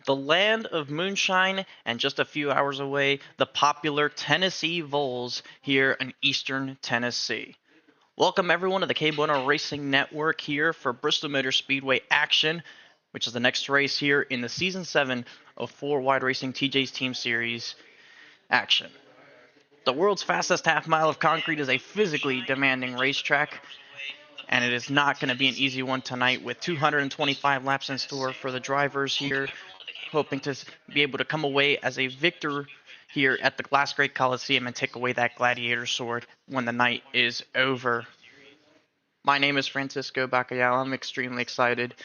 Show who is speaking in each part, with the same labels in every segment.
Speaker 1: the land of moonshine, and just a few hours away, the popular Tennessee Vols here in eastern Tennessee. Welcome everyone to the KBueno Racing Network here for Bristol Motor Speedway action, which is the next race here in the Season 7 of 4 Wide Racing TJ's Team Series action. The world's fastest half mile of concrete is a physically demanding racetrack, and it is not going to be an easy one tonight with 225 laps in store for the drivers here, hoping to be able to come away as a victor here at the Glass Great Coliseum and take away that gladiator sword when the night is over. My name is Francisco Bacallao. I'm extremely excited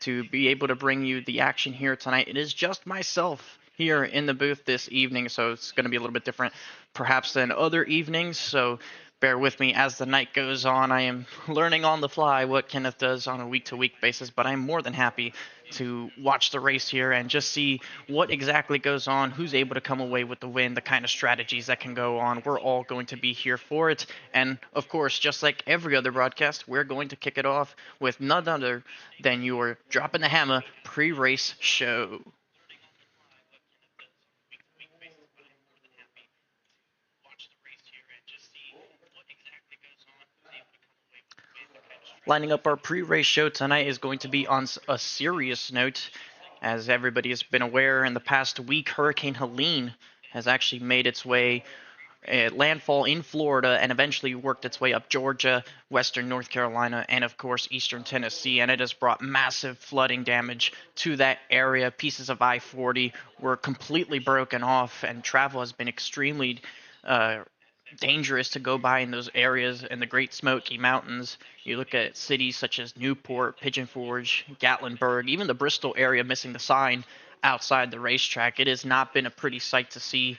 Speaker 1: to be able to bring you the action here tonight. It is just myself here in the booth this evening, so it's going to be a little bit different perhaps than other evenings, so bear with me as the night goes on. I am learning on the fly what Kenneth does on a week-to-week basis, but I'm more than happy to watch the race here and just see what exactly goes on, who's able to come away with the win, the kind of strategies that can go on. We're all going to be here for it. And of course, just like every other broadcast, we're going to kick it off with none other than your Dropping the Hammer pre-race show. Lining up our pre-race show tonight is going to be on a serious note. As everybody has been aware, in the past week, Hurricane Helene has actually made its way landfall in Florida and eventually worked its way up Georgia, western North Carolina, and of course eastern Tennessee, and it has brought massive flooding damage to that area. Pieces of I-40 were completely broken off, and travel has been extremely dangerous to go by in those areas in the Great Smoky Mountains. You look at cities such as Newport, Pigeon Forge, Gatlinburg, even the Bristol area missing the sign outside the racetrack. It has not been a pretty sight to see.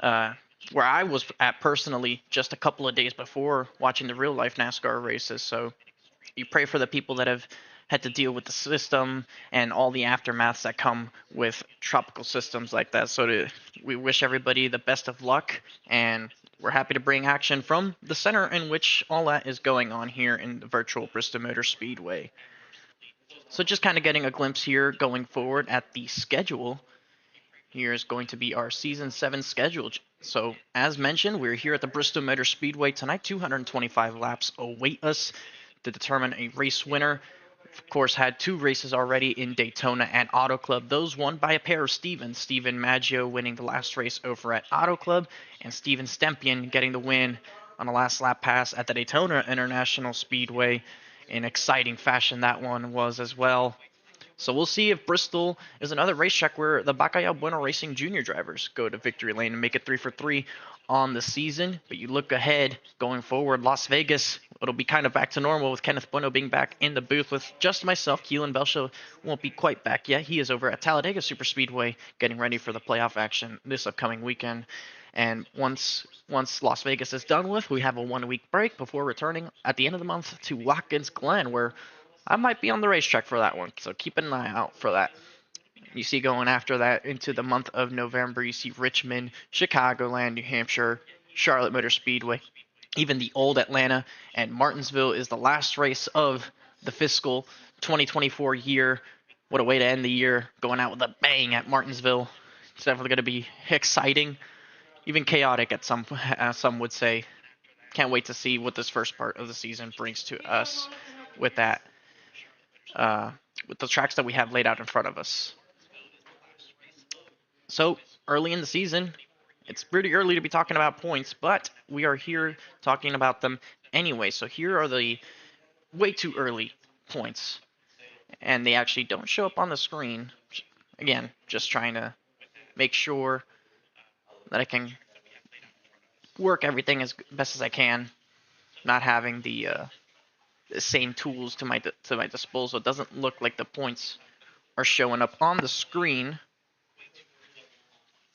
Speaker 1: Where I was at personally just a couple of days before watching the real life NASCAR races. So you pray for the people that have had to deal with the system and all the aftermaths that come with tropical systems like that. We wish everybody the best of luck, and we're happy to bring action from the center in which all that is going on here in the virtual Bristol Motor Speedway. So just kind of getting a glimpse here going forward at the schedule. Here is going to be our Season 7 schedule. So, as mentioned, we're here at the Bristol Motor Speedway tonight. 225 laps await us to determine a race winner. Of course, had two races already in Daytona and Auto Club. Those won by a pair of Stevens. Steven Maggio winning the last race over at Auto Club, and Steven Stempian getting the win on a last lap pass at the Daytona International Speedway. In exciting fashion, that one was as well. So we'll see if Bristol is another racetrack where the KBueno Racing Junior drivers go to victory lane and make it 3 for 3 on the season. But you look ahead going forward, Las Vegas, it'll be kind of back to normal with Kenneth Bueno being back in the booth with just myself. Keelan Belshaw won't be quite back yet. He is over at Talladega Superspeedway getting ready for the playoff action this upcoming weekend. And once Las Vegas is done with, we have a 1-week break before returning at the end of the month to Watkins Glen, where I might be on the racetrack for that one, so keep an eye out for that. You see going after that into the month of November, you see Richmond, Chicagoland, New Hampshire, Charlotte Motor Speedway, even the old Atlanta, and Martinsville is the last race of the fiscal 2024 year. What a way to end the year, going out with a bang at Martinsville. It's definitely going to be exciting, even chaotic at some would say. Can't wait to see what this first part of the season brings to us with that. With the tracks that we have laid out in front of us. So, early in the season, it's pretty early to be talking about points, but we are here talking about them anyway. So here are the way too early points, and they actually don't show up on the screen. Again, just trying to make sure that I can work everything as best as I can, not having the same tools to my disposal. It doesn't look like the points are showing up on the screen.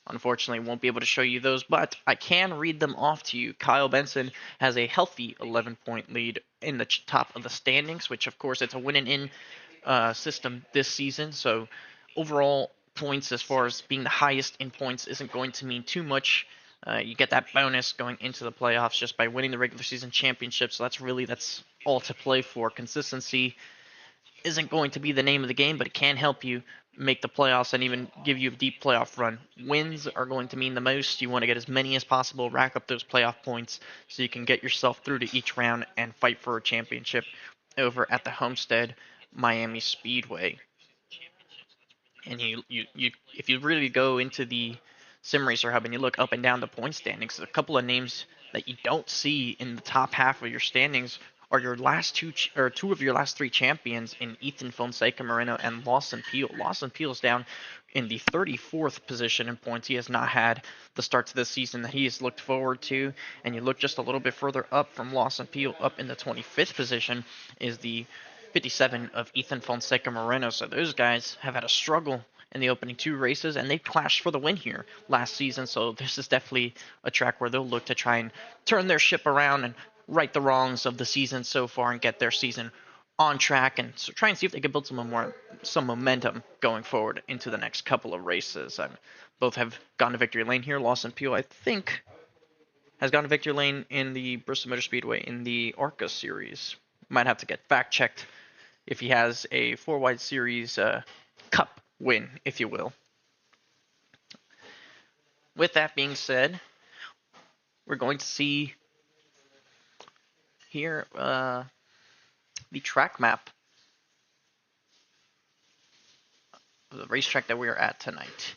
Speaker 1: Unfortunately, won't be able to show you those, but I can read them off to you. Kyle Benson has a healthy 11-point lead in the top of the standings, which of course it's a win and in system this season. So overall points, as far as being the highest in points, isn't going to mean too much. You get that bonus going into the playoffs just by winning the regular season championship. So that's all to play for. Consistency isn't going to be the name of the game, but it can help you make the playoffs and even give you a deep playoff run. Wins are going to mean the most. You want to get as many as possible, rack up those playoff points so you can get yourself through to each round and fight for a championship over at the Homestead Miami Speedway. And you if you really go into the sim racer hub and you look up and down the point standings, a couple of names that you don't see in the top half of your standings are your last two of your last three champions in Ethan Fonseca Moreno and Lawson Peel. Lawson Peel's down in the 34th position in points. He has not had the start to the season that he has looked forward to. And you look just a little bit further up from Lawson Peel, up in the 25th position, is the 57 of Ethan Fonseca Moreno. So those guys have had a struggle in the opening two races, and they clashed for the win here last season. So this is definitely a track where they'll look to try and turn their ship around and right the wrongs of the season so far and get their season on track and so try and see if they can build some momentum going forward into the next couple of races. Both have gone to victory lane here. Lawson Peel, I think, has gone to victory lane in the Bristol Motor Speedway in the ARCA series. Might have to get fact checked if he has a 4-wide series cup win, if you will. With that being said, we're going to see here the track map of the racetrack that we are at tonight.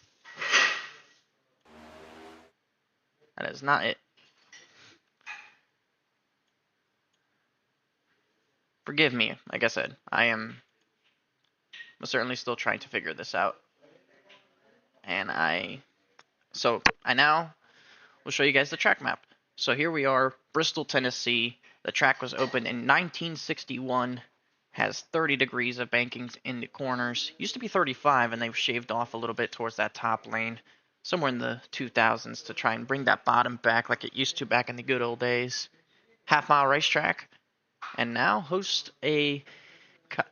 Speaker 1: That is not it. Forgive me, like I said, I am certainly still trying to figure this out. And I now will show you guys the track map. So here we are, Bristol, Tennessee. The track was opened in 1961, has 30 degrees of bankings in the corners. Used to be 35, and they've shaved off a little bit towards that top lane, somewhere in the 2000s, to try and bring that bottom back like it used to back in the good old days. Half-mile racetrack, and now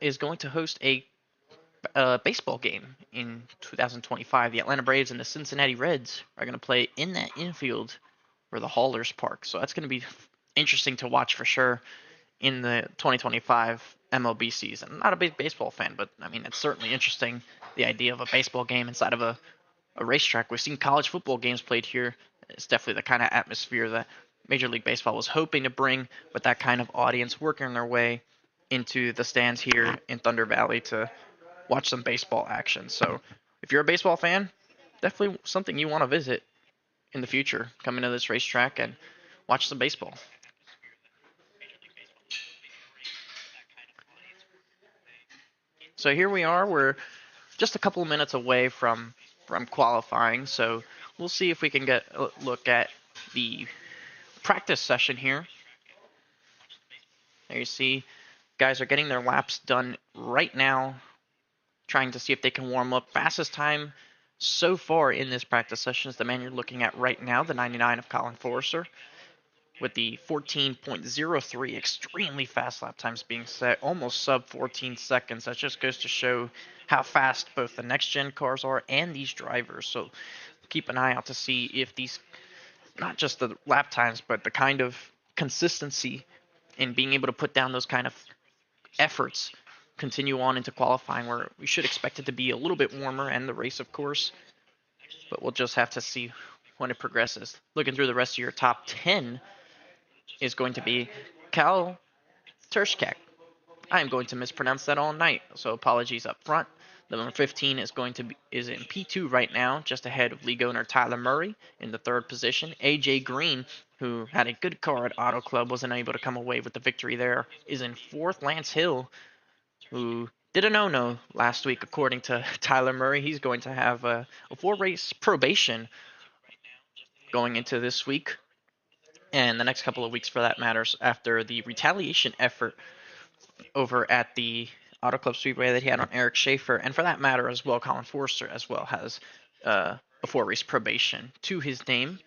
Speaker 1: is going to host a baseball game in 2025. The Atlanta Braves and the Cincinnati Reds are going to play in that infield where the Haulers park. So that's going to be interesting to watch for sure in the 2025 MLB season. I'm not a big baseball fan, but I mean, it's certainly interesting, the idea of a baseball game inside of a racetrack. We've seen college football games played here. It's definitely the kind of atmosphere that Major League Baseball was hoping to bring, with that kind of audience working their way into the stands here in Thunder Valley to watch some baseball action. So if you're a baseball fan, definitely something you want to visit in the future. Come into this racetrack and watch some baseball. So here we are. We're just a couple of minutes away from qualifying. So we'll see if we can get a look at the practice session here. There you see, guys are getting their laps done right now, trying to see if they can warm up. Fastest time so far in this practice session is the man you're looking at right now, the 99 of Colin Forrester, with the 14.03, extremely fast lap times being set, almost sub 14 seconds. That just goes to show how fast both the next-gen cars are and these drivers. So keep an eye out to see if these, not just the lap times, but the kind of consistency in being able to put down those kind of efforts continue on into qualifying, where we should expect it to be a little bit warmer, and the race, of course, but we'll just have to see when it progresses. Looking through the rest of your top 10 is going to be Cal Tershkak. I am going to mispronounce that all night, so apologies up front. The number 15 is in P2 right now, just ahead of league owner Tyler Murray in the third position. AJ Green, who had a good car at Auto Club, wasn't able to come away with the victory there, is in fourth. Lance Hill, who did a no-no last week, according to Tyler Murray. He's going to have a 4-race probation going into this week, and the next couple of weeks for that matters, after the retaliation effort over at the Auto Club Speedway that he had on Eric Schaefer. And for that matter as well, Colin Forster as well has a 4-race probation to his name.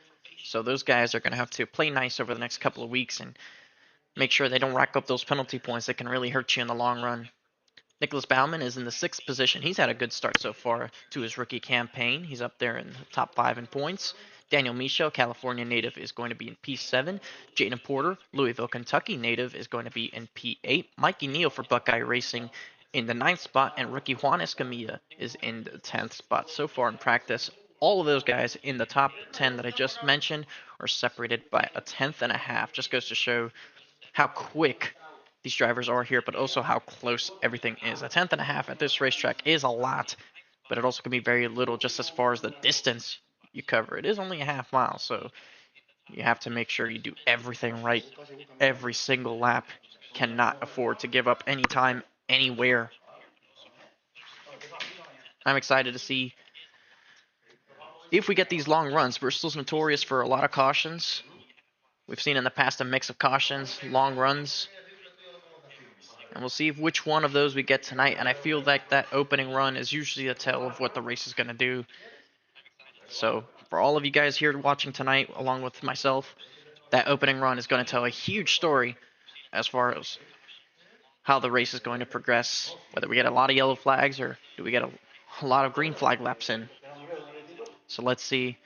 Speaker 1: So those guys are going to have to play nice over the next couple of weeks and make sure they don't rack up those penalty points that can really hurt you in the long run. Nicholas Bauman is in the 6th position. He's had a good start so far to his rookie campaign. He's up there in the top 5 in points. Daniel Michaud, California native, is going to be in P7. Jaden Porter, Louisville, Kentucky native, is going to be in P8. Mikey Neal for Buckeye Racing in the 9th spot, and rookie Juan Escamilla is in the 10th spot. So far in practice, all of those guys in the top 10 that I just mentioned are separated by a tenth and a half. Just goes to show how quick these drivers are here, but also how close everything is. A tenth and a half at this racetrack is a lot, but it also can be very little just as far as the distance you cover. It is only a half mile, so you have to make sure you do everything right every single lap. Cannot afford to give up any time anywhere. I'm excited to see if we get these long runs. Bristol's notorious for a lot of cautions. We've seen in the past a mix of cautions, long runs, and we'll see which one of those we get tonight. And I feel like that opening run is usually a tell of what the race is going to do. So for all of you guys here watching tonight, along with myself, that opening run is going to tell a huge story as far as how the race is going to progress, whether we get a lot of yellow flags or do we get a lot of green flag laps in. So let's see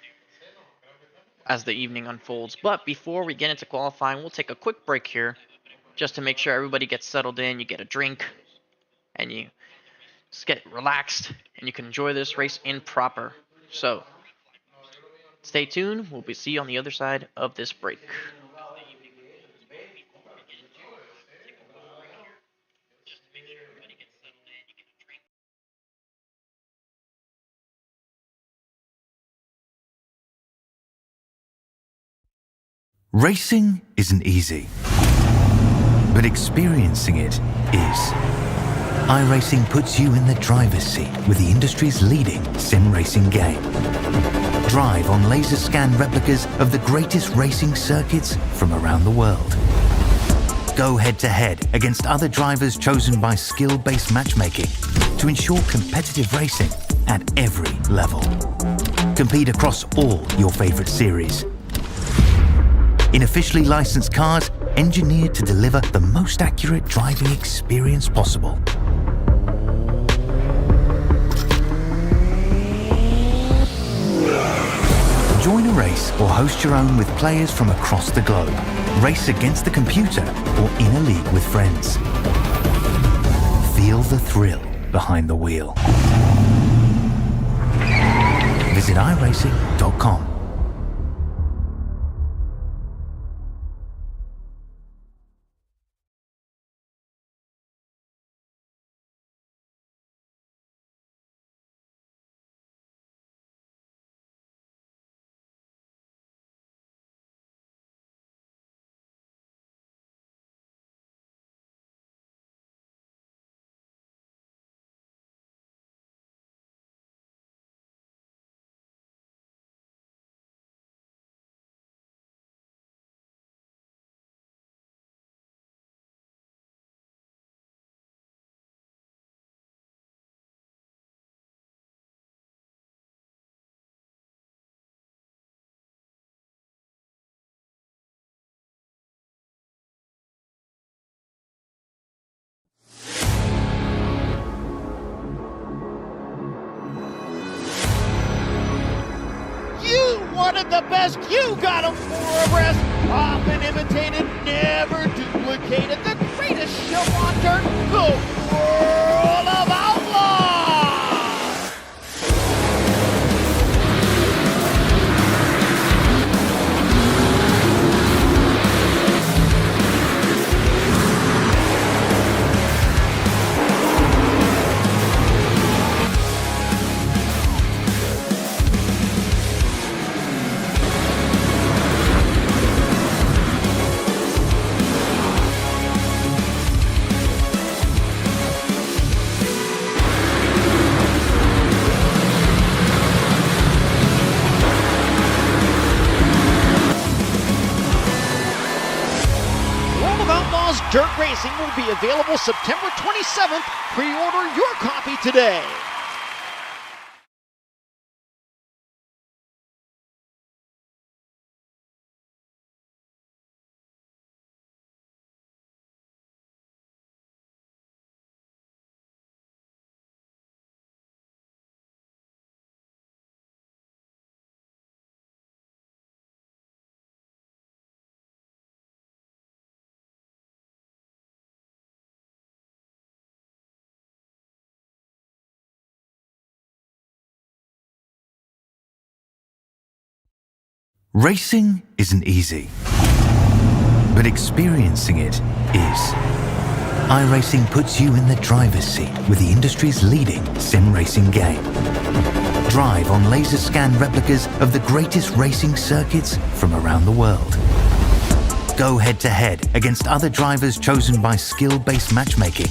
Speaker 1: as the evening unfolds. But before we get into qualifying, we'll take a quick break here just to make sure everybody gets settled in, you get a drink, and you just get relaxed, and you can enjoy this race in proper. So stay tuned. We'll see you on the other side of this break.
Speaker 2: Racing isn't easy, but experiencing it is. iRacing puts you in the driver's seat with the industry's leading sim racing game. Drive on laser scan replicas of the greatest racing circuits from around the world. Go head to head against other drivers chosen by skill-based matchmaking to ensure competitive racing at every level. Compete across all your favorite series in officially licensed cars engineered to deliver the most accurate driving experience possible. Join a race or host your own with players from across the globe. Race against the computer or in a league with friends. Feel the thrill behind the wheel. Visit iRacing.com.
Speaker 3: Wanted the best, you got him for abreast. Often imitated, never duplicated. The greatest show on dirt, the World of Outlaws. Dirt Racing will be available September 27th. Pre-order your copy today.
Speaker 2: Racing isn't easy, but experiencing it is. iRacing puts you in the driver's seat with the industry's leading sim racing game. Drive on laser scan replicas of the greatest racing circuits from around the world. Go head-to-head against other drivers chosen by skill-based matchmaking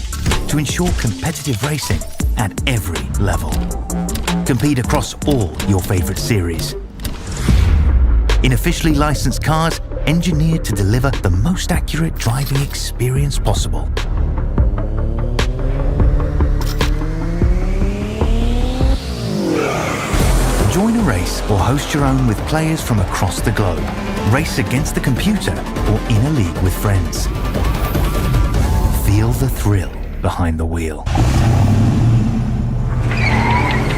Speaker 2: to ensure competitive racing at every level. Compete across all your favorite series. In officially licensed cars, engineered to deliver the most accurate driving experience possible. Join a race or host your own with players from across the globe. Race against the computer or in a league with friends. Feel the thrill behind the wheel.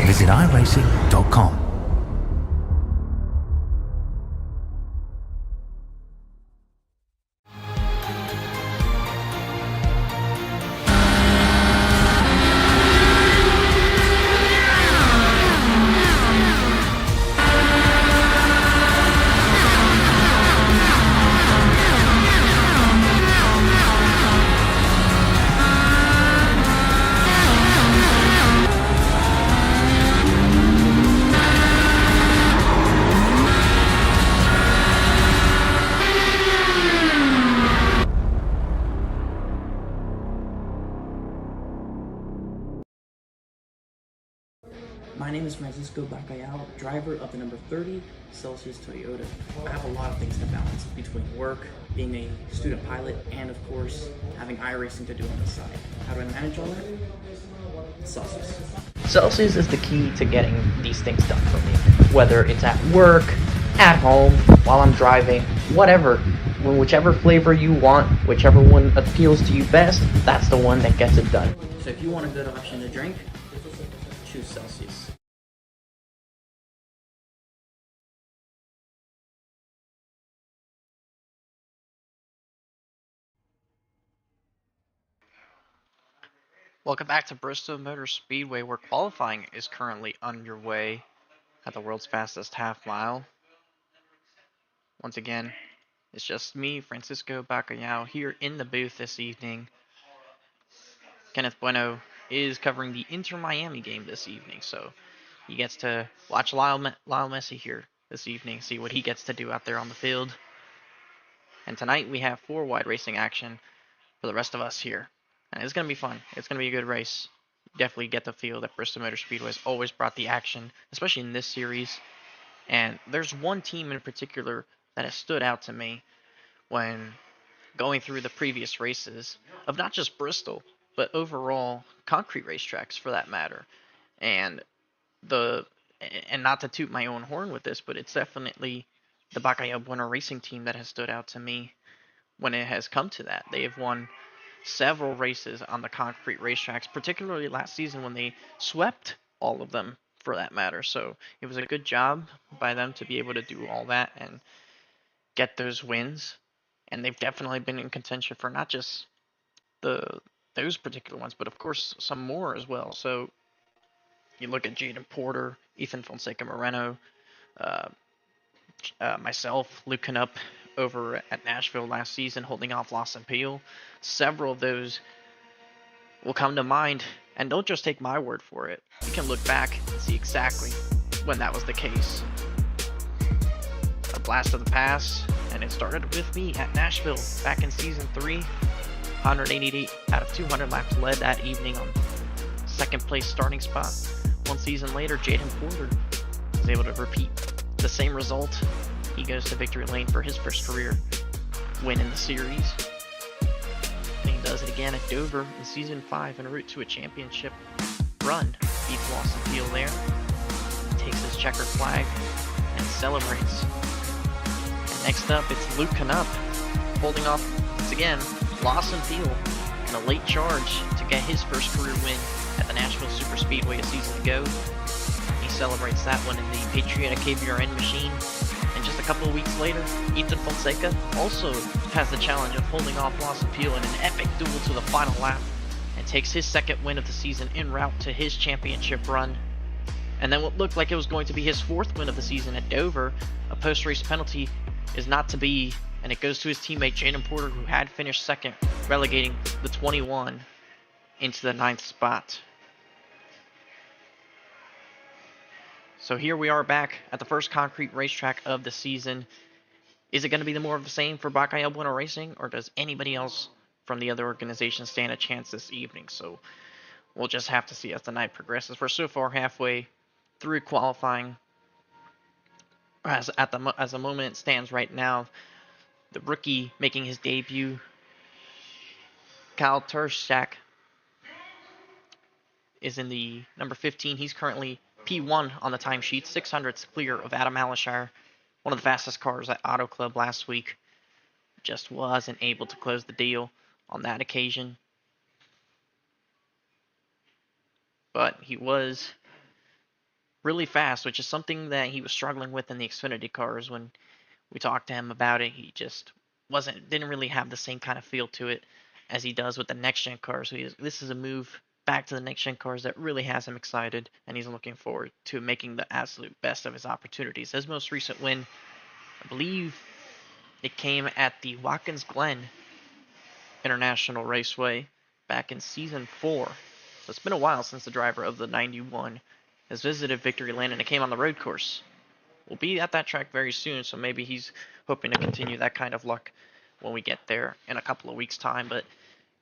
Speaker 2: Visit iRacing.com.
Speaker 4: My name is Francisco Bacallao, driver of the number 30 Celsius Toyota. I have a lot of things to balance between work, being a student pilot, and of course, having iRacing to do on the side. How do I manage all that? Celsius.
Speaker 1: Celsius is the key to getting these things done for me. Whether it's at work, at home, while I'm driving, whatever. Whichever flavor you want, whichever one appeals to you best, that's the one that gets it done.
Speaker 4: So if you want a good option to drink, choose Celsius.
Speaker 1: Welcome back to Bristol Motor Speedway, where qualifying is currently underway at the world's fastest half mile. Once again, it's just me, Francisco Bacallao, here in the booth this evening. Kenneth Bueno is covering the Inter Miami game this evening, so he gets to watch Lionel Messi here this evening, see what he gets to do out there on the field. And tonight we have 4 wide racing action for the rest of us here. And it's going to be fun. It's going to be a good race. You definitely get the feel that Bristol Motor Speedway has always brought the action, especially in this series. And there's one team in particular that has stood out to me when going through the previous races of not just Bristol, but overall concrete racetracks for that matter. And not to toot my own horn with this, but it's definitely the KBueno Racing team that has stood out to me when it has come to that. They have won several races on the concrete racetracks, particularly last season when they swept all of them for that matter. So it was a good job by them to be able to do all that and get those wins. And they've definitely been in contention for not just those particular ones, but of course some more as well. So you look at Jaden Porter, Ethan Fonseca Moreno, myself, Luke Canup over at Nashville last season, holding off Lawson Peel. Several of those will come to mind, and don't just take my word for it. You can look back and see exactly when that was the case. A blast of the past, and it started with me at Nashville back in season 3. 188 out of 200 laps led that evening on second place starting spot. One season later, Jaden Porter was able to repeat the same result. He goes to victory lane for his first career win in the series. And he does it again at Dover in season 5 en route to a championship run. Beats Lawson Peel there. Takes his checkered flag and celebrates. And next up, it's Luke Canup holding off once again Lawson Peel in a late charge to get his first career win at the Nashville Super Speedway a season ago. He celebrates that one in the Patriota KBRN machine. And just a couple of weeks later, Ethan Fonseca also has the challenge of holding off Lawson Peel in an epic duel to the final lap and takes his second win of the season en route to his championship run And then what looked like it was going to be his 4th win of the season at Dover, a post-race penalty is not to be, and it goes to his teammate Jaden Porter, who had finished 2nd, relegating the 21 into the 9th spot. So here we are back at the first concrete racetrack of the season. Is it going to be more of the same for KBueno Racing, or does anybody else from the other organization stand a chance this evening? So we'll just have to see as the night progresses. We're so far halfway through qualifying. As the moment it stands right now, the rookie making his debut, Kyle Turszak, is in the number 15. He's currently P1 on the timesheet, 600ths clear of Adam Alishire, one of the fastest cars at Auto Club last week. Just wasn't able to close the deal on that occasion. But he was really fast, which is something that he was struggling with in the Xfinity cars. When we talked to him about it, he just didn't really have the same kind of feel to it as he does with the next-gen cars. So this is a move back to the next-gen cars that really has him excited, and he's looking forward to making the absolute best of his opportunities. His most recent win, I believe it came at the Watkins Glen International Raceway back in Season 4. So it's been a while since the driver of the 91 has visited Victory Lane, and it came on the road course. We'll be at that track very soon, so maybe he's hoping to continue that kind of luck when we get there in a couple of weeks' time. But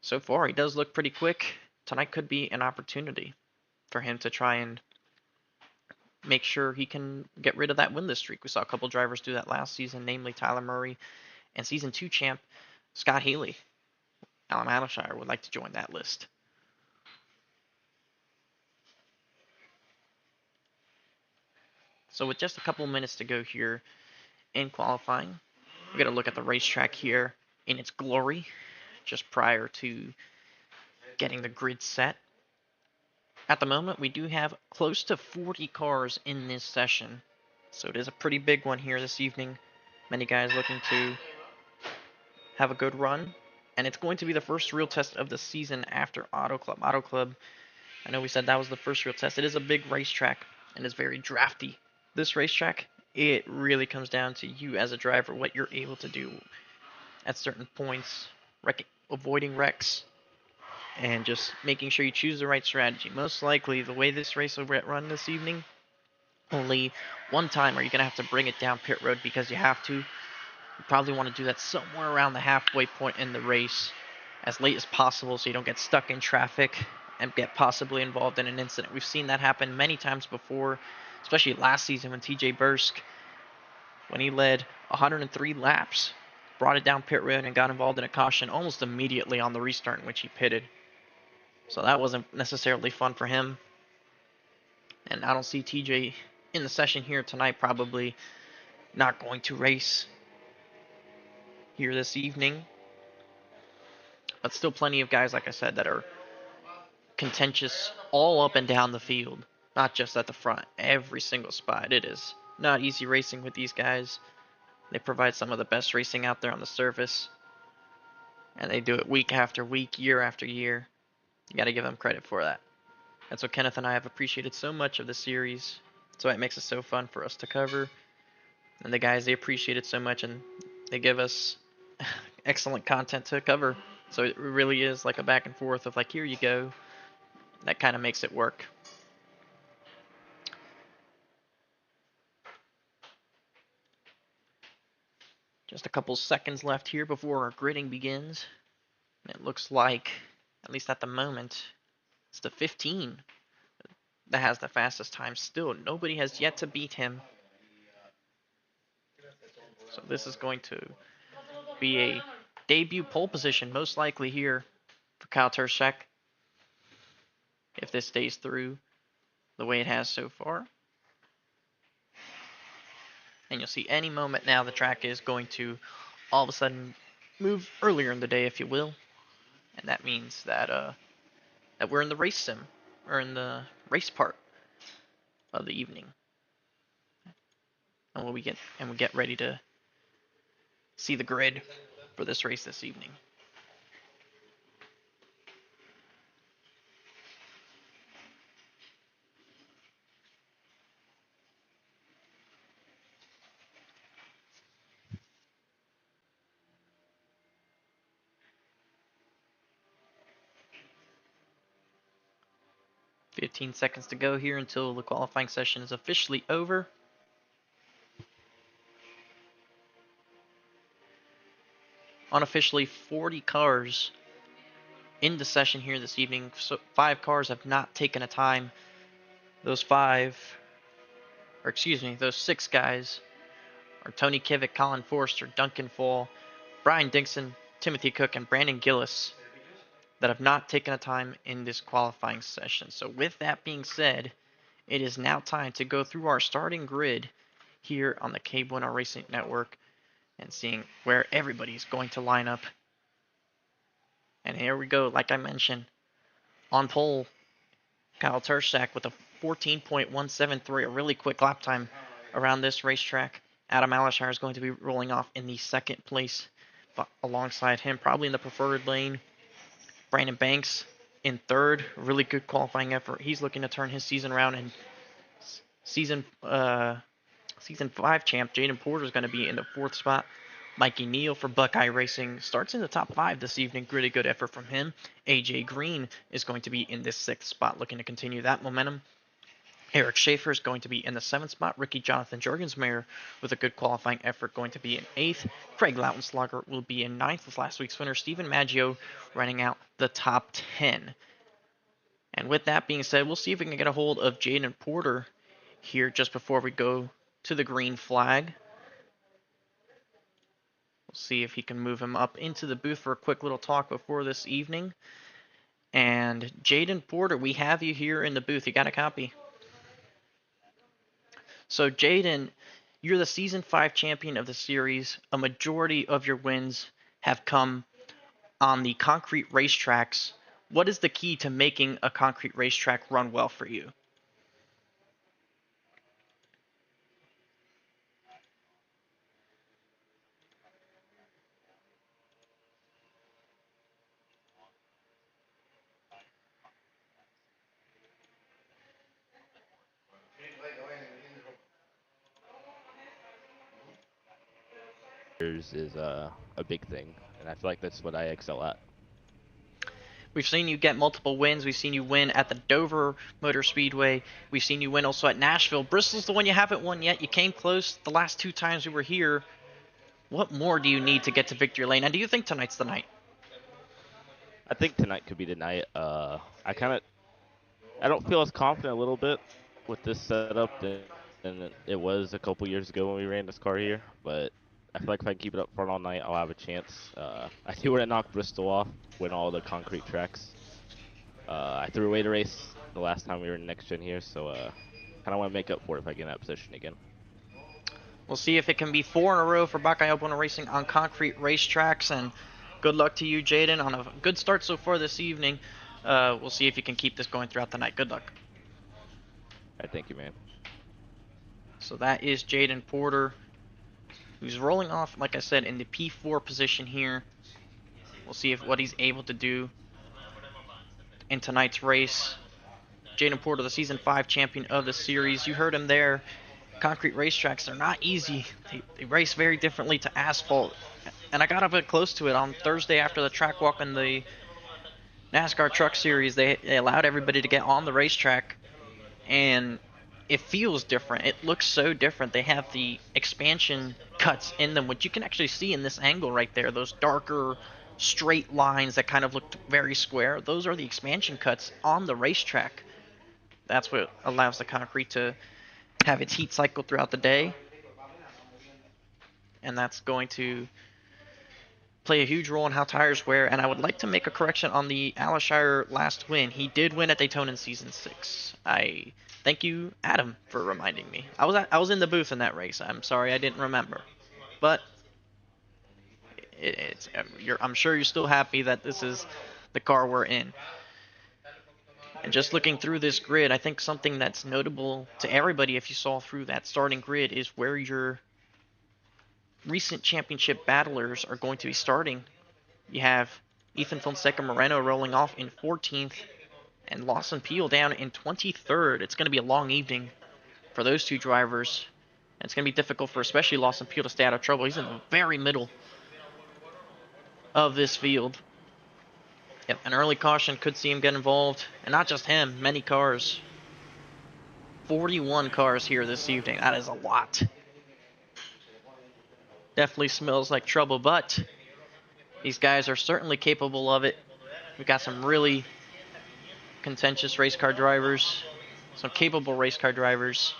Speaker 1: so far, he does look pretty quick. Tonight could be an opportunity for him to try and make sure he can get rid of that winless streak. We saw a couple drivers do that last season, namely Tyler Murray and Season 2 champ Scott Healy. Alan Alishire would like to join that list. So with just a couple minutes to go here in qualifying, we're going to look at the racetrack here in its glory, just prior to getting the grid set. At the moment, we do have close to 40 cars in this session, so it is a pretty big one here this evening. Many guys looking to have a good run, and it's going to be the first real test of the season after Auto Club. Auto Club, I know we said that was the first real test. It is a big racetrack, and it's very drafty. This racetrack, it really comes down to you as a driver, what you're able to do at certain points, avoiding wrecks, and just making sure you choose the right strategy. Most likely, the way this race will run this evening, only one time are you going to have to bring it down pit road because you have to. You probably want to do that somewhere around the halfway point in the race, as late as possible, so you don't get stuck in traffic and get possibly involved in an incident. We've seen that happen many times before, especially last season when TJ Bursk, when he led 103 laps, brought it down pit road and got involved in a caution almost immediately on the restart in which he pitted. So that wasn't necessarily fun for him. And I don't see TJ in the session here tonight, probably not going to race here this evening. But still plenty of guys, like I said, that are contentious all up and down the field, not just at the front, every single spot. It is not easy racing with these guys. They provide some of the best racing out there on the surface, and they do it week after week, year after year. You got to give them credit for that. That's what Kenneth and I have appreciated so much of the series. That's why it makes it so fun for us to cover. And the guys, they appreciate it so much, and they give us excellent content to cover. So it really is like a back and forth of like, here you go. That kind of makes it work. Just a couple seconds left here before our gridding begins. It looks like, at least at the moment, it's the 15 that has the fastest time still. Nobody has yet to beat him. So this is going to be a debut pole position, most likely here for Kyle Turszak, if this stays through the way it has so far. And you'll see any moment now the track is going to all of a sudden move earlier in the day, if you will. And that means that that we're in the race sim, or in the race part of the evening. And we get ready to see the grid for this race this evening. 15 seconds to go here until the qualifying session is officially over. Unofficially, 40 cars in the session here this evening. So 5 cars have not taken a time. Those 6 guys are Tony Kivick, Colin Forster, Duncan Fall, Brian Dixon, Timothy Cook, and Brandon Gillis that have not taken a time in this qualifying session. So with that being said, it is now time to go through our starting grid here on the KBueno Racing Network and seeing where everybody's going to line up. And here we go, like I mentioned, on pole, Kyle Tershak with a 14.173, a really quick lap time around this racetrack. Adam Alashire is going to be rolling off in the second place, but alongside him, probably in the preferred lane, Brandon Banks in third. Really good qualifying effort. He's looking to turn his season around, and season 5 champ Jaden Porter is going to be in the 4th spot. Mikey Neal for Buckeye Racing starts in the top 5 this evening. Really good effort from him. AJ Green is going to be in this 6th spot, looking to continue that momentum. Eric Schaefer is going to be in the 7th spot. Ricky Jonathan Jorgensmeyer with a good qualifying effort going to be in 8th. Craig Lautenslager will be in 9th with last week's winner Stephen Maggio running out the top 10. And with that being said, we'll see if we can get a hold of Jaden Porter here just before we go to the green flag. We'll see if he can move him up into the booth for a quick little talk before this evening. And Jaden Porter, we have you here in the booth. You got a copy? So Jaden, you're the Season 5 champion of the series. A majority of your wins have come on the concrete racetracks. What is the key to making a concrete racetrack run well for you?
Speaker 5: Is a big thing, and I feel like that's what I excel at.
Speaker 1: We've seen you get multiple wins. We've seen you win at the Dover Motor Speedway. We've seen you win also at Nashville. Bristol's the one you haven't won yet. You came close the last 2 times we were here. What more do you need to get to victory lane? And do you think tonight's the night?
Speaker 5: I think tonight could be the night. I don't feel as confident a little bit with this setup than it was a couple years ago when we ran this car here, but I feel like if I can keep it up front all night, I'll have a chance. I do want to knock Bristol off, win all the concrete tracks. I threw away the race the last time we were in next gen here, so kind of want to make up for it if I get in that position again.
Speaker 1: We'll see if it can be 4 in a row for KBueno Racing on concrete racetracks, and good luck to you, Jaden, on a good start so far this evening. We'll see if you can keep this going throughout the night. Good luck.
Speaker 5: All right, thank you, man.
Speaker 1: So that is Jaden Porter, who's rolling off, like I said, in the P4 position here. We'll see what he's able to do in tonight's race. Jaden Porter, the Season 5 champion of the series. You heard him there. Concrete racetracks are not easy. They race very differently to asphalt. And I got a bit close to it on Thursday after the track walk in the NASCAR Truck Series. They allowed everybody to get on the racetrack, and it feels different. It looks so different. They have the expansion cuts in them, which you can actually see in this angle right there. Those darker straight lines that kind of looked very square. Those are the expansion cuts on the racetrack. That's what allows the concrete to have its heat cycle throughout the day. And that's going to play a huge role in how tires wear. And I would like to make a correction on the Alashire last win. He did win at Daytona in Season 6. I thank you, Adam, for reminding me. I was in the booth in that race. I'm sorry I didn't remember. But I'm sure you're still happy that this is the car we're in. And just looking through this grid, I think something that's notable to everybody if you saw through that starting grid is where your recent championship battlers are going to be starting. You have Ethan Fonseca Moreno rolling off in 14th and Lawson Peel down in 23rd. It's going to be a long evening for those two drivers. And it's going to be difficult for especially Lawson Peel to stay out of trouble. He's in the very middle of this field. Yep, an early caution could see him get involved. And not just him, many cars. 41 cars here this evening. That is a lot. Definitely smells like trouble, but these guys are certainly capable of it. We've got some really contentious race car drivers, some capable race car drivers,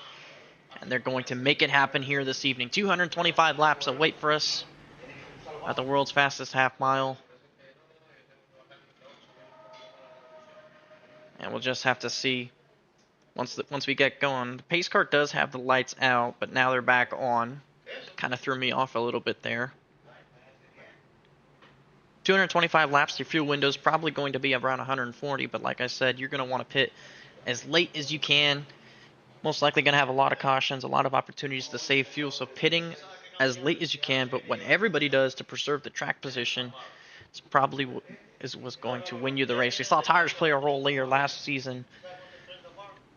Speaker 1: and they're going to make it happen here this evening. 225 laps await for us at the world's fastest half mile. And we'll just have to see once we get going. The pace car does have the lights out, but now they're back on. Kind of threw me off a little bit there. 225 laps, your fuel window is probably going to be around 140, but like I said, you're going to want to pit as late as you can. Most likely going to have a lot of cautions, a lot of opportunities to save fuel, so pitting as late as you can, but what everybody does to preserve the track position is probably what's going to win you the race. We saw tires play a role later last season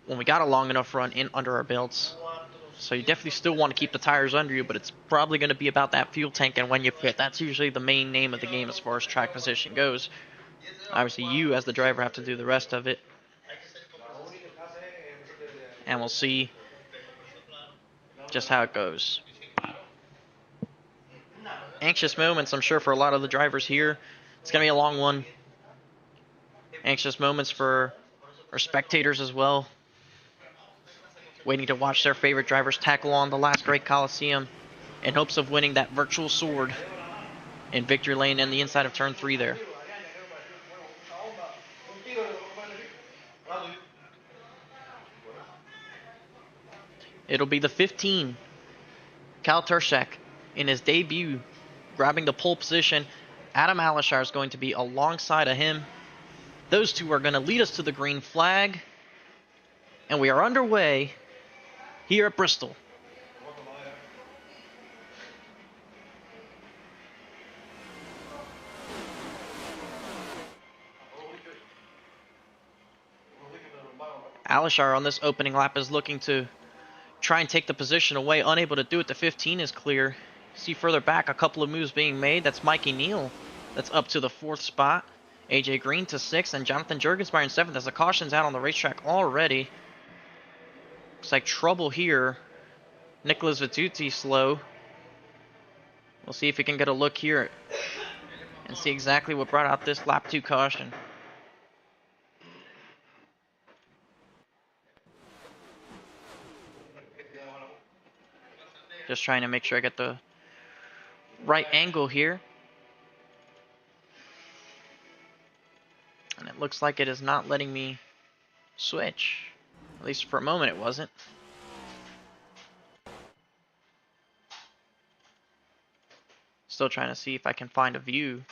Speaker 1: when we got a long enough run in under our belts. So you definitely still want to keep the tires under you, but it's probably going to be about that fuel tank and when you pit. That's usually the main name of the game as far as track position goes. Obviously, you as the driver have to do the rest of it. And we'll see just how it goes. Anxious moments, I'm sure, for a lot of the drivers here. It's going to be a long one. Anxious moments for our spectators as well. Waiting to watch their favorite drivers tackle on the last great Coliseum in hopes of winning that virtual sword in victory lane and the inside of turn 3 there. It'll be the 15, Cal Turshak, in his debut, grabbing the pole position. Adam Alishar is going to be alongside of him. Those two are going to lead us to the green flag. And we are underway here at Bristol. Alishar on this opening lap is looking to try and take the position away. Unable to do it. The 15 is clear. See further back, a couple of moves being made. That's Mikey Neal. That's up to the 4th spot. AJ Green to 6th, and Jonathan Jurgensmeyer in 7th as the caution's out on the racetrack already. Looks like trouble here. Nicholas Vituti slow. We'll see if we can get a look here and see exactly what brought out this lap 2 caution. Just trying to make sure I get the right angle here. And it looks like it is not letting me switch. At least for a moment it wasn't. Still trying to see if I can find a view.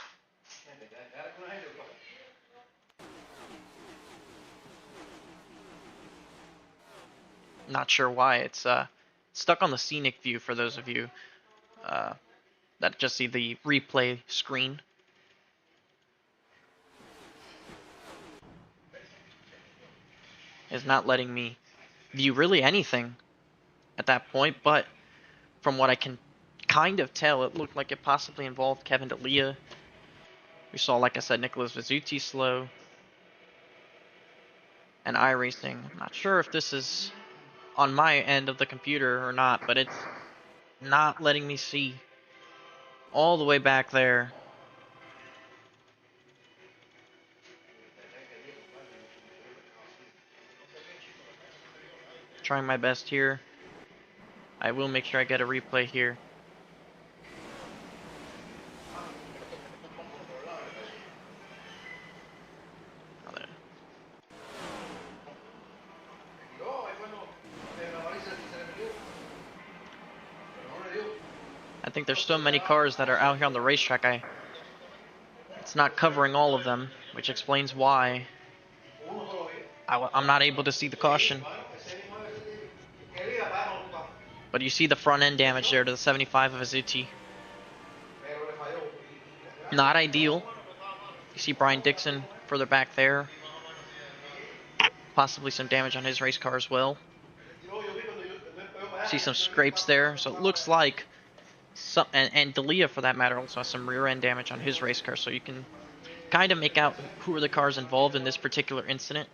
Speaker 1: Not sure why it's stuck on the scenic view for those of you that just see the replay screen. Is not letting me view really anything at that point, but from what I can kind of tell, it looked like it possibly involved Kevin D'Elia. We saw, like I said, Nicholas Vizzuti slow. And iRacing. I'm not sure if this is on my end of the computer or not, but it's not letting me see all the way back there. Trying my best here. I will make sure I get a replay here. I think there's so many cars that are out here on the racetrack. It's not covering all of them, which explains why I'm not able to see the caution. But you see the front end damage there to the 75 of Azuti. Not ideal. You see Brian Dixon further back there. Possibly some damage on his race car as well. See some scrapes there. So it looks like and D'Elia for that matter also has some rear end damage on his race car. So you can kind of make out who are the cars involved in this particular incident.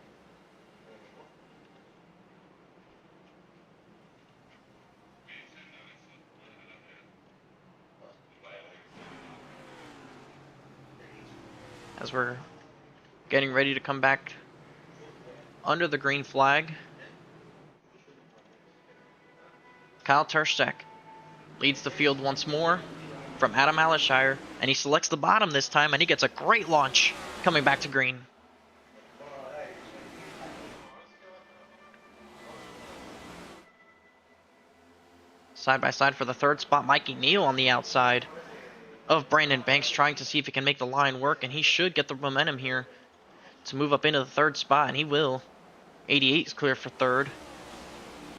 Speaker 1: As we're getting ready to come back under the green flag, Kyle Terszek leads the field once more from Adam Alishire, and he selects the bottom this time, and he gets a great launch coming back to green. Side by side for the third spot, Mikey Neal on the outside of Brandon Banks, trying to see if he can make the line work, and he should get the momentum here to move up into the third spot, and he will. 88 is clear for third.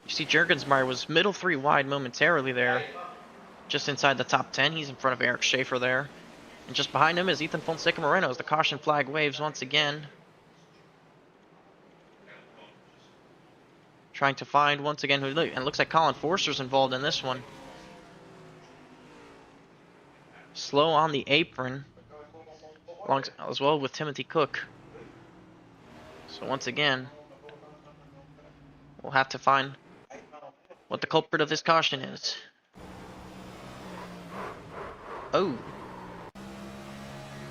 Speaker 1: You see Juergensmeyer was middle 3 wide momentarily there, just inside the top 10. He's in front of Eric Schaefer there. And just behind him is Ethan Fonseca Moreno as the caution flag waves once again. Trying to find once again who, and it looks like Colin Forster's involved in this one. Slow on the apron, along as well with Timothy Cook. So once again, we'll have to find what the culprit of this caution is. Oh.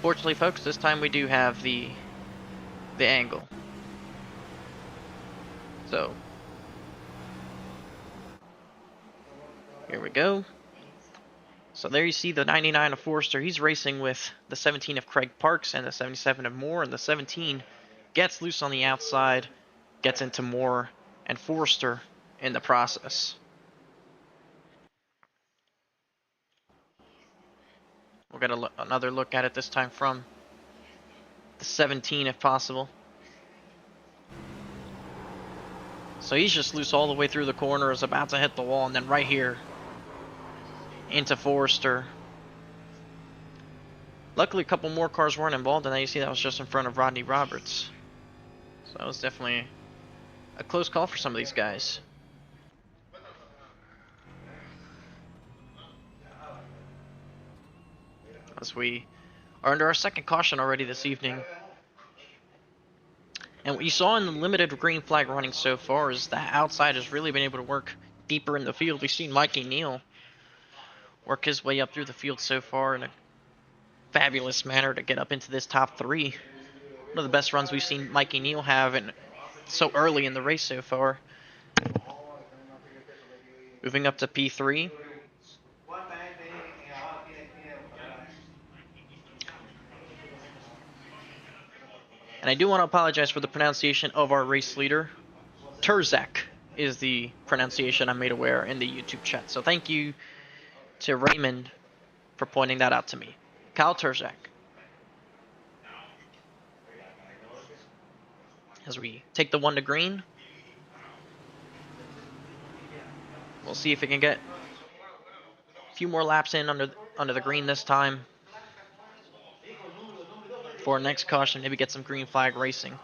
Speaker 1: Fortunately, folks, this time we do have the angle. So, here we go. So there you see the 99 of Forster. He's racing with the 17 of Craig Parks and the 77 of Moore, and the 17 gets loose on the outside, gets into Moore and Forster in the process. We'll get another look at it this time from the 17 if possible. So he's just loose all the way through the corner, is about to hit the wall, and then right here into Forster. Luckily a couple more cars weren't involved, and now you see that was just in front of Rodney Roberts. So that was definitely a close call for some of these guys. As we are under our second caution already this evening. And what you saw in the limited green flag running so far is that outside has really been able to work deeper in the field. We've seen Mikey Neal work his way up through the field so far in a fabulous manner to get up into this top 3. One of the best runs we've seen Mikey Neal have in so early in the race so far. Moving up to P3. And I do want to apologize for the pronunciation of our race leader. Terszek is the pronunciation I made aware in the YouTube chat. So thank you to Raymond for pointing that out to me. Kyle Terszek. As we take the one to green. We'll see if we can get a few more laps in under the green this time. For our next caution, maybe get some green flag racing.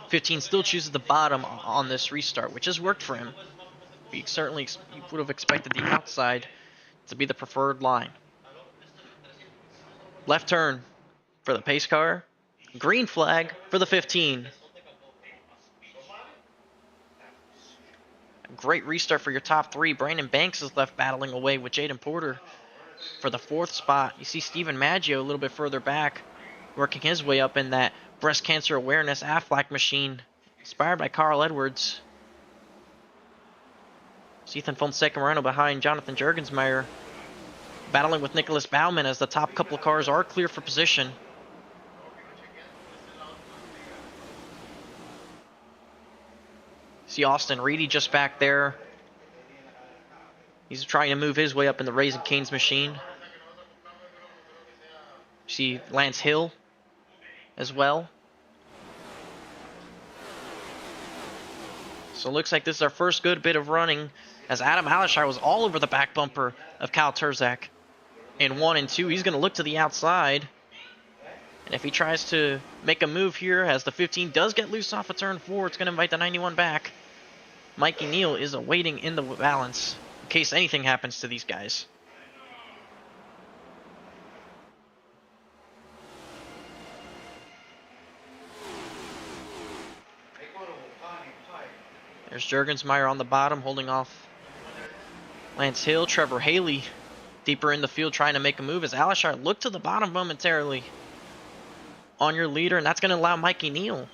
Speaker 1: 15 still chooses the bottom on this restart, which has worked for him. You would have expected the outside to be the preferred line. Left turn for the pace car. Green flag for the 15. A great restart for your top 3. Brandon Banks is left battling away with Jaden Porter for the 4th spot. You see Stephen Maggio a little bit further back, working his way up in that breast cancer awareness Aflac machine, inspired by Carl Edwards. Ethan Fonseca Moreno behind Jonathan Juergensmeyer, battling with Nicholas Baumann as the top couple of cars are clear for position. See Austin Reedy just back there. He's trying to move his way up in the Raising Cane's machine. See Lance Hill as well. So it looks like this is our first good bit of running, as Adam Alishire was all over the back bumper of Kyle Terszek in 1 and 2. He's going to look to the outside. And if he tries to make a move here, as the 15 does get loose off of turn 4, it's going to invite the 91 back. Mikey Neal is awaiting in the balance in case anything happens to these guys. There's Jurgensmeyer on the bottom holding off Lance Hill. Trevor Haley deeper in the field trying to make a move as Alishar looked to the bottom momentarily on your leader, and that's going to allow Mikey Neal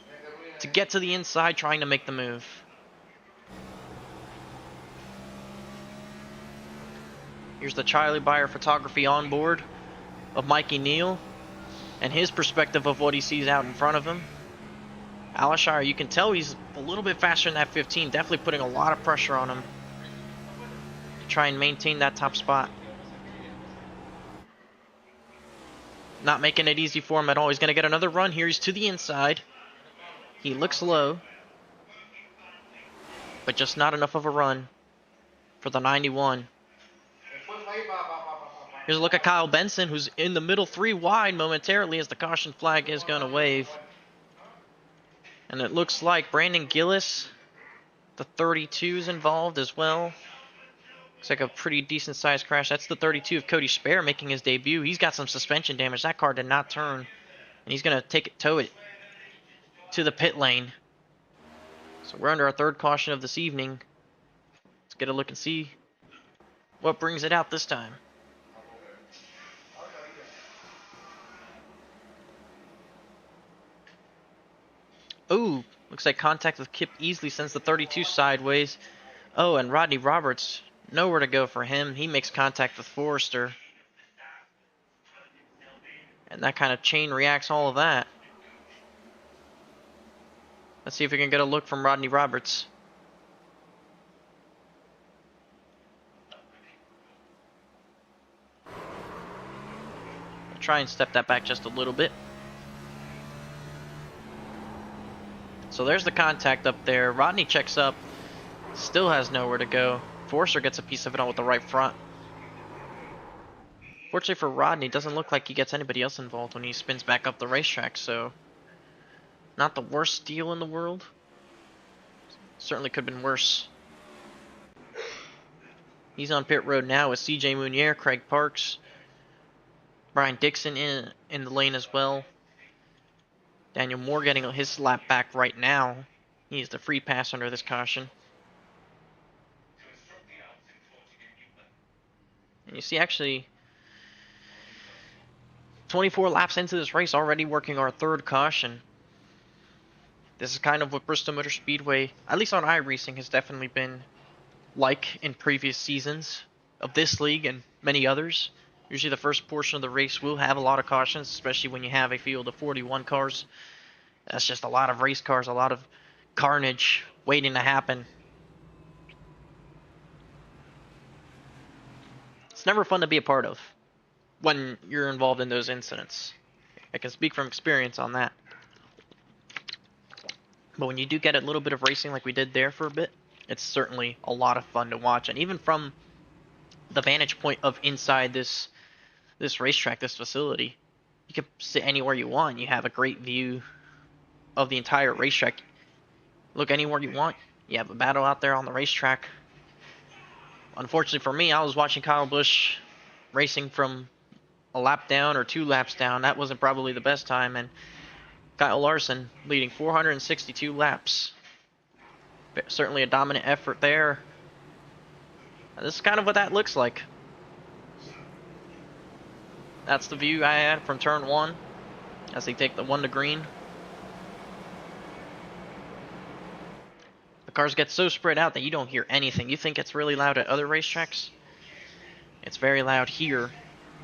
Speaker 1: to get to the inside trying to make the move. Here's the Charlie Buyer photography on board of Mikey Neal and his perspective of what he sees out in front of him. Alishar, you can tell he's a little bit faster than that 15, definitely putting a lot of pressure on him to try and maintain that top spot. Not making it easy for him at all. He's going to get another run here. He's to the inside. He looks low, but just not enough of a run for the 91. Here's a look at Kyle Benson, who's in the middle 3 wide momentarily as the caution flag is going to wave. And it looks like Brandon Gillis, the 32, is involved as well. Looks like a pretty decent sized crash. That's the 32 of Cody Spare making his debut. He's got some suspension damage. That car did not turn. And he's going to tow it to the pit lane. So we're under our 3rd caution of this evening. Let's get a look and see what brings it out this time. Ooh, looks like contact with Kip Easley sends the 32 sideways. Oh, and Rodney Roberts, nowhere to go for him. He makes contact with Forrester. And that kind of chain reacts all of that. Let's see if we can get a look from Rodney Roberts. I'll try and step that back just a little bit. So there's the contact up there. Rodney checks up. Still has nowhere to go. Forrester gets a piece of it on with the right front. Fortunately for Rodney, it doesn't look like he gets anybody else involved when he spins back up the racetrack, so not the worst deal in the world. Certainly could have been worse. He's on pit road now with CJ Munier, Craig Parks, Brian Dixon in the lane as well. Daniel Moore getting his lap back right now. He's the free pass under this caution. And you see actually 24 laps into this race already working our 3rd caution. This is kind of what Bristol Motor Speedway, at least on iRacing, has definitely been like in previous seasons of this league and many others. Usually the first portion of the race will have a lot of cautions, especially when you have a field of 41 cars. That's just a lot of race cars, a lot of carnage waiting to happen. It's never fun to be a part of when you're involved in those incidents. I can speak from experience on that. But when you do get a little bit of racing like we did there for a bit, it's certainly a lot of fun to watch. And even from the vantage point of inside this racetrack, this facility, you can sit anywhere you want. You have a great view of the entire racetrack. Look anywhere you want. You have a battle out there on the racetrack. Unfortunately for me, I was watching Kyle Busch racing from a lap down or 2 laps down. That wasn't probably the best time, and Kyle Larson leading 462 laps. Certainly a dominant effort there. This is kind of what that looks like. That's the view I had from turn 1 as they take the 1 to green. The cars get so spread out that you don't hear anything. You think it's really loud at other racetracks? It's very loud here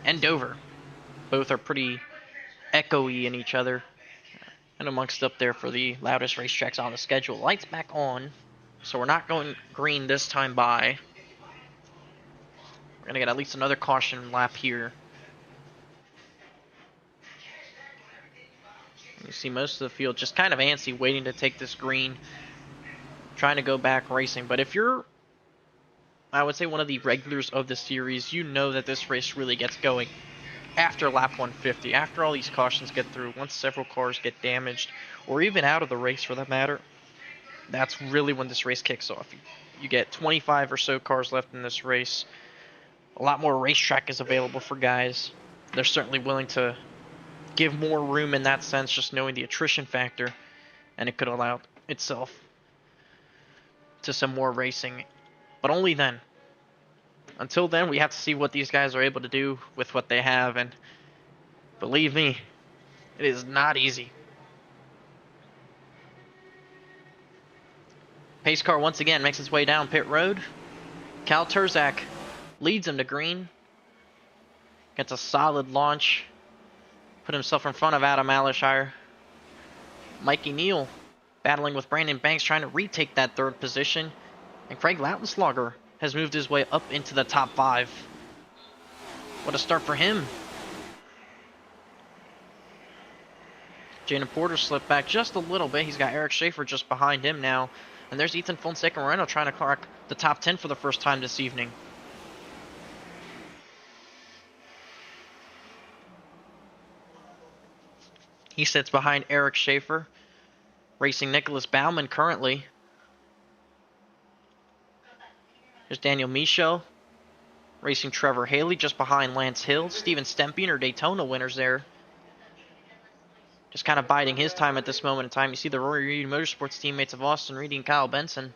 Speaker 1: and Dover. Both are pretty echoey in each other. And amongst up there for the loudest racetracks on the schedule. Lights back on. So we're not going green this time by. We're going to get at least another caution lap here. You see most of the field just kind of antsy, waiting to take this green, trying to go back racing. But if you're, I would say, one of the regulars of the series, you know that this race really gets going after lap 150, after all these cautions get through, once several cars get damaged, or even out of the race for that matter. That's really when this race kicks off. You get 25 or so cars left in this race. A lot more racetrack is available for guys. They're certainly willing to give more room in that sense, just knowing the attrition factor, and it could allow itself to some more racing, but only then. Until then, we have to see what these guys are able to do with what they have, and believe me, it is not easy. Pace car once again makes its way down pit road. Cal Turzak leads him to green. Gets a solid launch. Put himself in front of Adam Alishire. Mikey Neal battling with Brandon Banks, trying to retake that third position. And Craig Lautenslager has moved his way up into the top 5. What a start for him. Jaden Porter slipped back just a little bit. He's got Eric Schaefer just behind him now. And there's Ethan Fonseca Moreno trying to crack the top 10 for the first time this evening. He sits behind Eric Schaefer, racing Nicholas Bauman currently. There's Daniel Michaud, racing Trevor Haley just behind Lance Hill. Steven Stempiner, Daytona winners there. Just kind of biding his time at this moment in time. You see the Rory Reed Motorsports teammates of Austin Reed and Kyle Benson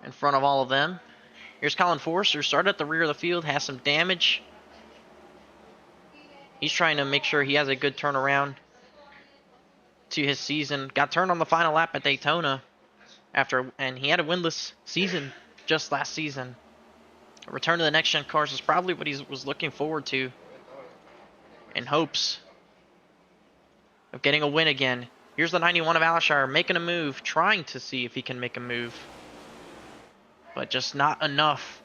Speaker 1: in front of all of them. Here's Colin Forrester, started at the rear of the field, has some damage. He's trying to make sure he has a good turnaround to his season. Got turned on the final lap at Daytona and he had a winless season just last season. A return to the next gen cars is probably what he was looking forward to in hopes of getting a win again. Here's the 91 of Alishire making a move, trying to see if he can make a move, but just not enough.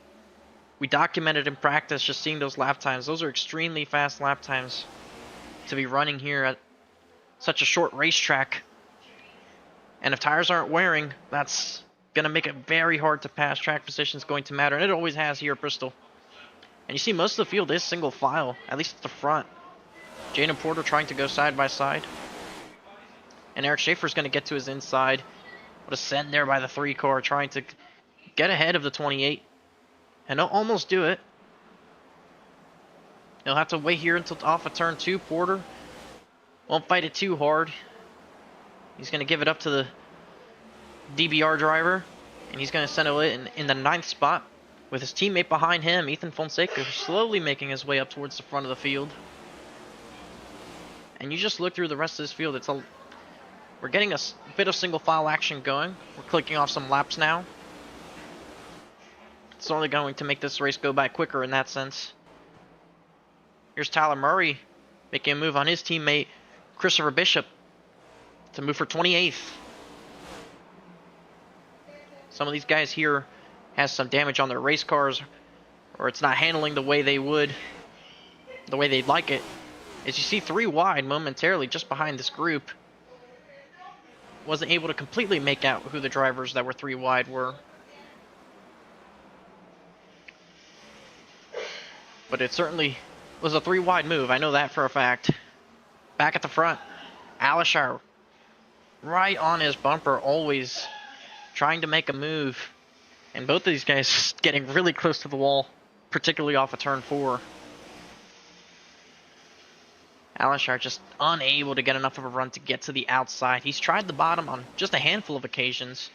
Speaker 1: We documented in practice just seeing those lap times. Those are extremely fast lap times to be running here at such a short racetrack. And if tires aren't wearing, that's going to make it very hard to pass. Track position is going to matter, and it always has here at Bristol. And you see most of the field is single file, at least at the front. Jaden Porter trying to go side by side. And Eric Schaefer's going to get to his inside. What a send there by the 3 car, trying to get ahead of the 28. And he'll almost do it. He'll have to wait here until off of turn 2. Porter won't fight it too hard. He's going to give it up to the DBR driver. And he's going to settle it in the 9th spot with his teammate behind him, Ethan Fonseca, slowly making his way up towards the front of the field. And you just look through the rest of this field. We're getting a bit of single file action going. We're clicking off some laps now. It's only going to make this race go by quicker in that sense. Here's Tyler Murray making a move on his teammate Christopher Bishop to move for 28th. Some of these guys here has some damage on their race cars, or it's not handling the way they would, the way they'd like it. As you see 3 wide momentarily just behind this group. Wasn't able to completely make out who the drivers that were 3 wide were. But it certainly was a 3 wide move. I know that for a fact. Back at the front, Alishire right on his bumper, always trying to make a move. And both of these guys getting really close to the wall, particularly off of turn 4. Alishire just unable to get enough of a run to get to the outside. He's tried the bottom on just a handful of occasions,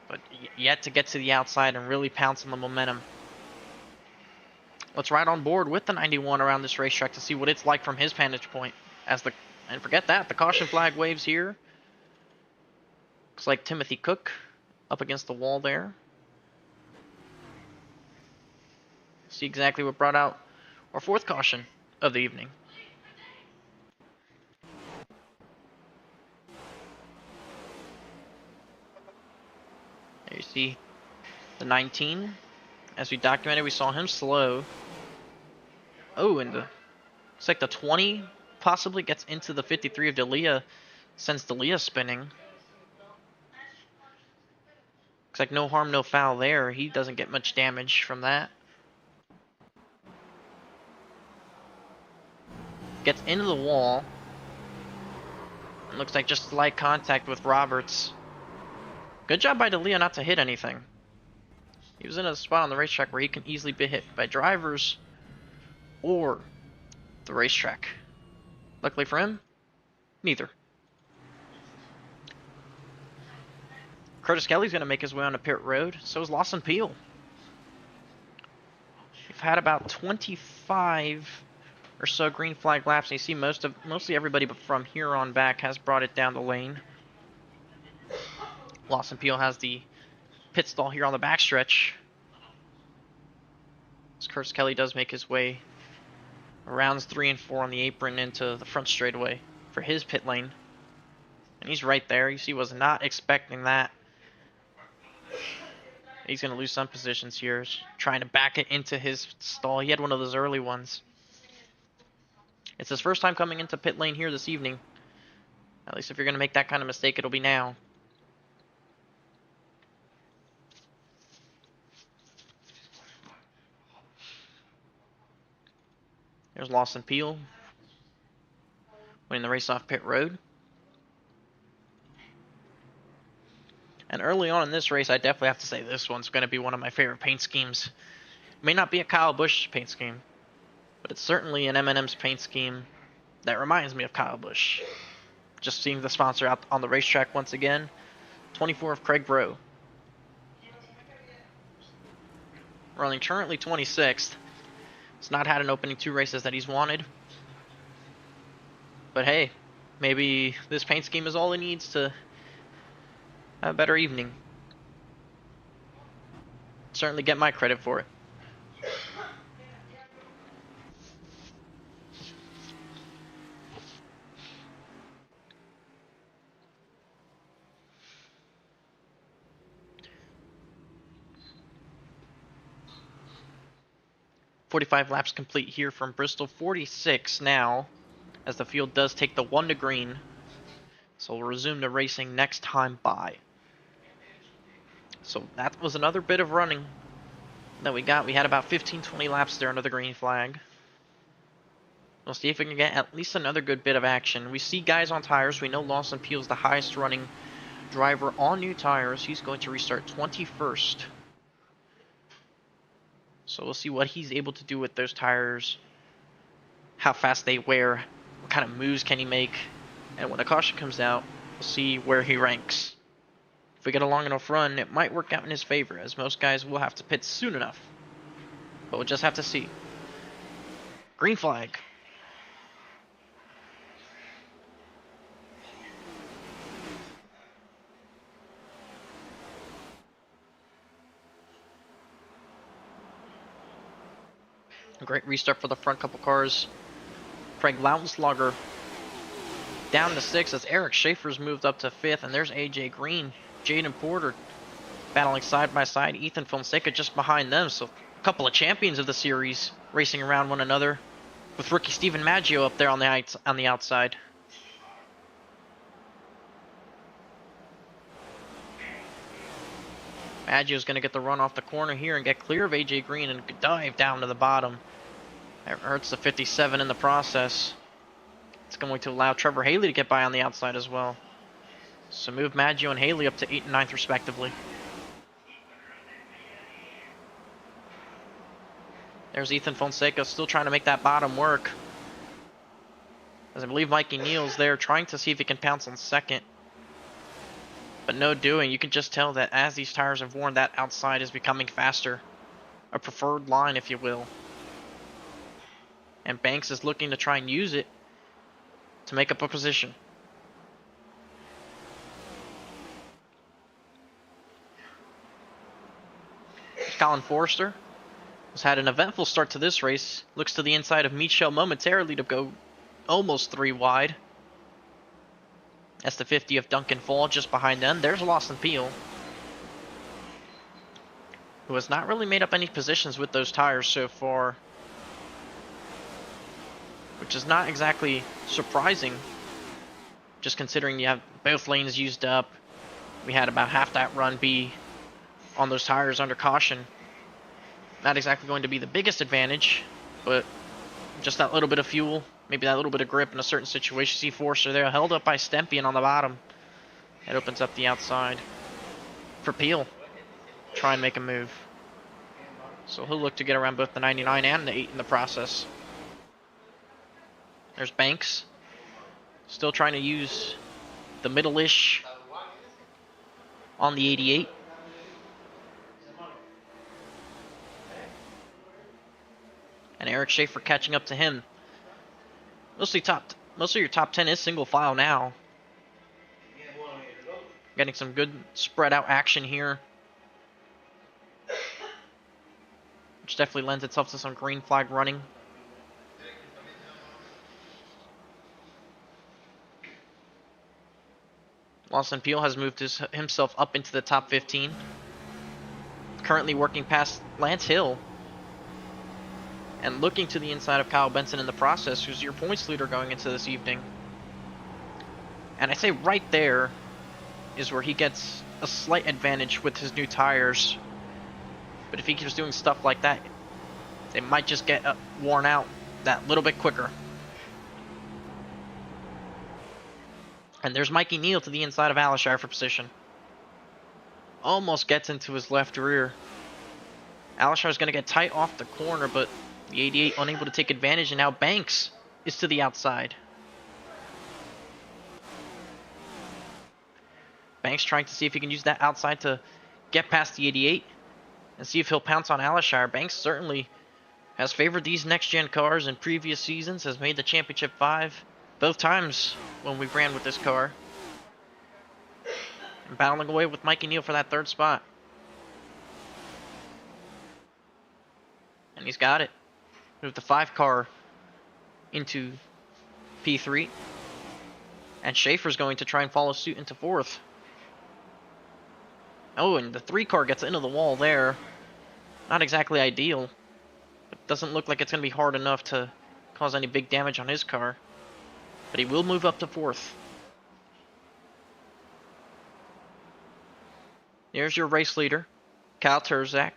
Speaker 1: but yet to get to the outside and really pounce on the momentum. Let's ride on board with the 91 around this racetrack to see what it's like from his vantage point. And forget that, the caution flag waves here. Looks like Timothy Cook up against the wall there. See exactly what brought out our 4th caution of the evening. There you see the 19. As we documented, we saw him slow. Oh, and looks like the 20 possibly gets into the 53 of D'Elia, sends D'Elia spinning. Looks like no harm, no foul there. He doesn't get much damage from that. Gets into the wall. Looks like just slight contact with Roberts. Good job by D'Elia not to hit anything. He was in a spot on the racetrack where he can easily be hit by drivers or the racetrack. Luckily for him, neither. Curtis Kelly's going to make his way onto pit road. So is Lawson Peel. We've had about 25 or so green flag laps, and you see mostly everybody but from here on back has brought it down the lane. Lawson Peel has the pit stall here on the backstretch. As Curtis Kelly does make his way rounds 3 and 4 on the apron into the front straightaway for his pit lane. And he's right there. You see, was not expecting that. He's going to lose some positions here, trying to back it into his stall. He had one of those early ones. It's his first time coming into pit lane here this evening. At least if you're going to make that kind of mistake, it'll be now. There's Lawson Peel winning the race off pit road. And early on in this race, I definitely have to say this one's going to be one of my favorite paint schemes. It may not be a Kyle Busch paint scheme, but it's certainly an M&M's paint scheme that reminds me of Kyle Busch. Just seeing the sponsor out on the racetrack once again. 24 of Craig Bro. Running currently 26th. He's not had an opening 2 races that he's wanted. But hey, maybe this paint scheme is all he needs to have a better evening. Certainly get my credit for it. .45 laps complete here from Bristol. 46 now, as the field does take the 1 to green. So we'll resume the racing next time by. So that was another bit of running that we got. We had about 15-20 laps there under the green flag. We'll see if we can get at least another good bit of action. We see guys on tires. We know Lawson Peel's the highest running driver on new tires. He's going to restart 21st. So we'll see what he's able to do with those tires, how fast they wear, what kind of moves can he make, and when a caution comes out, we'll see where he ranks. If we get a long enough run, it might work out in his favor, as most guys will have to pit soon enough. But we'll just have to see. Green flag. A great restart for the front couple cars. Craig Lautenslager down to 6th as Eric Schaefer's moved up to 5th. And there's AJ Green, Jaden Porter battling side by side. Ethan Fonseca just behind them. So a couple of champions of the series racing around one another, with rookie Steven Maggio up there on the outside. Maggio's going to get the run off the corner here and get clear of AJ Green and dive down to the bottom. That hurts the 57 in the process. It's going to allow Trevor Haley to get by on the outside as well. So move Maggio and Haley up to 8th and 9th respectively. There's Ethan Fonseca still trying to make that bottom work. As I believe Mikey Neal's there trying to see if he can pounce on 2nd. But no doing. You can just tell that as these tires have worn, that outside is becoming faster. A preferred line, if you will. And Banks is looking to try and use it to make up a position. Colin Forrester has had an eventful start to this race. Looks to the inside of Michel momentarily to go almost 3 wide. That's the 50 of Duncan Fall just behind them. There's Lawson Peel, who has not really made up any positions with those tires so far, which is not exactly surprising, just considering you have both lanes used up. We had about half that run be on those tires under caution. Not exactly going to be the biggest advantage, but just that little bit of fuel, maybe that little bit of grip in a certain situation. See Forster there, held up by Stempian on the bottom. It opens up the outside for Peel. Try and make a move. So he'll look to get around both the 99 and the 8 in the process. There's Banks. Still trying to use the middle-ish on the 88. And Eric Schaefer catching up to him. Most of your top 10 is single file now. Getting some good spread out action here, which definitely lends itself to some green flag running. Lawson Peel has moved himself up into the top 15. Currently working past Lance Hill. And looking to the inside of Kyle Benson in the process, who's your points leader going into this evening. And I say right there is where he gets a slight advantage with his new tires. But if he keeps doing stuff like that, they might just get worn out that little bit quicker. And there's Mikey Neal to the inside of Alishire for position. Almost gets into his left rear. Alishire's going to get tight off the corner, but the 88 unable to take advantage, and now Banks is to the outside. Banks trying to see if he can use that outside to get past the 88 and see if he'll pounce on Alishire. Banks certainly has favored these next-gen cars in previous seasons, has made the Championship 5 both times when we ran with this car. And battling away with Mikey Neal for that third spot. And he's got it. Moved the 5 car into P3. And Schaefer's going to try and follow suit into 4th. Oh, and the 3 car gets into the wall there. Not exactly ideal. But doesn't look like it's going to be hard enough to cause any big damage on his car. But he will move up to 4th. There's your race leader, Kyle Terzak,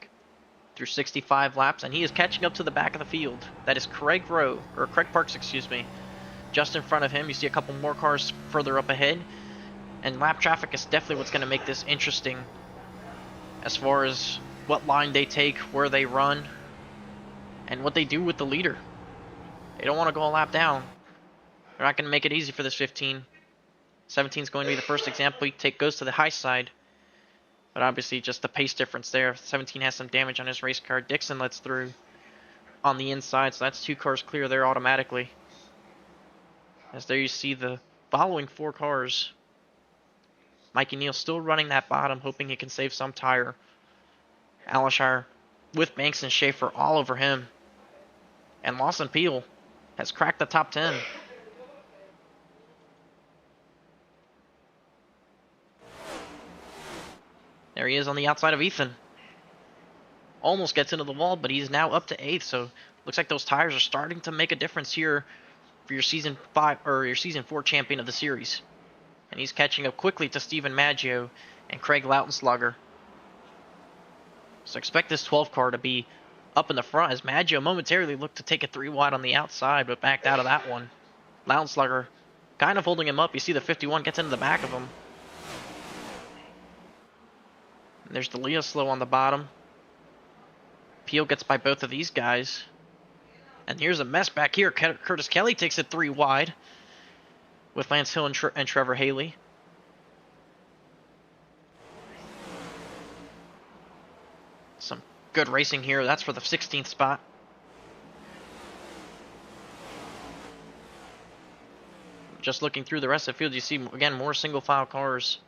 Speaker 1: through 65 laps, and he is catching up to the back of the field. That is Craig Parks, excuse me. Just in front of him, you see a couple more cars further up ahead. And lap traffic is definitely what's going to make this interesting as far as what line they take, where they run, and what they do with the leader. They don't want to go a lap down. They're not going to make it easy for this 15. 17 is going to be the first example he goes to the high side. But obviously just the pace difference there. 17 has some damage on his race car. Dixon lets through on the inside, so that's 2 cars clear there automatically. As there you see the following 4 cars. Mikey Neal still running that bottom, hoping he can save some tire. Alishire with Banks and Schaefer all over him. And Lawson Peel has cracked the top 10. There he is on the outside of Ethan. Almost gets into the wall, but he's now up to 8th, so looks like those tires are starting to make a difference here for your Season 5 or your Season 4 champion of the series. And he's catching up quickly to Steven Maggio and Craig Lautenslager. So expect this 12 car to be up in the front as Maggio momentarily looked to take it 3 wide on the outside, but backed out of that one. Lautenslager kind of holding him up. You see the 51 gets into the back of him. And there's the Leo Slow on the bottom. Peel gets by both of these guys. And here's a mess back here. Curtis Kelly takes it 3 wide with Lance Hill and Trevor Haley. Some good racing here. That's for the 16th spot. Just looking through the rest of the field, you see, again, more single file cars.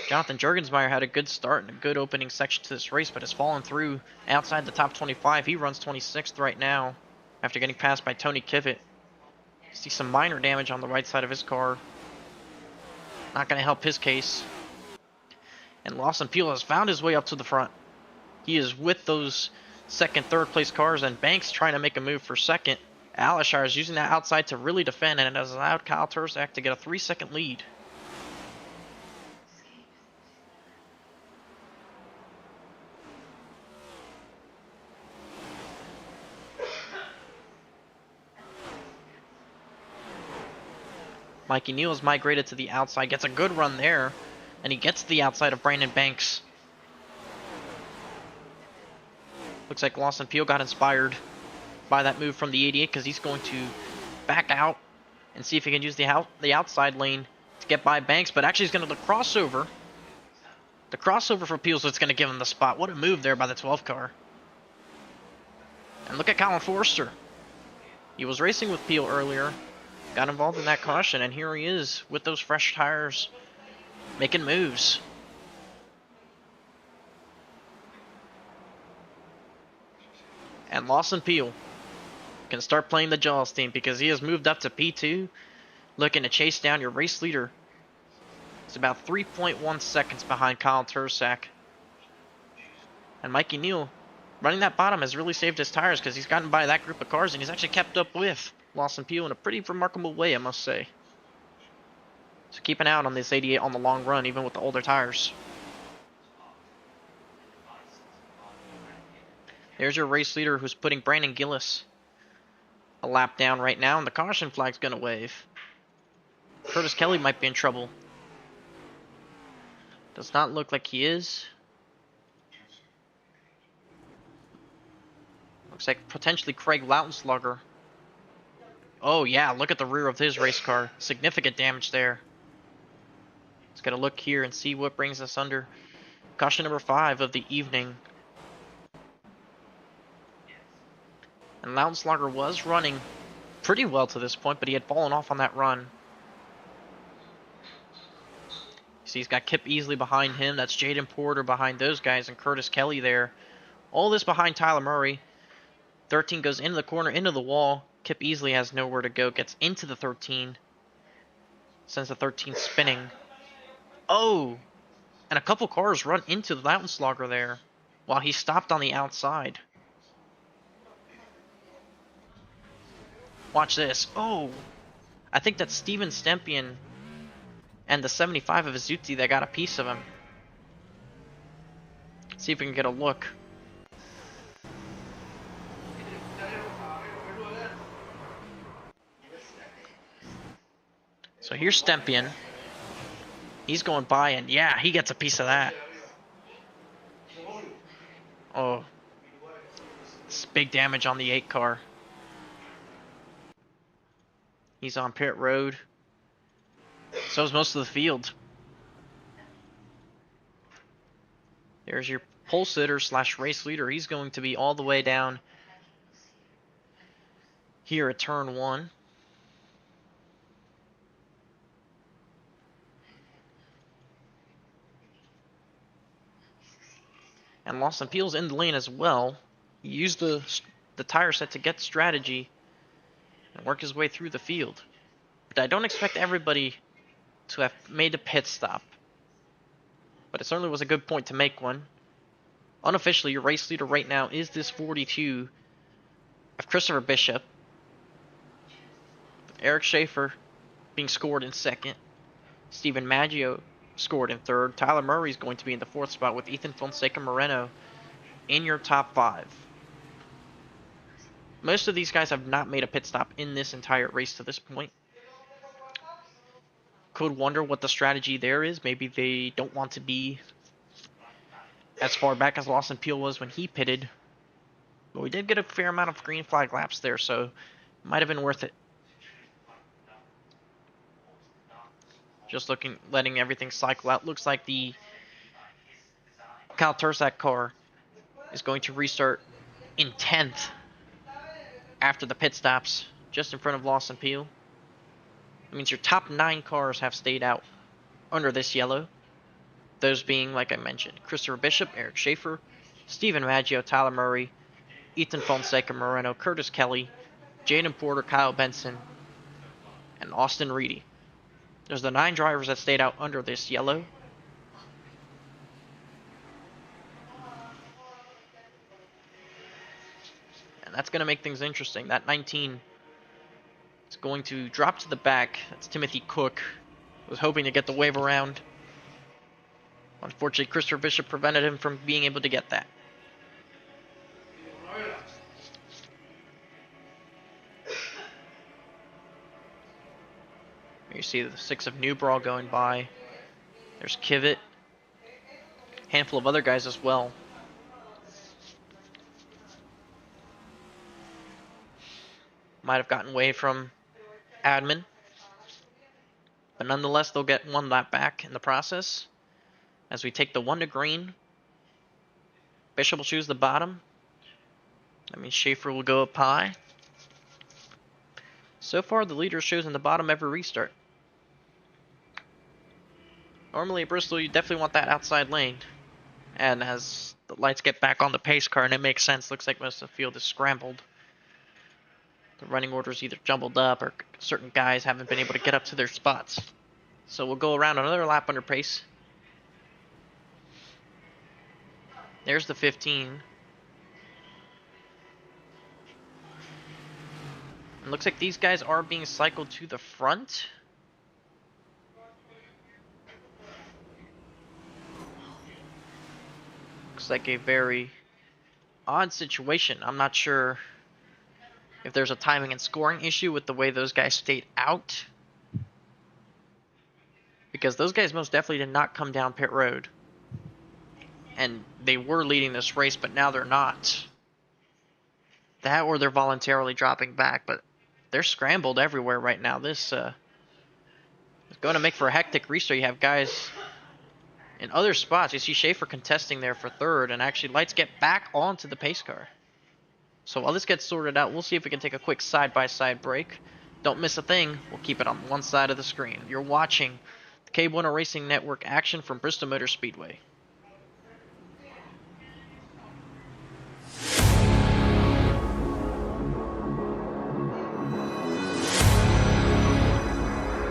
Speaker 1: Jonathan Jurgensmeyer had a good start and a good opening section to this race, but has fallen through outside the top 25. He runs 26th right now after getting passed by Tony Kivett. See some minor damage on the right side of his car. Not going to help his case. And Lawson Peel has found his way up to the front. He is with those second, third place cars, and Banks trying to make a move for second. Alishire is using that outside to really defend, and it has allowed Kyle Terzak to get a 3-second lead. Mikey Neal has migrated to the outside, gets a good run there, and he gets to the outside of Brandon Banks. Looks like Lawson Peel got inspired by that move from the 88 because he's going to back out and see if he can use the outside lane to get by Banks, but actually he's going to crossover The crossover for Peel's what's going to give him the spot. What a move there by the 12 car. And look at Colin Forster. He was racing with Peel earlier, got involved in that caution, and here he is with those fresh tires, making moves. And Lawson Peel can start playing the Jaws theme because he has moved up to P2, looking to chase down your race leader. It's about 3.1 seconds behind Kyle Tursak. And Mikey Neal, running that bottom, has really saved his tires because he's gotten by that group of cars and he's actually kept up with Lawson Peel in a pretty remarkable way, I must say. So keep an eye out on this 88 on the long run, even with the older tires. There's your race leader who's putting Brandon Gillis a lap down right now, and the caution flag's going to wave. Curtis Kelly might be in trouble. Does not look like he is. Looks like potentially Craig Lautenslugger. Oh yeah, look at the rear of his race car. Significant damage there. Let's get a look here and see what brings us under caution number 5 of the evening. And Lautenslugger was running pretty well to this point, but he had fallen off on that run. See, he's got Kip Easley behind him. That's Jaden Porter behind those guys, and Curtis Kelly there. All this behind Tyler Murray. 13 goes into the corner, into the wall. Kip Easley has nowhere to go. Gets into the 13. Sends the 13 spinning. Oh! And a couple cars run into the Lautenslugger there while he stopped on the outside. Watch this. Oh! I think that's Steven Stempian and the 75 of Azuti that got a piece of him. Let's see if we can get a look. So here's Stempian. He's going by, and yeah, he gets a piece of that. Oh. It's big damage on the 8 car. He's on pit road. So is most of the field. There's your pole sitter / race leader. He's going to be all the way down here at turn 1. And Lawson Peel's in the lane as well. He used the tire set to get strategy and work his way through the field. But I don't expect everybody to have made a pit stop. But it certainly was a good point to make one. Unofficially, your race leader right now is this 42 of Christopher Bishop. Eric Schaefer being scored in 2nd. Stephen Maggio scored in 3rd. Tyler Murray's going to be in the 4th spot with Ethan Fonseca Moreno in your top 5. Most of these guys have not made a pit stop in this entire race to this point. Could wonder what the strategy there is. Maybe they don't want to be as far back as Lawson Peel was when he pitted. But we did get a fair amount of green flag laps there, so it might have been worth it. Just letting everything cycle out. Looks like the Kyle Tursak car is going to restart in 10th after the pit stops, just in front of Lawson Peel. That means your top 9 cars have stayed out under this yellow. Those being, like I mentioned, Christopher Bishop, Eric Schaefer, Stephen Maggio, Tyler Murray, Ethan Fonseca Moreno, Curtis Kelly, Jaden Porter, Kyle Benson, and Austin Reedy. There's the 9 drivers that stayed out under this yellow. And that's going to make things interesting. That 19 is going to drop to the back. That's Timothy Cook. Was hoping to get the wave around. Unfortunately, Christopher Bishop prevented him from being able to get that. You see the 6 of Newbraw going by. There's Kivett. Handful of other guys as well. Might have gotten away from Admin. But nonetheless, they'll get 1 lap back in the process. As we take the 1 to green, Bishop will choose the bottom. That means Schaefer will go up high. So far, the leader shows in the bottom every restart. Normally at Bristol, you definitely want that outside lane. And as the lights get back on the pace car, and it makes sense, looks like most of the field is scrambled. The running order's either jumbled up or certain guys haven't been able to get up to their spots. So we'll go around another lap under pace. There's the 15. It looks like these guys are being cycled to the front. Looks like a very odd situation. I'm not sure if there's a timing and scoring issue with the way those guys stayed out. Because those guys most definitely did not come down pit road. And they were leading this race, but now they're not. That or they're voluntarily dropping back, but they're scrambled everywhere right now. This is going to make for a hectic restart. You have guys in other spots. You see Schaefer contesting there for third, and actually lights get back onto the pace car. So while this gets sorted out, we'll see if we can take a quick side-by-side break. Don't miss a thing. We'll keep it on one side of the screen. You're watching the KBueno Racing Network action from Bristol Motor Speedway.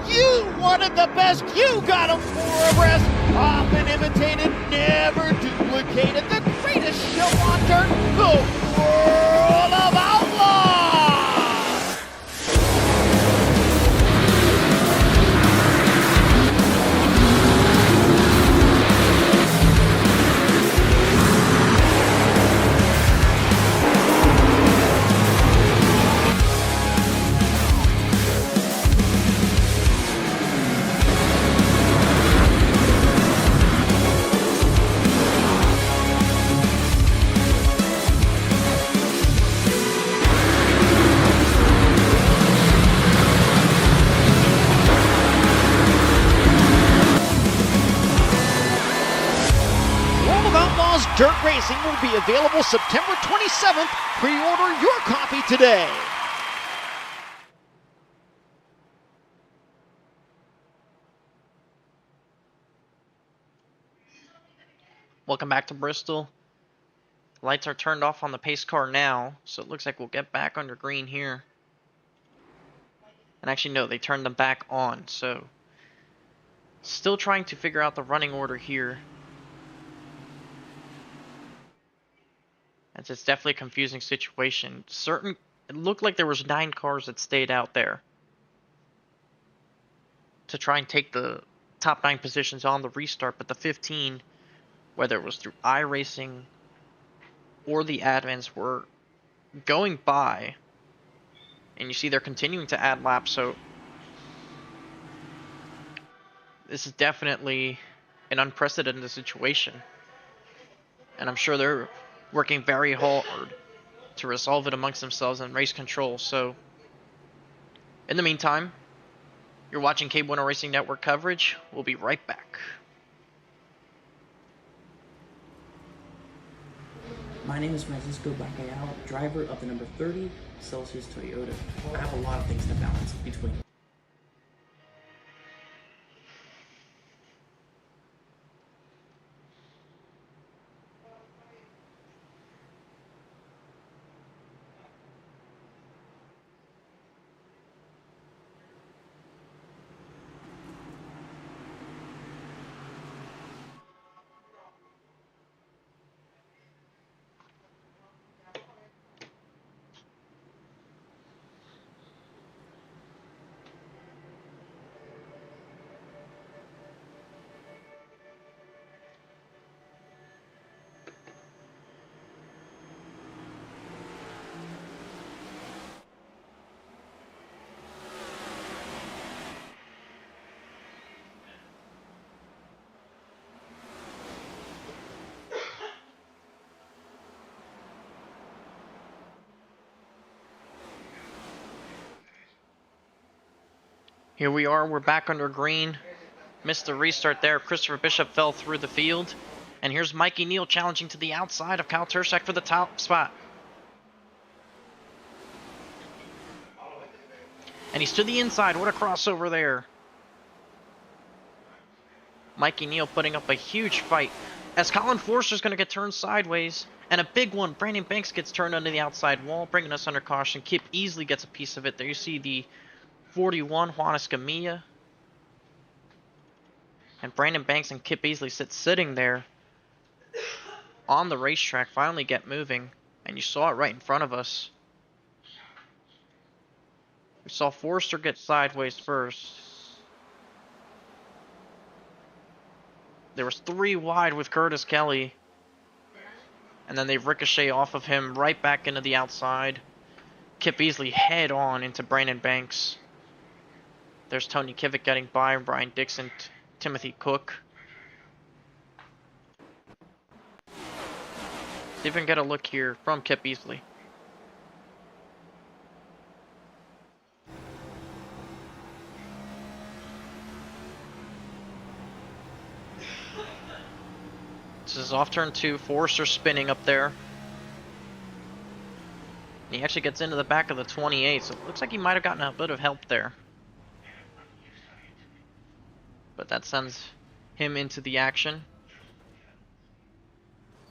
Speaker 3: You wanted the best, you got them for abreast. Often imitated, never duplicated. The greatest show on dirt, the World of Outlaws! Dirt Racing will be available September 27th. Pre-order your copy today.
Speaker 1: Welcome back to Bristol. Lights are turned off on the pace car now, so it looks like we'll get back under green here. And actually, no, they turned them back on, so still trying to figure out the running order here. It's definitely a confusing situation. It looked like there was 9 cars that stayed out there to try and take the top 9 positions on the restart, but the 15, whether it was through iRacing or the admins, were going by, and you see they're continuing to add laps, so this is definitely an unprecedented situation, and I'm sure they're working very hard to resolve it amongst themselves in race control. So in the meantime, you're watching KBueno Racing Network coverage. We'll be right back.
Speaker 4: My name is Francisco Bacalhau, driver of the number 30 Celsius Toyota. I have a lot of things to balance between
Speaker 1: Here we are, we're back under green. Missed the restart there. Christopher Bishop fell through the field. And here's Mikey Neal challenging to the outside of Kyle Tursak for the top spot. And he's to the inside. What a crossover there. Mikey Neal putting up a huge fight as Colin Forster's going to get turned sideways. And a big one. Brandon Banks gets turned under the outside wall, bringing us under caution. Kip easily gets a piece of it. There you see the 41, Juan Escamilla. And Brandon Banks and Kip Easley sitting there on the racetrack, finally get moving. And you saw it right in front of us. We saw Forster get sideways first. There was 3 wide with Curtis Kelly. And then they ricochet off of him right back into the outside. Kip Easley head on into Brandon Banks. There's Tony Kivick getting by, Brian Dixon, Timothy Cook. See if we can get a look here from Kip Easley. This is off turn 2, Forster spinning up there. He actually gets into the back of the 28, so it looks like he might have gotten a bit of help there. But that sends him into the action.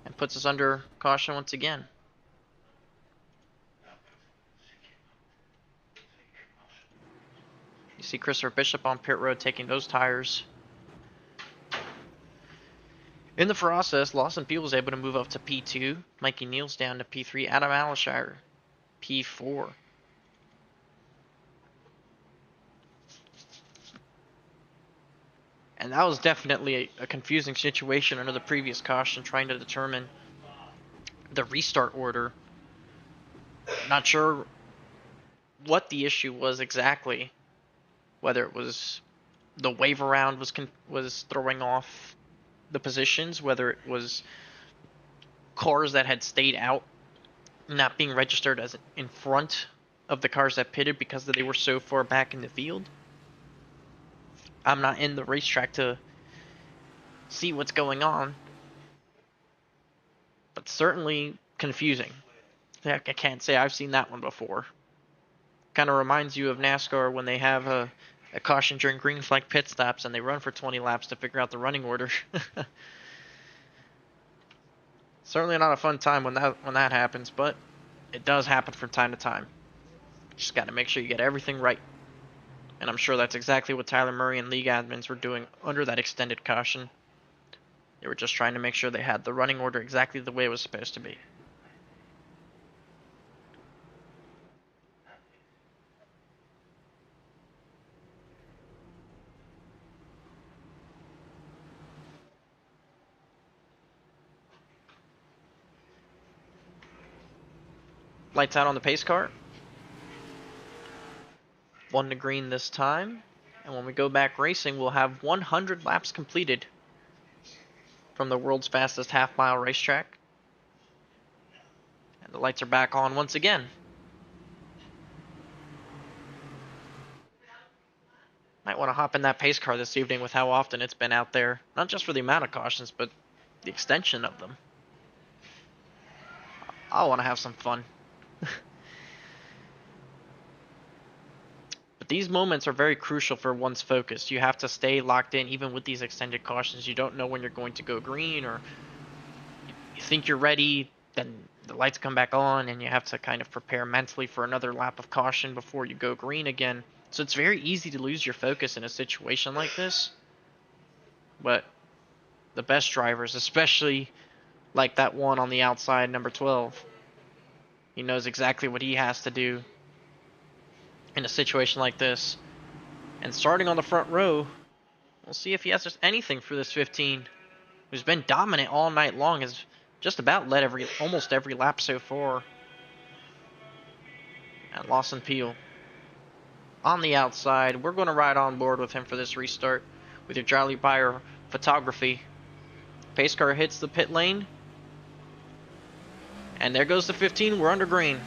Speaker 1: And puts us under caution once again. You see Christopher Bishop on pit road taking those tires. In the process, Lawson Peel was able to move up to P2. Mikey Neal's down to P3. Adam Alishire, P4. And that was definitely a confusing situation under the previous caution, trying to determine the restart order. Not sure what the issue was exactly. Whether it was the wave around was throwing off the positions, whether it was cars that had stayed out not being registered as in front of the cars that pitted because they were so far back in the field. I'm not in the racetrack to see what's going on, but certainly confusing. I can't say I've seen that one before. Kind of reminds you of NASCAR when they have a caution during green flag pit stops and they run for 20 laps to figure out the running order. Certainly not a fun time when that happens, but it does happen from time to time. Just got to make sure you get everything right. And I'm sure that's exactly what Tyler Murray and league admins were doing under that extended caution. They were just trying to make sure they had the running order exactly the way it was supposed to be. Lights out on the pace car. 1 to green this time. And when we go back racing, we'll have 100 laps completed from the world's fastest half-mile racetrack. And the lights are back on once again. Might want to hop in that pace car this evening with how often it's been out there. Not just for the amount of cautions, but the extension of them. I want to have some fun. But these moments are very crucial for one's focus. You have to stay locked in even with these extended cautions. You don't know when you're going to go green, or you think you're ready, then the lights come back on and you have to kind of prepare mentally for another lap of caution before you go green again. So it's very easy to lose your focus in a situation like this. But the best drivers, especially like that one on the outside, number 12, he knows exactly what he has to do in a situation like this. And starting on the front row, we'll see if he has just anything for this 15, who's been dominant all night long, has just about led almost every lap so far. And Lawson Peel on the outside. We're going to ride on board with him for this restart with your Charlie Byer photography. Pace car hits the pit lane. And there goes the 15. We're under green.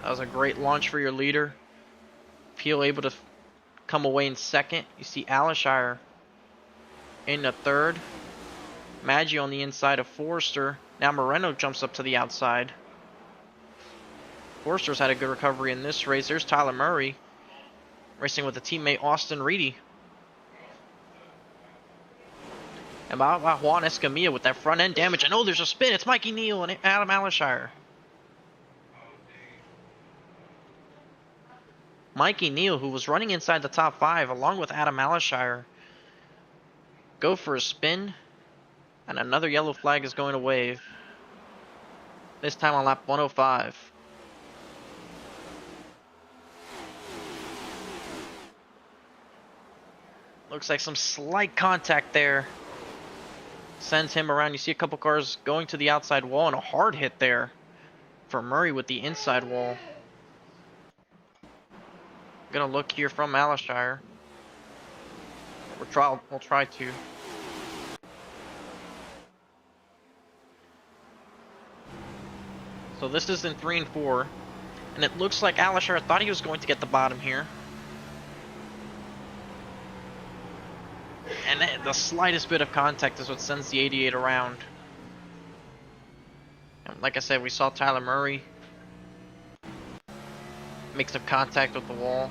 Speaker 1: That was a great launch for your leader. Peel able to come away in second. You see Alishire in the third. Maggio on the inside of Forrester. Now Moreno jumps up to the outside. Forrester's had a good recovery in this race. There's Tyler Murray racing with a teammate Austin Reedy. And Juan Escamilla with that front end damage. And oh, there's a spin. It's Mikey Neal and Adam Alishire. Mikey Neal, who was running inside the top 5 along with Adam Alishire, go for a spin. And another yellow flag is going to wave. This time on lap 105. Looks like some slight contact there. Sends him around. You see a couple cars going to the outside wall and a hard hit there for Murray with the inside wall. Gonna look here from Alishire. We'll try to. So this is in 3 and 4. And it looks like Alishire thought he was going to get the bottom here. And the slightest bit of contact is what sends the 88 around. And like I said, we saw Tyler Murray make some contact with the wall.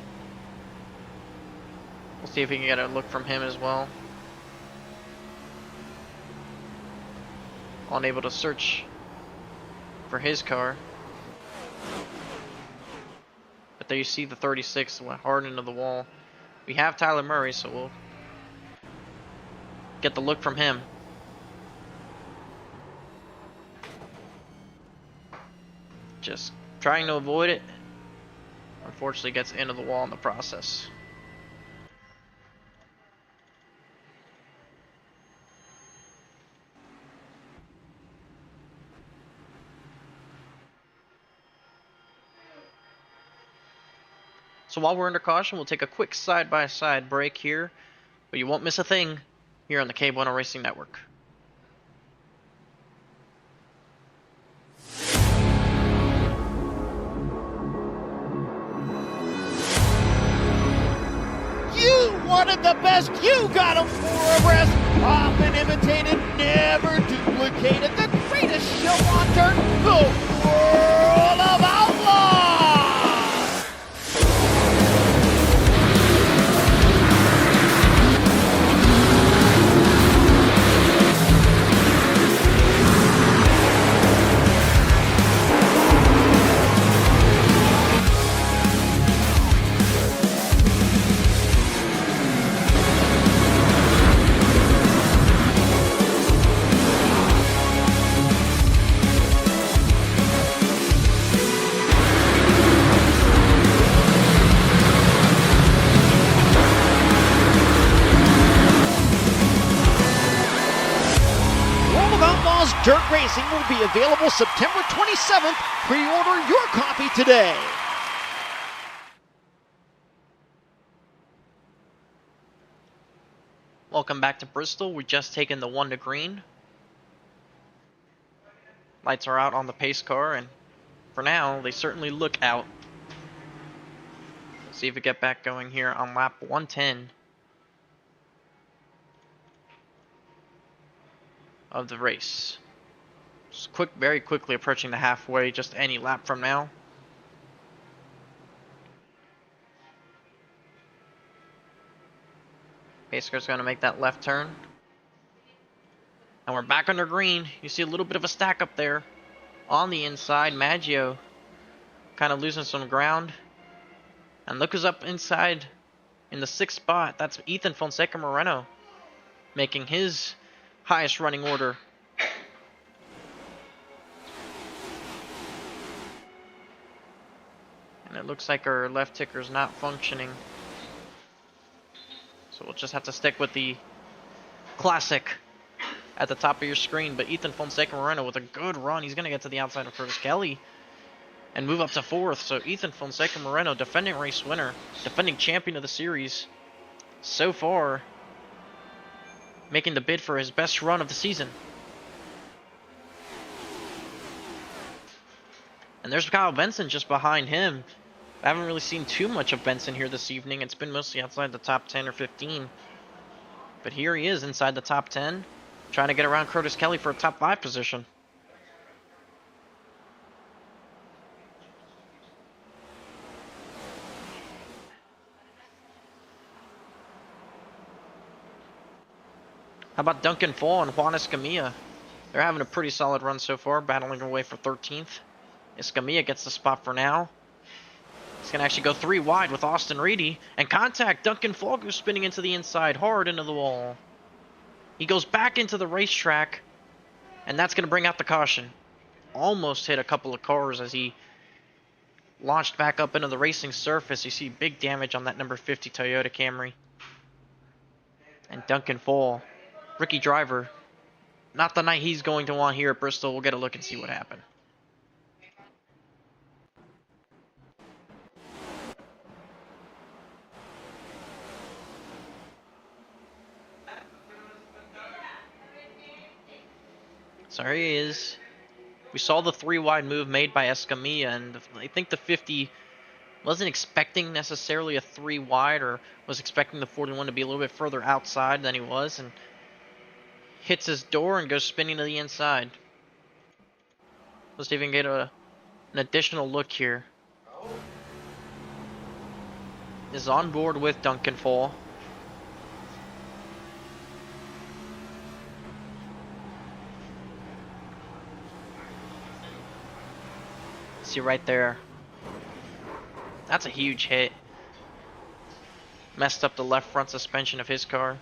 Speaker 1: We'll see if we can get a look from him as well. Unable to search for his car. But there you see the 36 went hard into the wall. We have Tyler Murray, so we'll get the look from him. Just trying to avoid it. Unfortunately gets into the wall in the process. So while we're under caution, we'll take a quick side-by-side break here, but you won't miss a thing here on the KBueno Racing Network.
Speaker 3: You wanted the best, you got them 4 abreast. Often imitated, never duplicated. The greatest show on dirt, the World of Outlaws. Dirt Racing will be available September 27th. Pre-order your copy today.
Speaker 1: Welcome back to Bristol. We've just taken the 1 to green. Lights are out on the pace car, and for now, they certainly look out. Let's see if we get back going here on lap 110 of the race. Just very quickly approaching the halfway, just any lap from now. Pace car's going to make that left turn. And we're back under green. You see a little bit of a stack up there on the inside. Maggio kind of losing some ground. And look who's up inside in the 6th spot. That's Ethan Fonseca Moreno making his highest running order. And it looks like our left ticker's not functioning. So we'll just have to stick with the classic at the top of your screen. But Ethan Fonseca Moreno with a good run. He's going to get to the outside of Curtis Kelly and move up to 4th. So Ethan Fonseca Moreno, defending race winner, defending champion of the series so far, making the bid for his best run of the season. And there's Kyle Benson just behind him. I haven't really seen too much of Benson here this evening. It's been mostly outside the top 10 or 15. But here he is inside the top 10, trying to get around Curtis Kelly for a top 5 position. How about Duncan Fall and Juan Escamilla? They're having a pretty solid run so far, battling away for 13th. Escamilla gets the spot for now. He's going to actually go 3 wide with Austin Reedy. And contact, Duncan Fall goes spinning into the inside, hard into the wall. He goes back into the racetrack, and that's going to bring out the caution. Almost hit a couple of cars as he launched back up into the racing surface. You see big damage on that number 50 Toyota Camry. And Duncan Fall, rookie driver, not the night he's going to want here at Bristol. We'll get a look and see what happened. So here he is. We saw the 3 wide move made by Escamilla, and I think the 50 wasn't expecting necessarily a 3 wide, or was expecting the 41 to be a little bit further outside than he was, and hits his door and goes spinning to the inside. Let's even get an additional look here. Is on board with Duncan Fall. See right there. That's a huge hit. Messed up the left front suspension of his car.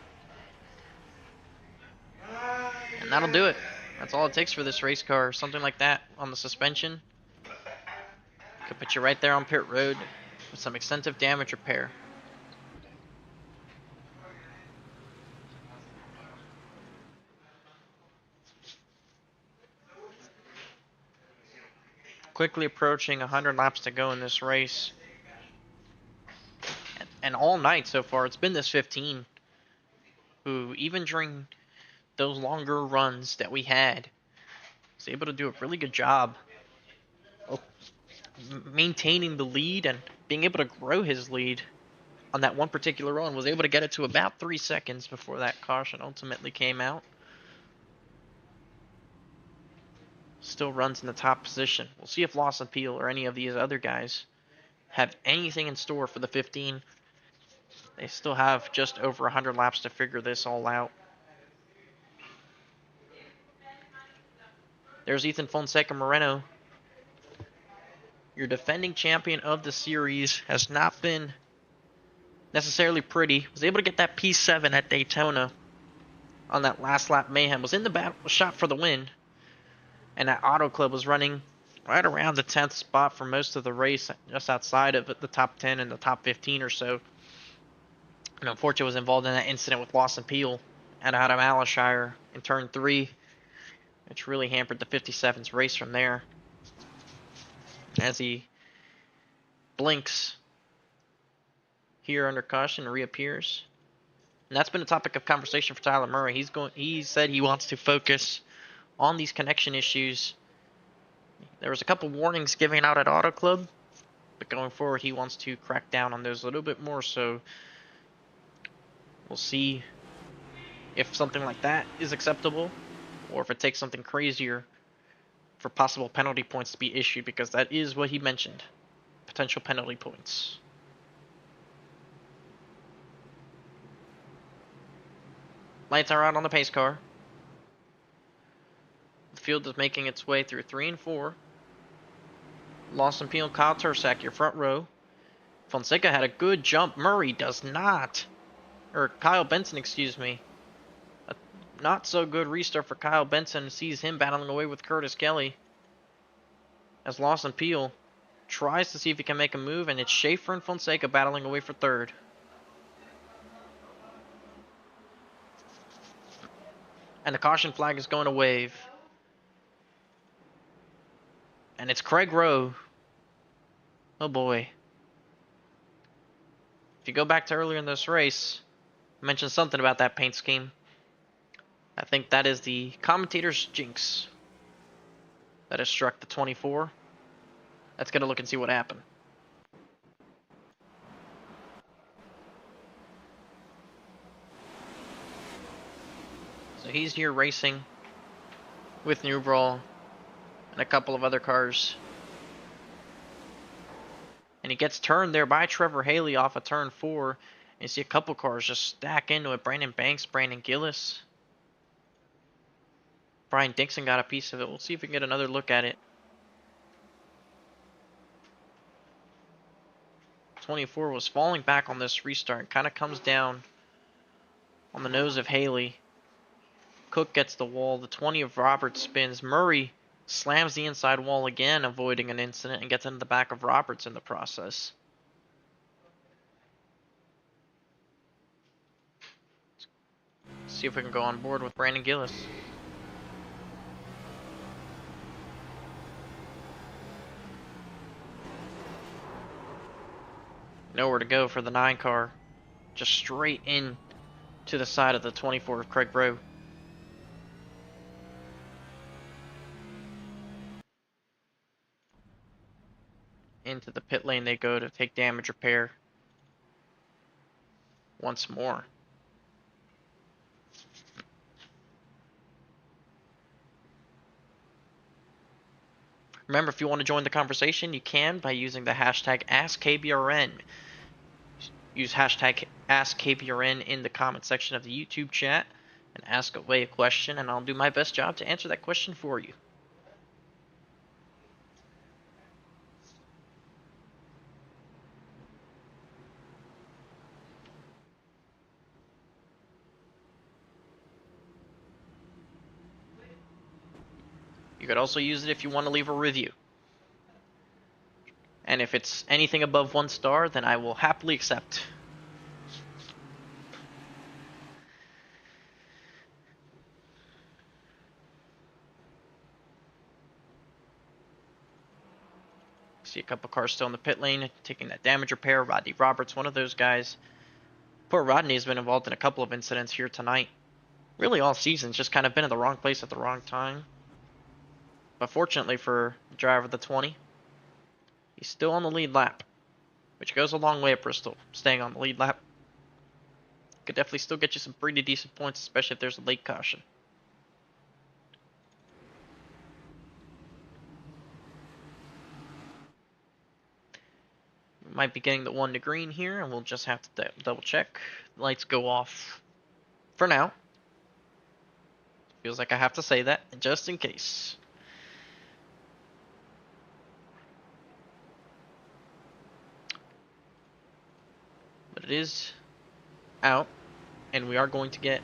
Speaker 1: And that'll do it. That's all it takes for this race car. Something like that on the suspension could put you right there on pit road with some extensive damage repair. Quickly approaching 100 laps to go in this race. And all night so far, it's been this 15 who, even during those longer runs that we had, was able to do a really good job of maintaining the lead and being able to grow his lead on that one particular run. Was able to get it to about 3 seconds before that caution ultimately came out. Still runs in the top position. We'll see if Lawson Peel or any of these other guys have anything in store for the 15. They still have just over 100 laps to figure this all out. There's Ethan Fonseca Moreno. Your defending champion of the series. Has not been necessarily pretty. Was able to get that P7 at Daytona on that last lap mayhem. Was in the battle, shot for the win. And that Auto Club was running right around the 10th spot for most of the race, just outside of the top 10 and the top 15 or so. And unfortunately was involved in that incident with Lawson Peel and Adam Alashire in turn 3, which really hampered the 57's race from there. As he blinks here under caution and reappears. And that's been a topic of conversation for Tyler Murray. He said he wants to focus on these connection issues. There was a couple warnings given out at Auto Club, but going forward he wants to crack down on those a little bit more, so we'll see if something like that is acceptable, or if it takes something crazier for possible penalty points to be issued, because that is what he mentioned. Potential penalty points. Lights are out on the pace car. The field is making its way through 3 and 4. Lawson Peel, Kyle Tursak, your front row. Fonseca had a good jump. Murray does not. Or Kyle Benson, excuse me. A not so good restart for Kyle Benson. Sees him battling away with Curtis Kelly. As Lawson Peel tries to see if he can make a move, and it's Schaefer and Fonseca battling away for third. And the caution flag is going to wave. And it's Craig Rowe. Oh boy. If you go back to earlier in this race, I mentioned something about that paint scheme. I think that is the commentator's jinx that has struck the 24. Let's get a look and see what happened. So he's here racing with New Brawl and a couple of other cars. And he gets turned there by Trevor Haley off of turn 4. And you see a couple cars just stack into it. Brandon Banks, Brandon Gillis. Brian Dixon got a piece of it. We'll see if we can get another look at it. 24 was falling back on this restart. Kind of comes down on the nose of Haley. Cook gets the wall. The 20 of Roberts spins. Murray slams the inside wall again, avoiding an incident, and gets into the back of Roberts in the process. See if we can go on board with Brandon Gillis. Nowhere to go for the 9 car. Just straight in to the side of the 24 of Craig Bro. Into the pit lane they go to take damage repair once more. Remember, if you want to join the conversation, you can by using the hashtag AskKBRN. Use hashtag AskKBRN in the comment section of the YouTube chat and ask away a question, and I'll do my best job to answer that question for you. You could also use it if you want to leave a review. And if it's anything above 1 star, then I will happily accept. See a couple cars still in the pit lane, taking that damage repair. Rodney Roberts, one of those guys. Poor Rodney has been involved in a couple of incidents here tonight. Really all season, just kind of been in the wrong place at the wrong time. But fortunately for the driver of the 20, he's still on the lead lap, which goes a long way at Bristol, staying on the lead lap. Could definitely still get you some pretty decent points, especially if there's a late caution. We might be getting the 1 to green here, and we'll just have to double check. Lights go off for now. Feels like I have to say that, just in case. But it is out, and we are going to get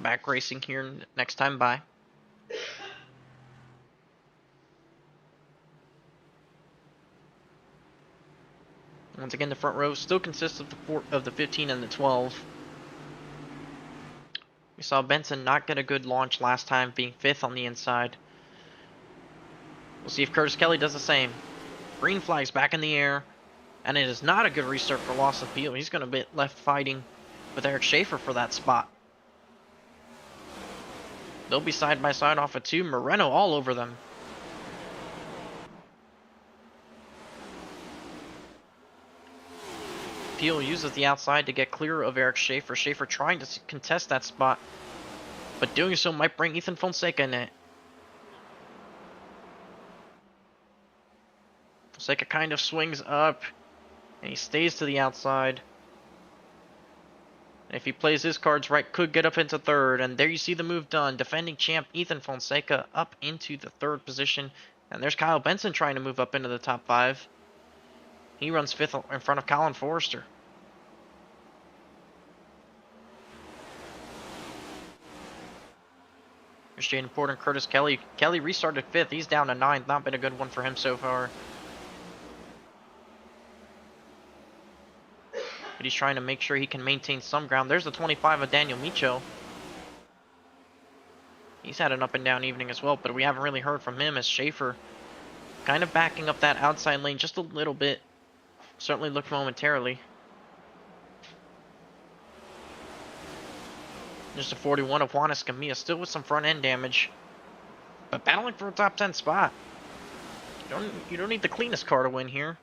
Speaker 1: back racing here next time by. Once again, the front row still consists of the 15 and the 12. We saw Benson not get a good launch last time, being 5th on the inside. We'll see if Curtis Kelly does the same. Green flag's back in the air, and it is not a good restart for Lawson Peel. He's going to be left fighting with Eric Schaefer for that spot. They'll be side by side off of 2. Moreno all over them. Peel uses the outside to get clear of Eric Schaefer. Schaefer trying to contest that spot, but doing so might bring Ethan Fonseca in it. Fonseca kind of swings up, and he stays to the outside. And if he plays his cards right, could get up into 3rd. And there you see the move done. Defending champ Ethan Fonseca up into the 3rd position. And there's Kyle Benson trying to move up into the top 5. He runs 5th in front of Colin Forrester. Here's Jaden Porter and Curtis Kelly. Kelly restarted 5th. He's down to 9th. Not been a good one for him so far. But he's trying to make sure he can maintain some ground. There's the 25 of Daniel Micho. He's had an up and down evening as well, but we haven't really heard from him as Schaefer kind of backing up that outside lane just a little bit. Certainly looked momentarily. There's a 41 of Juan Escamilla, still with some front end damage, but battling for a top 10 spot. You don't need the cleanest car to win here.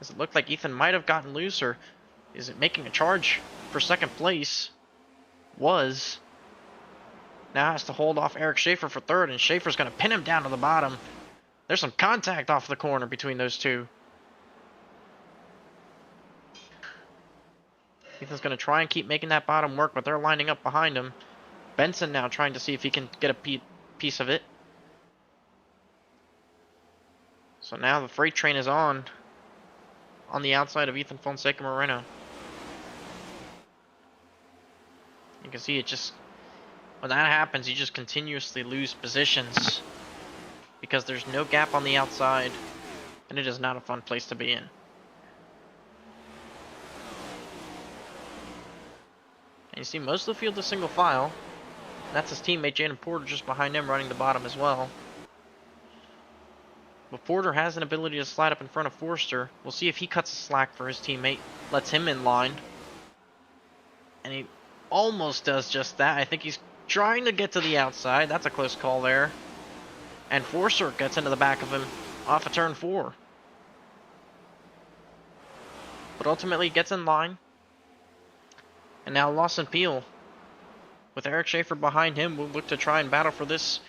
Speaker 1: Does it look like Ethan might have gotten loose, or is it making a charge for second place? Was. Now has to hold off Eric Schaefer for third, and Schaefer's going to pin him down to the bottom. There's some contact off the corner between those two. Ethan's going to try and keep making that bottom work, but they're lining up behind him. Benson now trying to see if he can get a piece of it. So now the freight train is on the outside of Ethan Fonseca Moreno. You can see it just, when that happens, you just continuously lose positions because there's no gap on the outside, and it is not a fun place to be in. And you see most of the field is single file. That's his teammate Jaden Porter just behind him running the bottom as well. But Porter has an ability to slide up in front of Forster. We'll see if he cuts a slack for his teammate, lets him in line. And he almost does just that. I think he's trying to get to the outside. That's a close call there. And Forster gets into the back of him off of turn 4. But ultimately gets in line. And now Lawson Peel, with Eric Schaefer behind him, will look to try and battle for this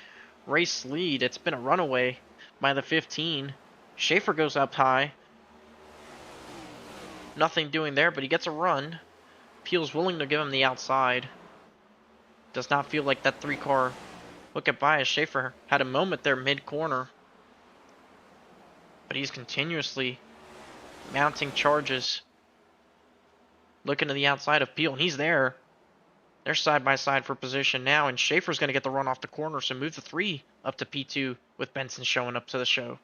Speaker 1: race lead. It's been a runaway by the 15. Schaefer goes up high. Nothing doing there, but he gets a run. Peel's willing to give him the outside. Does not feel like that 3-car will get by, as Schaefer had a moment there mid-corner. But he's continuously mounting charges. Looking to the outside of Peel, and he's there. They're side by side for position now, and Schaefer's going to get the run off the corner, so move the 3 up to P2 with Benson showing up to the show.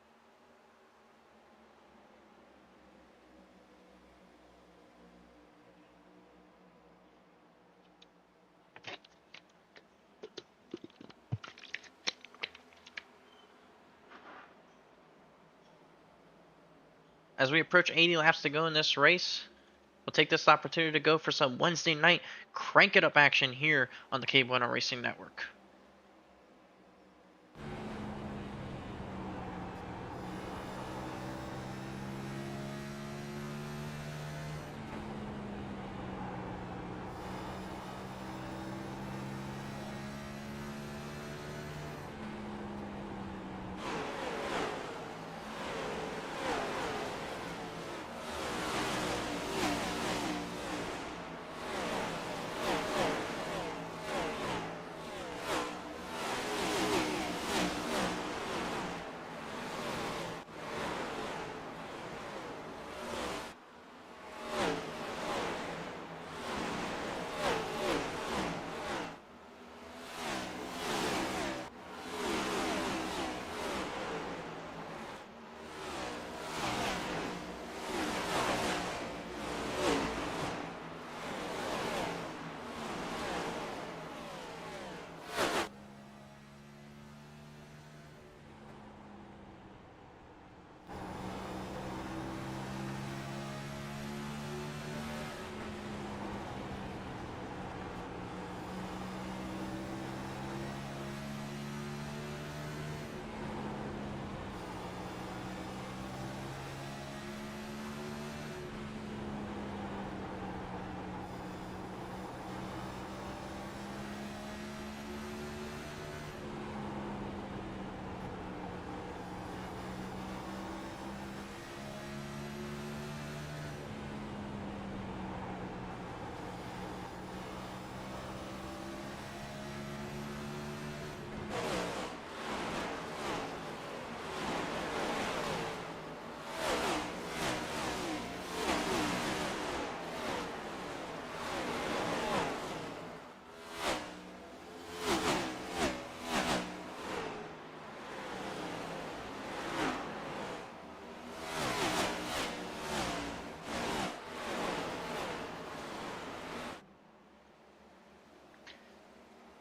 Speaker 1: As we approach 80 laps to go in this race, we'll take this opportunity to go for some Wednesday night crank it up action here on the KBueno Racing Network.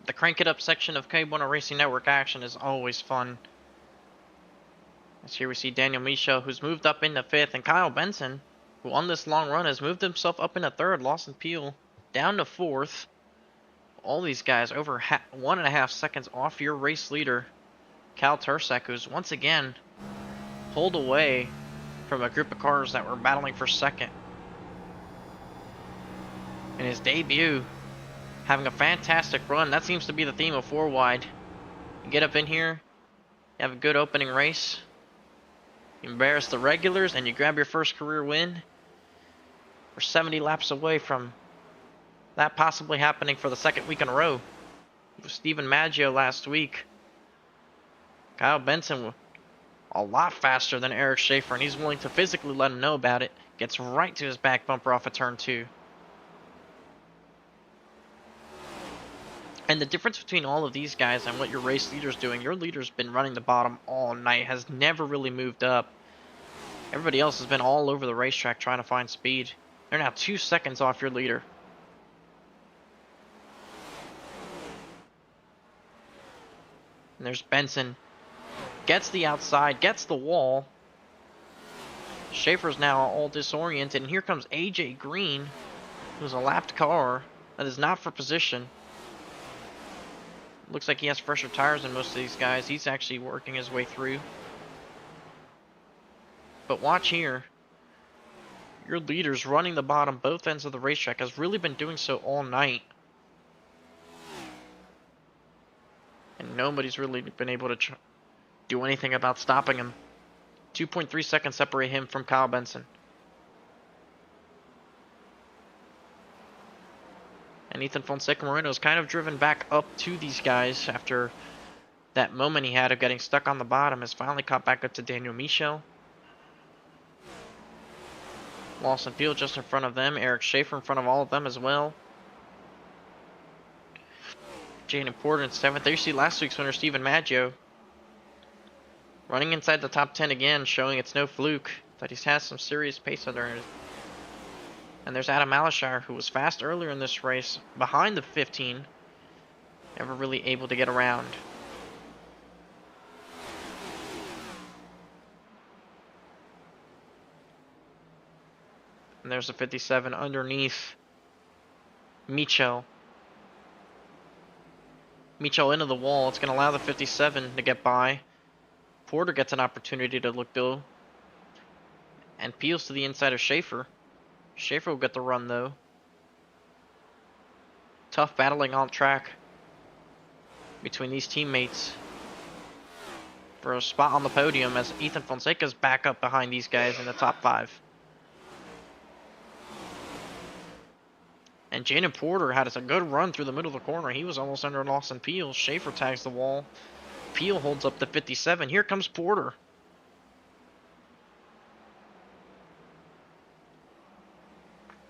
Speaker 1: The crank it up section of KBueno Racing Network action is always fun. As here we see Daniel Michaud, who's moved up into 5th, and Kyle Benson, who on this long run has moved himself up into 3rd. Lawson Peel down to 4th. All these guys over 1.5 seconds off your race leader, Cal Tursek, who's once again pulled away from a group of cars that were battling for second. In his debut, having a fantastic run. That seems to be the theme of 4 wide. You get up in here, you have a good opening race, you embarrass the regulars, and you grab your first career win. We're 70 laps away from that possibly happening for the second week in a row. With Stephen Maggio last week, Kyle Benson a lot faster than Eric Schaefer, and he's willing to physically let him know about it. Gets right to his back bumper off of turn 2. And the difference between all of these guys and what your race leader's doing, your leader's been running the bottom all night, has never really moved up. Everybody else has been all over the racetrack trying to find speed. They're now 2 seconds off your leader. And there's Benson. Gets the outside, gets the wall. Schaefer's now all disoriented, and here comes AJ Green, who's a lapped car that is not for position. Looks like he has fresher tires than most of these guys. He's actually working his way through. But watch here. Your leader's running the bottom both ends of the racetrack, has really been doing so all night. And nobody's really been able to do anything about stopping him. 2.3 seconds separate him from Kyle Benson. And Ethan Fonseca Moreno is kind of driven back up to these guys after that moment he had of getting stuck on the bottom. Has finally caught back up to Daniel Michel. Lawson Field just in front of them. Eric Schaefer in front of all of them as well. Jaden Porter in 7th. There you see last week's winner, Stephen Maggio. Running inside the top 10 again, showing it's no fluke. That he has some serious pace under it. And there's Adam Alashire, who was fast earlier in this race, behind the 15. Never really able to get around. And there's a 57 underneath Michel. Michel into the wall. It's going to allow the 57 to get by. Porter gets an opportunity to look though. And peels to the inside of Schaefer. Schaefer will get the run though. Tough battling on track between these teammates for a spot on the podium as Ethan Fonseca's back up behind these guys in the top 5. And Jaden Porter had a good run through the middle of the corner. He was almost under Lawson Peel. Schaefer tags the wall. Peel holds up the 57. Here comes Porter.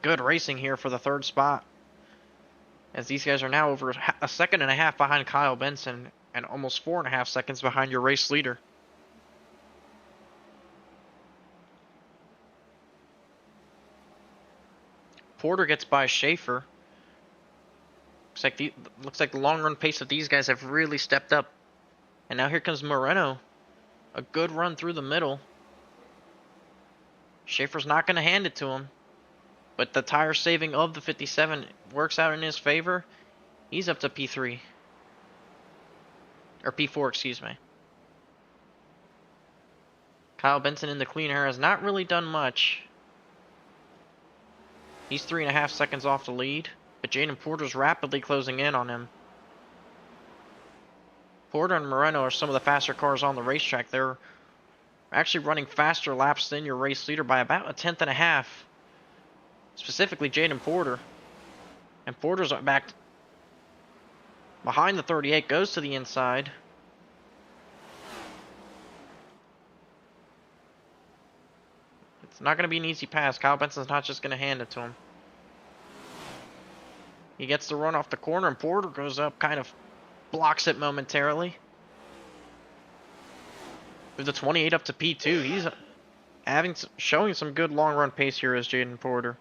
Speaker 1: Good racing here for the 3rd spot. As these guys are now over a second and a half behind Kyle Benson and almost 4.5 seconds behind your race leader. Porter gets by Schaefer. Looks like the long run pace of these guys have really stepped up. And now here comes Moreno. A good run through the middle. Schaefer's not going to hand it to him. But the tire saving of the 57 works out in his favor. He's up to P3. Or P4, excuse me. Kyle Benson in the clean air has not really done much. He's 3.5 seconds off the lead. But Jaden Porter's rapidly closing in on him. Porter and Moreno are some of the faster cars on the racetrack. They're actually running faster laps than your race leader by about 1/10.5. Specifically Jaden Porter. And Porter's back behind the 38, goes to the inside. It's not going to be an easy pass. Kyle Benson's not just going to hand it to him. He gets the run off the corner, and Porter goes up, kind of blocks it momentarily. With the 28 up to P2, he's showing some good long run pace here as Jaden Porter.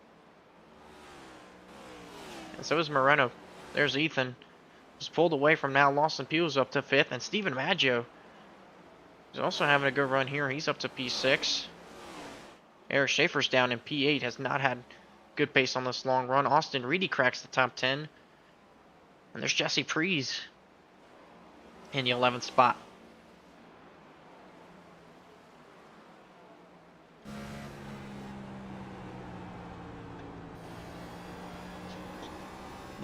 Speaker 1: And so is Moreno. There's Ethan. He's pulled away from now. Lawson Peel's up to 5th, and Stephen Maggio is also having a good run here. He's up to P6. Eric Schaefer's down in P8, has not had good pace on this long run. Austin Reedy cracks the top 10. And there's Jesse Prees in the 11th spot.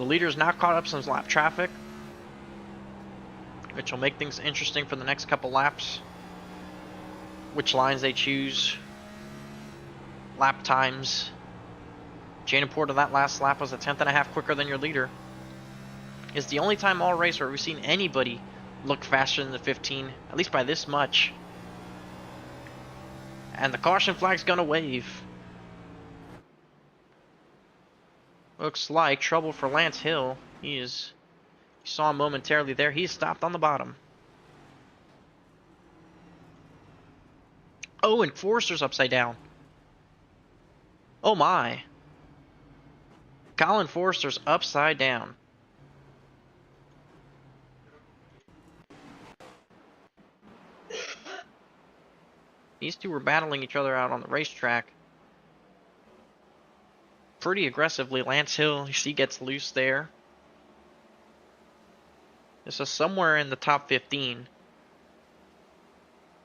Speaker 1: The leader's now caught up some lap traffic, which will make things interesting for the next couple laps. Which lines they choose, lap times. Jaden Porter, that last lap was a 10th.5 quicker than your leader. It's the only time all race where we've seen anybody look faster than the 15, at least by this much. And the caution flag's gonna wave. Looks like trouble for Lance Hill. You saw him momentarily there. He's stopped on the bottom. Oh, and Forrester's upside down. Oh my. Colin Forrester's upside down. These two were battling each other out on the racetrack pretty aggressively. Lance Hill, you see, gets loose there. This is somewhere in the top 15.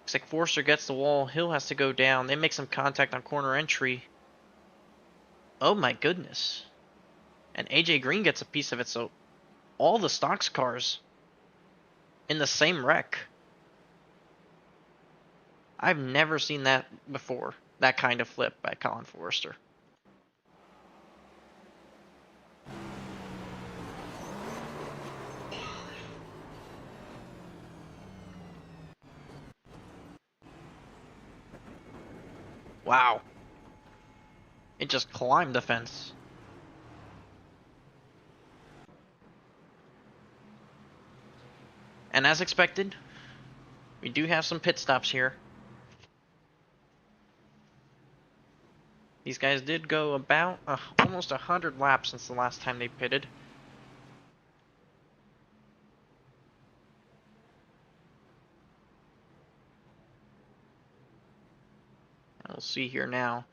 Speaker 1: Looks like Forrester gets the wall. Hill has to go down. They make some contact on corner entry. Oh my goodness. And AJ Green gets a piece of it, so all the stocks cars in the same wreck. I've never seen that before. That kind of flip by Colin Forrester. Wow. It just climbed the fence. And as expected, we do have some pit stops here. These guys did go about almost 100 laps since the last time they pitted. And we'll see here now.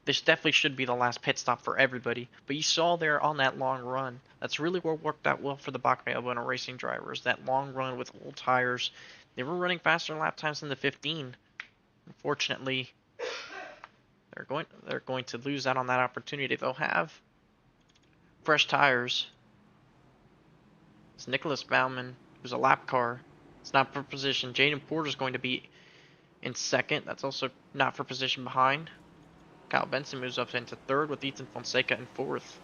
Speaker 1: This definitely should be the last pit stop for everybody. But you saw there on that long run, that's really what worked out well for the KBueno Racing drivers. That long run with old tires. They were running faster lap times than the 15. Unfortunately, they're going to lose out on that opportunity. They'll have fresh tires. It's Nicholas Bauman, who's a lap car. It's not for position. Jaden Porter's going to be in second. That's also not for position behind. Kyle Benson moves up into third with Ethan Fonseca in fourth.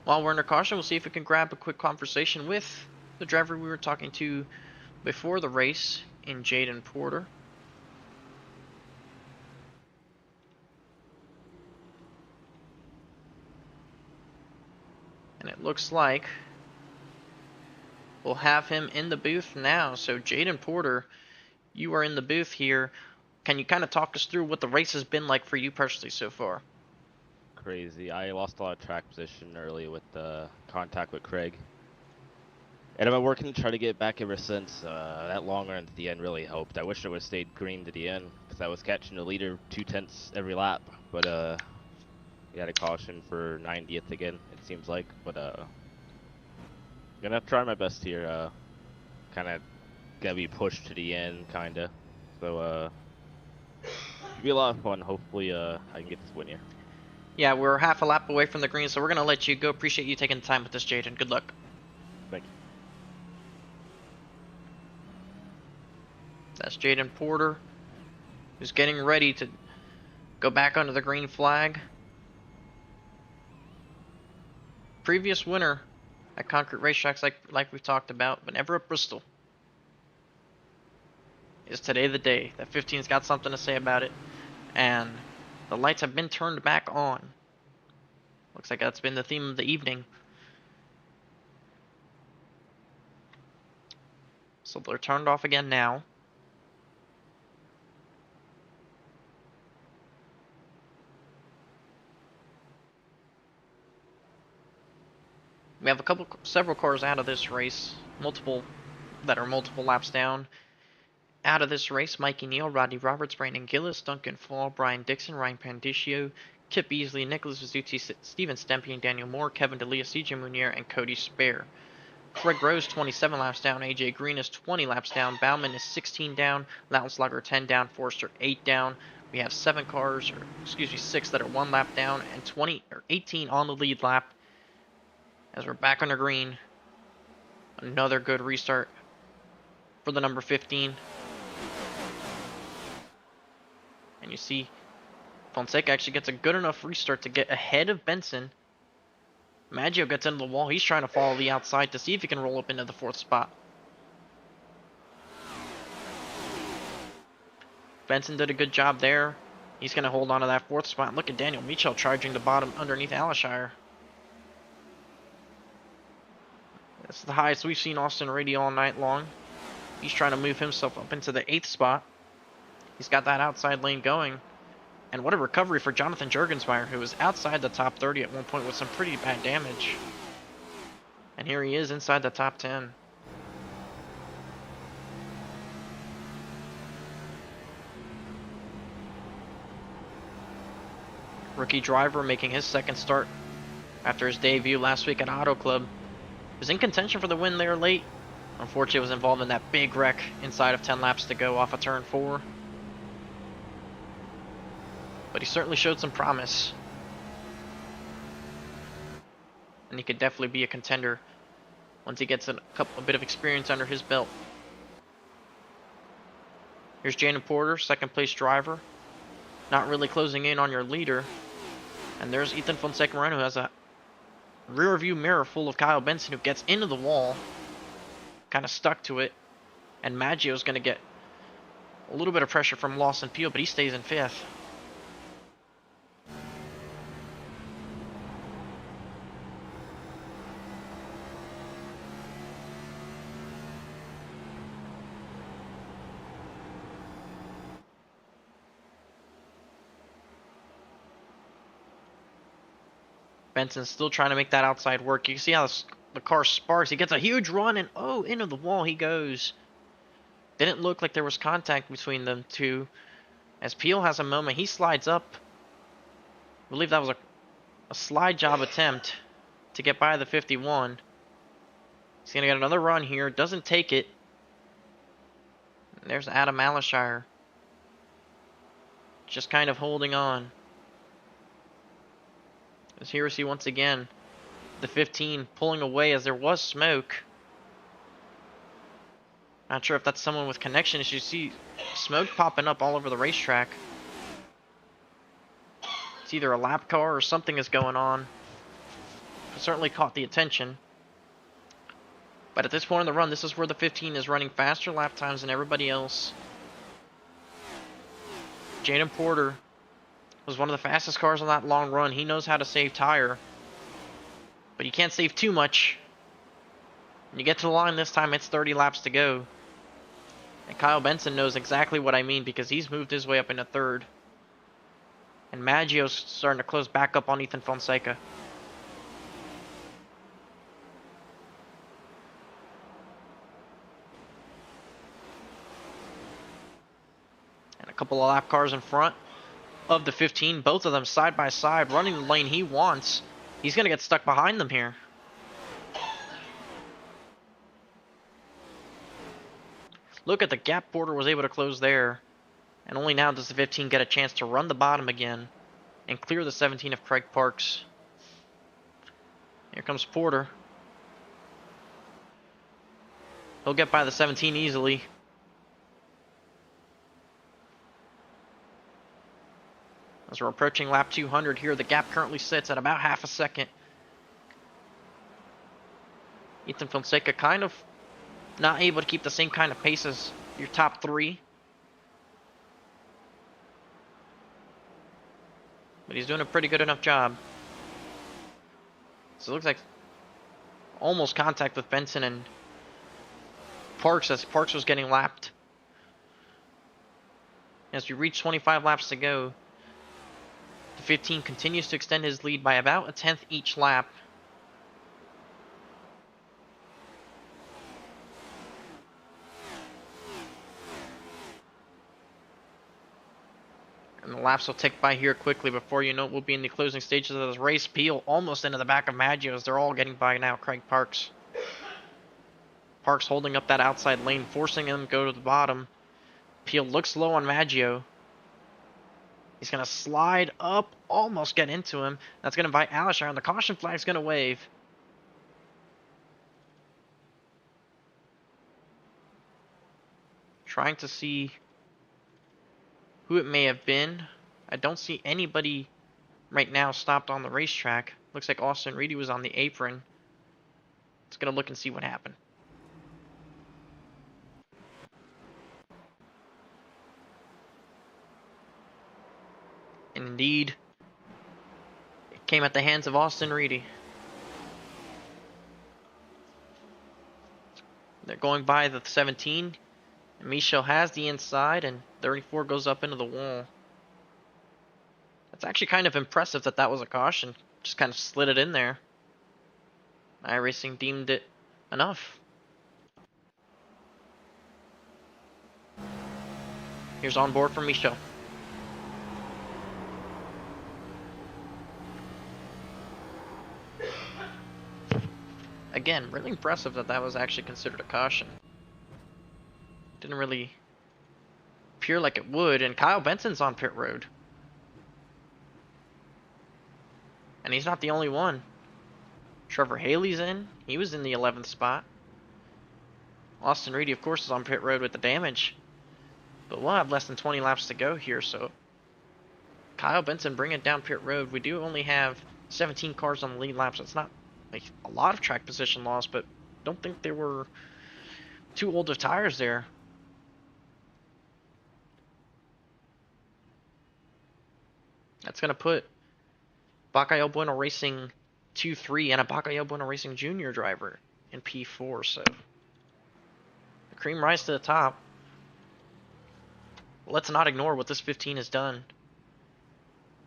Speaker 1: While we're under caution, we'll see if we can grab a quick conversation with the driver we were talking to before the race in Jaden Porter. And it looks like we'll have him in the booth now. So Jaden Porter, you are in the booth here. Can you kind of talk us through what the race has been like for you personally so far?
Speaker 5: Crazy. I lost a lot of track position early with the contact with Craig. And I've been working to try to get back ever since. That long run at the end really helped. I wish I would have stayed green to the end because I was catching the leader 2/10 every lap. But we had a caution for 90th again, it seems like. But I'm gonna try my best here. Kind of gonna be pushed to the end, kinda. So it'll be a lot of fun. Hopefully I can get this win here.
Speaker 1: Yeah, we're half a lap away from the green, so we're going to let you go. Appreciate you taking the time with us, Jaden. Good luck.
Speaker 5: Thank you.
Speaker 1: That's Jaden Porter, who's getting ready to go back under the green flag. Previous winner at concrete racetracks like we've talked about, but never at Bristol. Is today the day? That 15's got something to say about it. And the lights have been turned back on. Looks like that's been the theme of the evening. So they're turned off again now. We have several cars out of this race, multiple laps down. Out of this race, Mikey Neal, Rodney Roberts, Brandon Gillis, Duncan Fall, Brian Dixon, Ryan Pandiccio, Kip Beasley, Nicholas Vizzuti, Steven Stempe, Daniel Moore, Kevin D'Elia, CJ Munier, and Cody Spare. Craig Rose 27 laps down. AJ Green is 20 laps down. Bauman is 16 down. Lautenschlager 10 down. Forster 8 down. We have 6 that are 1 lap down, and 18 on the lead lap. As we're back on the green. Another good restart for the number 15. And you see Fonseca actually gets a good enough restart to get ahead of Benson. Maggio gets into the wall. He's trying to follow the outside to see if he can roll up into the 4th spot. Benson did a good job there. He's going to hold on to that 4th spot. Look at Daniel Michel charging the bottom underneath Alishire. That's the highest we've seen Austin Rady all night long. He's trying to move himself up into the 8th spot. He's got that outside lane going. And what a recovery for Jonathan Juergensmeyer, who was outside the top 30 at one point with some pretty bad damage. And here he is inside the top 10. Rookie driver making his 2nd start after his debut last week at Auto Club. Was in contention for the win there late. Unfortunately, was involved in that big wreck inside of 10 laps to go off of turn 4. But he certainly showed some promise. And he could definitely be a contender once he gets a bit of experience under his belt. Here's Jaden Porter, 2nd place driver. Not really closing in on your leader. And there's Ethan Fonseca Moreno, who has a rear view mirror full of Kyle Benson, who gets into the wall. Kind of stuck to it. And Maggio's going to get a little bit of pressure from Lawson Peel, but he stays in 5th. Benson's still trying to make that outside work. You can see how the car sparks. He gets a huge run, and oh, into the wall he goes. Didn't look like there was contact between them two. As Peel has a moment, he slides up. I believe that was a slide job attempt to get by the 51. He's going to get another run here. Doesn't take it. And there's Adam Alishire. Just kind of holding on. As here we see once again the 15 pulling away as there was smoke. Not sure if that's someone with connection issues. See smoke popping up all over the racetrack. It's either a lap car or something is going on. It certainly caught the attention. But at this point in the run, this is where the 15 is running faster lap times than everybody else. Jaden Porter was one of the fastest cars on that long run. He knows how to save tire. But you can't save too much. When you get to the line this time, it's 30 laps to go. And Kyle Benson knows exactly what I mean because he's moved his way up into 3rd. And Maggio's starting to close back up on Ethan Fonseca. And a couple of lap cars in front of the 15, both of them side by side, running the lane he wants. He's going to get stuck behind them here. Look at the gap Porter was able to close there. And only now does the 15 get a chance to run the bottom again and clear the 17 of Craig Parks. Here comes Porter. He'll get by the 17 easily. As we're approaching lap 200 here, the gap currently sits at about half a second. Ethan Fonseca kind of not able to keep the same kind of pace as your top 3. But he's doing a pretty good enough job. So it looks like almost contact with Benson and Parks as Parks was getting lapped. As we reach 25 laps to go, the 15 continues to extend his lead by about a 10th each lap. And the laps will tick by here quickly. Before you know it, we'll be in the closing stages of this race. Peel almost into the back of Maggio as they're all getting by now. Craig Parks. Park's holding up that outside lane, forcing him to go to the bottom. Peel looks low on Maggio. He's going to slide up, almost get into him. That's going to invite Alisher, and the caution flag's going to wave. Trying to see who it may have been. I don't see anybody right now stopped on the racetrack. Looks like Austin Reedy was on the apron. Let's going to look and see what happened. Indeed, it came at the hands of Austin Reedy. They're going by the 17. And Michel has the inside, and 34 goes up into the wall. That's actually kind of impressive that that was a caution. Just kind of slid it in there. iRacing deemed it enough. Here's on board from Michel. Again, really impressive that that was actually considered a caution. Didn't really appear like it would, and Kyle Benson's on pit road. And he's not the only one. Trevor Haley's in. He was in the 11th spot. Austin Reedy, of course, is on pit road with the damage. But we'll have less than 20 laps to go here, so Kyle Benson bringing it down pit road. We do only have 17 cars on the lead lap, so it's not like a lot of track position loss, but don't think there were too old of tires there. That's going to put KBueno Racing 2-3 and a KBueno Racing Junior driver in P4, so the cream rise to the top. Let's not ignore what this 15 has done.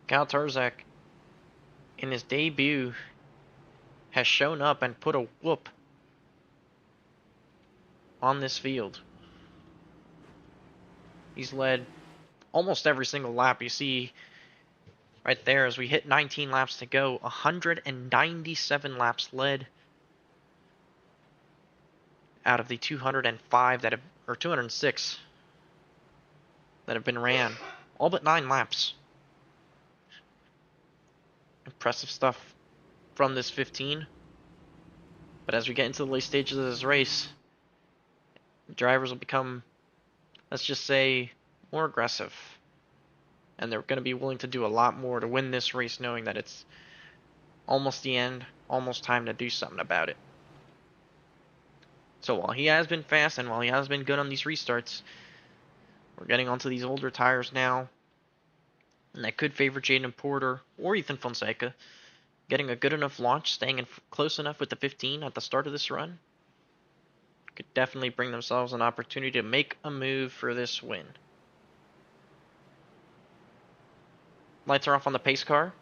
Speaker 1: Kyle Tarzak, in his debut, has shown up and put a whoop on this field. He's led almost every single lap. You see right there, as we hit 19 laps to go, 197 laps led out of the 205 that have, or 206 that have been ran. All but 9 laps. Impressive stuff from this 15. But as we get into the late stages of this race, drivers will become, let's just say, more aggressive. And they're going to be willing to do a lot more to win this race, knowing that it's almost the end, almost time to do something about it. So while he has been fast and while he has been good on these restarts, we're getting onto these older tires now. And that could favor Jaden Porter or Ethan Fonseca. Getting a good enough launch, staying in close enough with the 15 at the start of this run, could definitely bring themselves an opportunity to make a move for this win. Lights are off on the pace car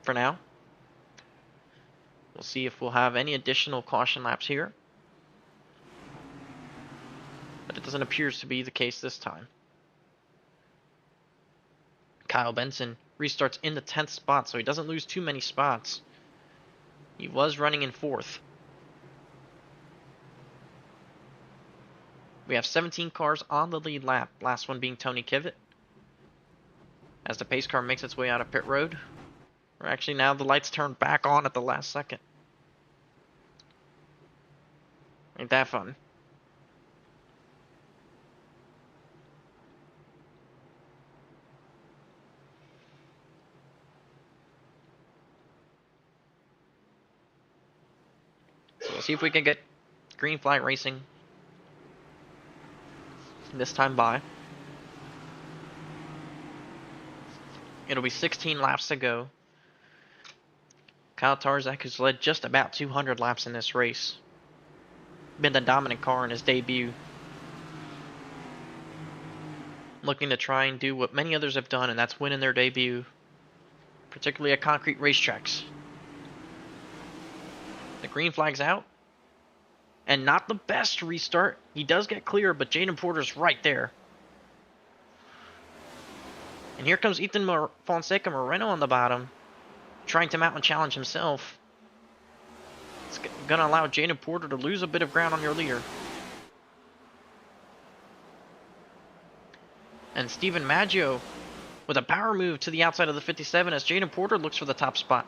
Speaker 1: for now. We'll see if we'll have any additional caution laps here. But it doesn't appear to be the case this time. Kyle Benson restarts in the 10th spot, so he doesn't lose too many spots. He was running in 4th. We have 17 cars on the lead lap, last one being Tony Kivet. As the pace car makes its way out of pit road. Or actually now the lights turn back on at the last second. Ain't that fun? So we'll see if we can get green flag racing this time by. It'll be 16 laps to go. Kyle Tarzak has led just about 200 laps in this race. Been the dominant car in his debut. Looking to try and do what many others have done, and that's win in their debut. Particularly at concrete racetracks. The green flag's out. And not the best restart. He does get clear, but Jaden Porter's right there. And here comes Ethan Fonseca Moreno on the bottom, trying to mount and challenge himself. It's going to allow Jaden Porter to lose a bit of ground on your leader. And Stephen Maggio with a power move to the outside of the 57 as Jaden Porter looks for the top spot.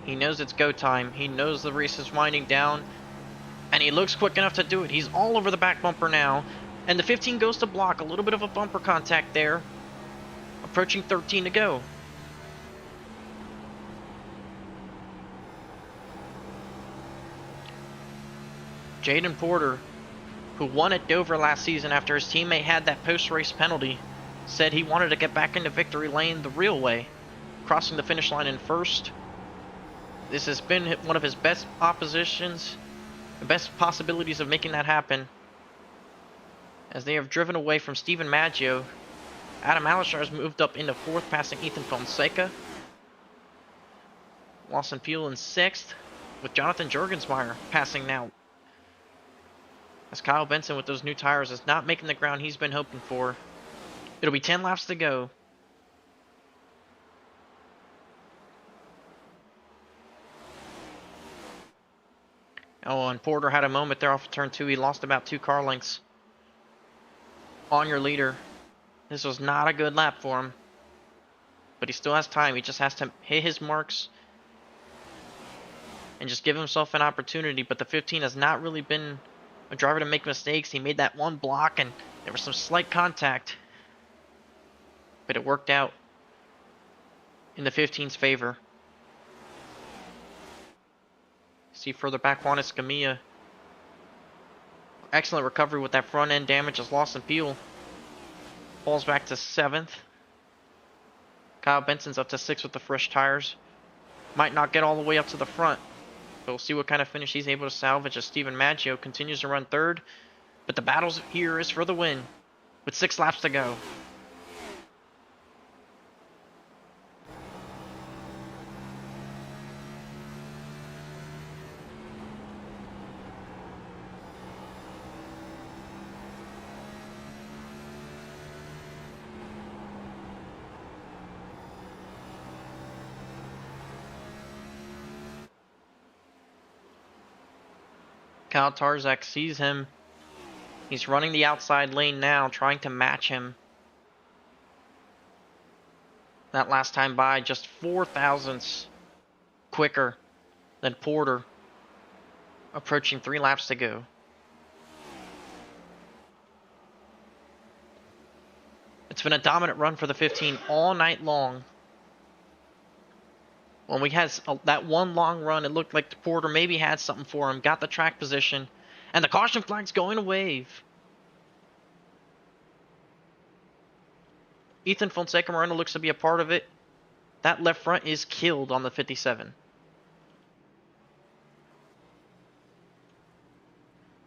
Speaker 1: He knows it's go time. He knows the race is winding down. And he looks quick enough to do it. He's all over the back bumper now. And the 15 goes to block. A little bit of a bumper contact there. Approaching 13 to go. Jaden Porter, who won at Dover last season after his teammate had that post-race penalty, said he wanted to get back into victory lane the real way, crossing the finish line in first. This has been one of his best oppositions, the best possibilities of making that happen, as they have driven away from Stephen Maggio. Adam Alishar has moved up into 4th, passing Ethan Fonseca. Lawson Peel in 6th, with Jonathan Jorgensmeyer passing now. As Kyle Benson with those new tires is not making the ground he's been hoping for. It'll be 10 laps to go. Oh, and Porter had a moment there off of turn 2. He lost about 2 car lengths on your leader. This was not a good lap for him. But he still has time. He just has to hit his marks and just give himself an opportunity. But the 15 has not really been a driver to make mistakes. He made that one block and there was some slight contact. But it worked out in the 15's favor. See further back, Juan Escamilla. Excellent recovery with that front end damage as Lawson Peel falls back to 7th. Kyle Benson's up to 6th with the fresh tires. Might not get all the way up to the front, but we'll see what kind of finish he's able to salvage as Stephen Maggio continues to run 3rd. But the battle here is for the win with 6 laps to go. Kyle Tarzak sees him. He's running the outside lane now, trying to match him. That last time by, just 4 thousandths quicker than Porter. Approaching 3 laps to go. It's been a dominant run for the 15 all night long. When we had that one long run, it looked like Porter maybe had something for him. Got the track position. And the caution flag's going to wave. Ethan Fonseca Moreno looks to be a part of it. That left front is killed on the 57.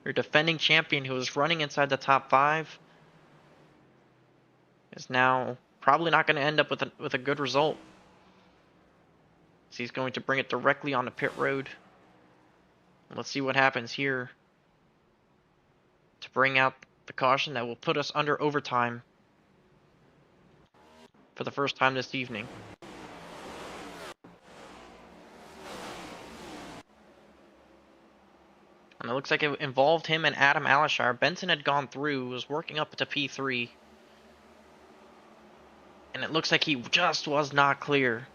Speaker 1: Your defending champion who was running inside the top 5 is now probably not going to end up with a good result. So he's going to bring it directly on the pit road. Let's see what happens here to bring out the caution that will put us under overtime for the first time this evening. And it looks like it involved him and Adam Alishar. Benson had gone through, was working up to P3. And it looks like he just was not clear.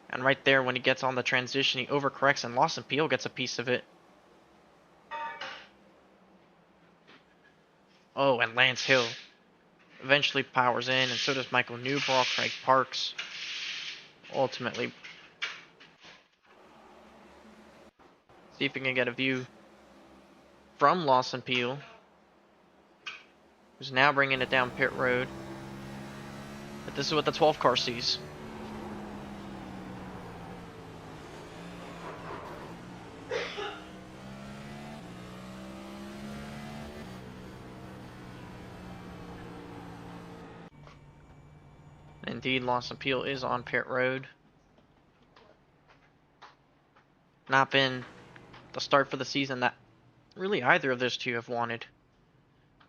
Speaker 1: And right there, when he gets on the transition, he overcorrects, and Lawson Peel gets a piece of it. Oh, and Lance Hill eventually powers in, and so does Michael Newball, Craig Parks. Ultimately, see if we can get a view from Lawson Peel, who's now bringing it down pit road. But this is what the 12 car sees. Indeed, Lawson Peel is on pit road. Not been the start for the season that really either of those two have wanted.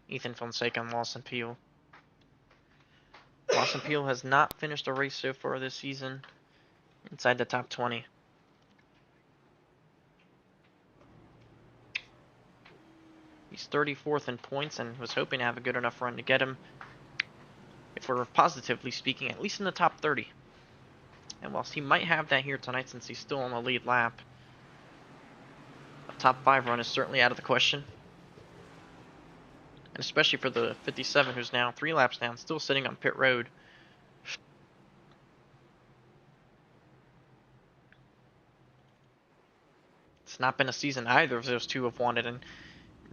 Speaker 1: Ethan Fonseca and Lawson Peel. Lawson Peel has not finished a race so far this season inside the top 20. He's 34th in points and was hoping to have a good enough run to get him, if we're positively speaking, at least in the top 30. And whilst he might have that here tonight since he's still on the lead lap, a top 5 run is certainly out of the question. And especially for the 57 who's now 3 laps down, still sitting on pit road. It's not been a season either of those two have wanted, and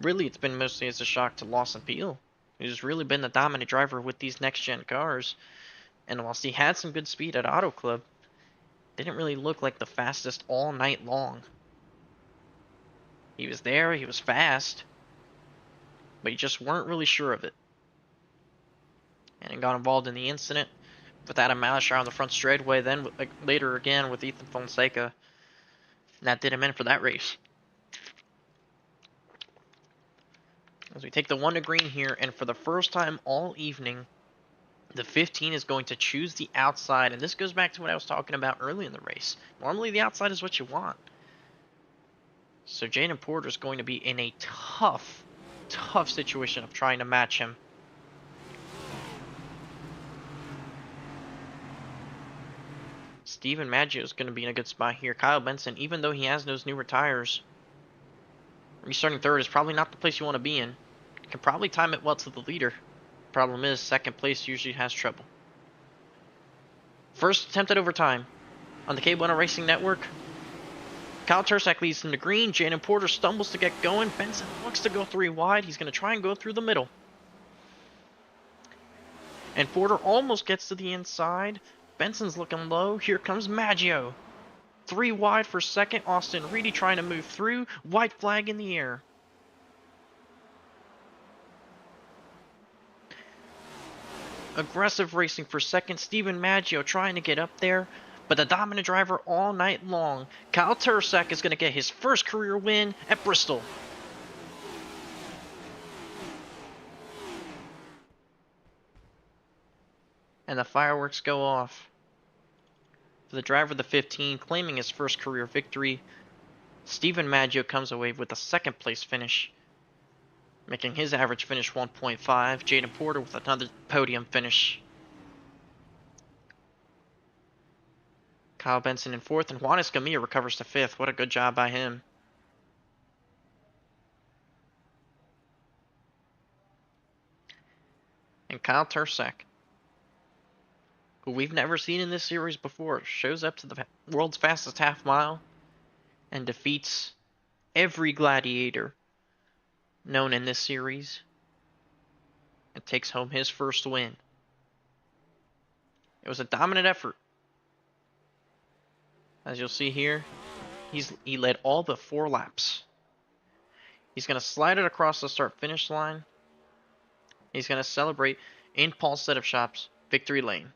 Speaker 1: really it's been mostly as a shock to Lawson Peel, who's really been the dominant driver with these next-gen cars. And whilst he had some good speed at Auto Club, didn't really look like the fastest all night long. He was there, he was fast, but you just weren't really sure of it. And he got involved in the incident with Adam Malisher on the front straightaway, then later again with Ethan Fonseca. And that did him in for that race. As we take the 1 to green here, and for the first time all evening, the 15 is going to choose the outside. And this goes back to what I was talking about early in the race. Normally the outside is what you want. So Jaden Porter is going to be in a tough situation of trying to match him. Steven Maggio is going to be in a good spot here. Kyle Benson, even though he has those newer tires, restarting third is probably not the place you want to be in. Can probably time it well to the leader. Problem is, second place usually has trouble. First attempt at overtime on the KBueno Racing Network. Kyle Tursak leads in the green. Jaden Porter stumbles to get going. Benson looks to go 3 wide. He's going to try and go through the middle. And Porter almost gets to the inside. Benson's looking low. Here comes Maggio. 3 wide for second. Austin Reedy trying to move through. White flag in the air. Aggressive racing for second. Steven Maggio trying to get up there. But the dominant driver all night long, Kyle Tursak, is going to get his first career win at Bristol. And the fireworks go off. For the driver of the 15, claiming his first career victory, Steven Maggio comes away with a second place finish, making his average finish 1.5. Jaden Porter with another podium finish. Kyle Benson in 4th, and Juan Escamilla recovers to 5th. What a good job by him. And Kyle Tursak, who we've never seen in this series before, shows up to the world's fastest half mile and defeats every gladiator known in this series and takes home his first win. It was a dominant effort. As you'll see here, he led all but 4 laps. He's going to slide it across the start-finish line. He's going to celebrate in Paul's Setup Shop's victory lane.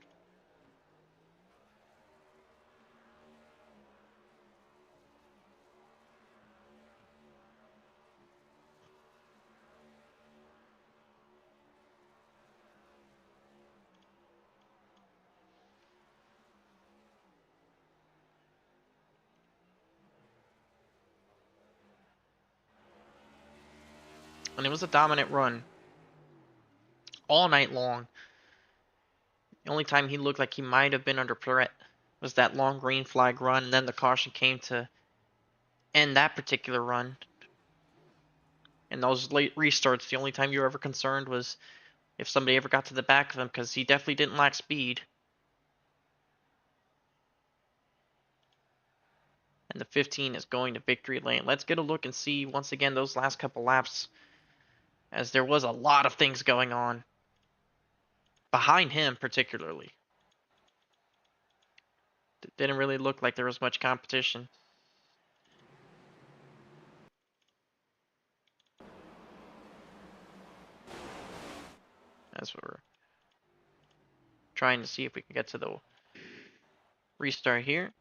Speaker 1: And it was a dominant run all night long. The only time he looked like he might have been under threat was that long green flag run, and then the caution came to end that particular run. And those late restarts, the only time you were ever concerned was if somebody ever got to the back of him, because he definitely didn't lack speed. And the 15 is going to victory lane. Let's get a look and see once again those last couple laps, as there was a lot of things going on behind him particularly. It didn't really look like there was much competition. As we're trying to see if we can get to the restart here.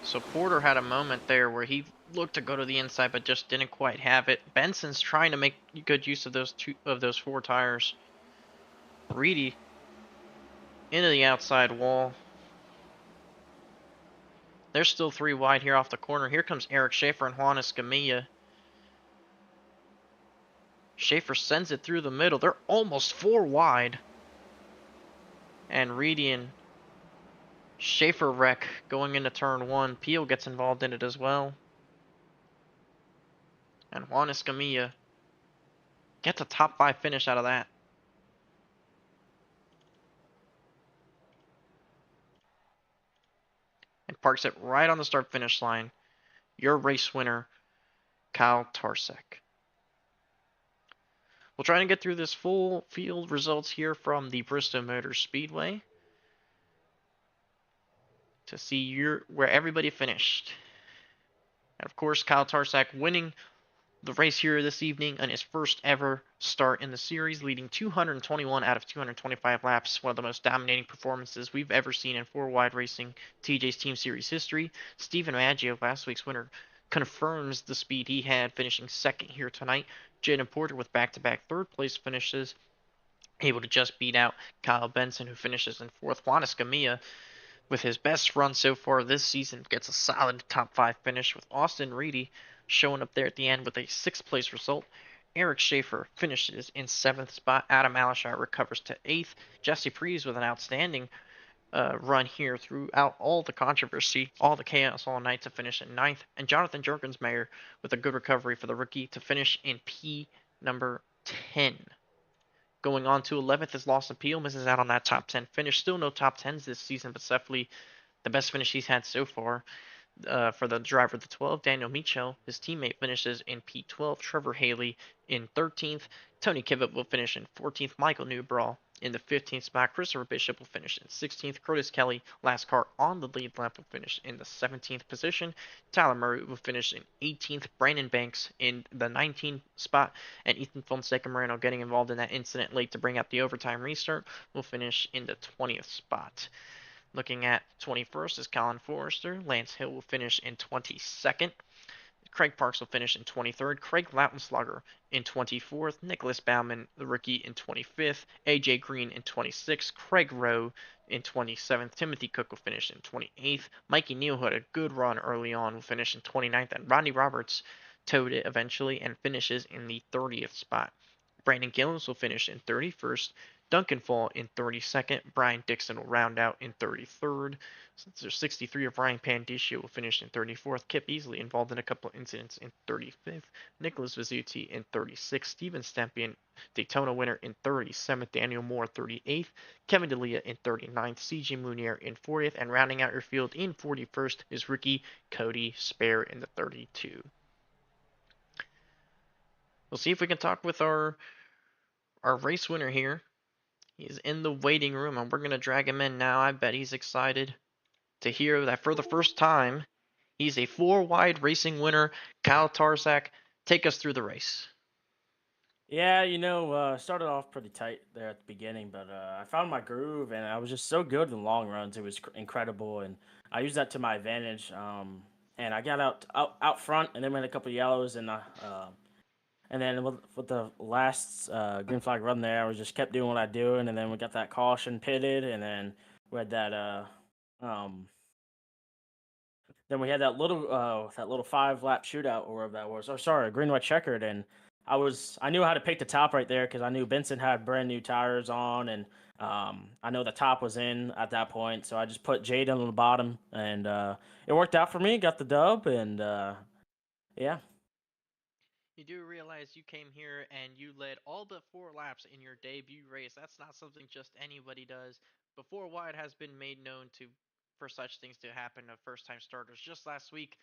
Speaker 1: So Porter had a moment there where he looked to go to the inside but just didn't quite have it. Benson's trying to make good use of those 4 tires. Reedy into the outside wall. There's still 3 wide here off the corner. Here comes Eric Schaefer and Juan Escamilla. Schaefer sends it through the middle. They're almost 4 wide. And Reedy and Schaefer wreck going into turn 1. Peel gets involved in it as well. And Juan Escamilla gets a top 5 finish out of that. And parks it right on the start finish line. Your race winner, Kyle Tarsek. We'll try and get through this full field results here from the Bristol Motor Speedway to see where everybody finished. And of course, Kyle Tarsek winning the race here this evening on his first ever start in the series, leading 221 out of 225 laps, one of the most dominating performances we've ever seen in 4-wide racing TJ's Team Series history. Stephen Maggio, last week's winner, confirms the speed he had, finishing second here tonight. Jaden Porter with back-to-back third-place finishes, able to just beat out Kyle Benson, who finishes in fourth. Juan Escamilla, with his best run so far this season, gets a solid top 5 finish, with Austin Reedy showing up there at the end with a 6th place result. Eric Schaefer finishes in 7th spot. Adam Alashar recovers to 8th. Jesse Prees with an outstanding run here throughout all the controversy, all the chaos all night, to finish in 9th. And Jonathan Jerkensmeyer with a good recovery for the rookie to finish in P number 10. Going on to 11th is Lawson Peel, misses out on that top 10 finish. Still no top 10s this season, but definitely the best finish he's had so far. For the driver of the 12, Daniel Michel, his teammate, finishes in P12. Trevor Haley in 13th. Tony Kivett will finish in 14th. Michael Newbraw in the 15th spot. Christopher Bishop will finish in 16th. Curtis Kelly, last car on the lead lap, will finish in the 17th position. Tyler Murray will finish in 18th. Brandon Banks in the 19th spot. And Ethan Fonseca Moreno, getting involved in that incident late to bring up the overtime restart, will finish in the 20th spot. Looking at 21st is Colin Forrester. Lance Hill will finish in 22nd. Craig Parks will finish in 23rd. Craig Lautenslager in 24th. Nicholas Bauman, the rookie, in 25th. AJ Green in 26th. Craig Rowe in 27th. Timothy Cook will finish in 28th. Mikey Neal, who had a good run early on, will finish in 29th. And Rodney Roberts towed it eventually and finishes in the 30th spot. Brandon Gillens will finish in 31st. Duncan Fall in 32nd. Brian Dixon will round out in 33rd. Since there's 63 of Ryan Pandiscio will finish in 34th. Kip Easley, involved in a couple of incidents, in 35th. Nicholas Vizzuti in 36th. Steven Stempian, Daytona winner, in 37th. Daniel Moore, 38th. Kevin D'Elia in 39th. CJ Munier in 40th. And rounding out your field in 41st is rookie Cody Spare in the 32. We'll see if we can talk with our race winner here. He's in the waiting room, and we're going to drag him in now. I bet he's excited to hear that for the first time, he's a 4-wide racing winner. Kyle Tarsek, take us through the race.
Speaker 6: Yeah, started off pretty tight there at the beginning, but I found my groove, and I was just so good in the long runs. It was incredible, and I used that to my advantage. And I got out front, and then we had a couple of yellows, and then with the last green flag run there, I was just kept doing what I do, and then we got that caution pitted, and then we had that then we had that little 5-lap shootout, or whatever that was. Oh, sorry, green white checkered, and I knew how to pick the top right there because I knew Benson had brand new tires on, and I know the top was in at that point, so I just put Jaden on the bottom, and it worked out for me. Got the dub, and yeah.
Speaker 1: You do realize you came here and you led all but 4 laps in your debut race. That's not something just anybody does. Before wide has been made known for such things to happen to first-time starters. Just last week,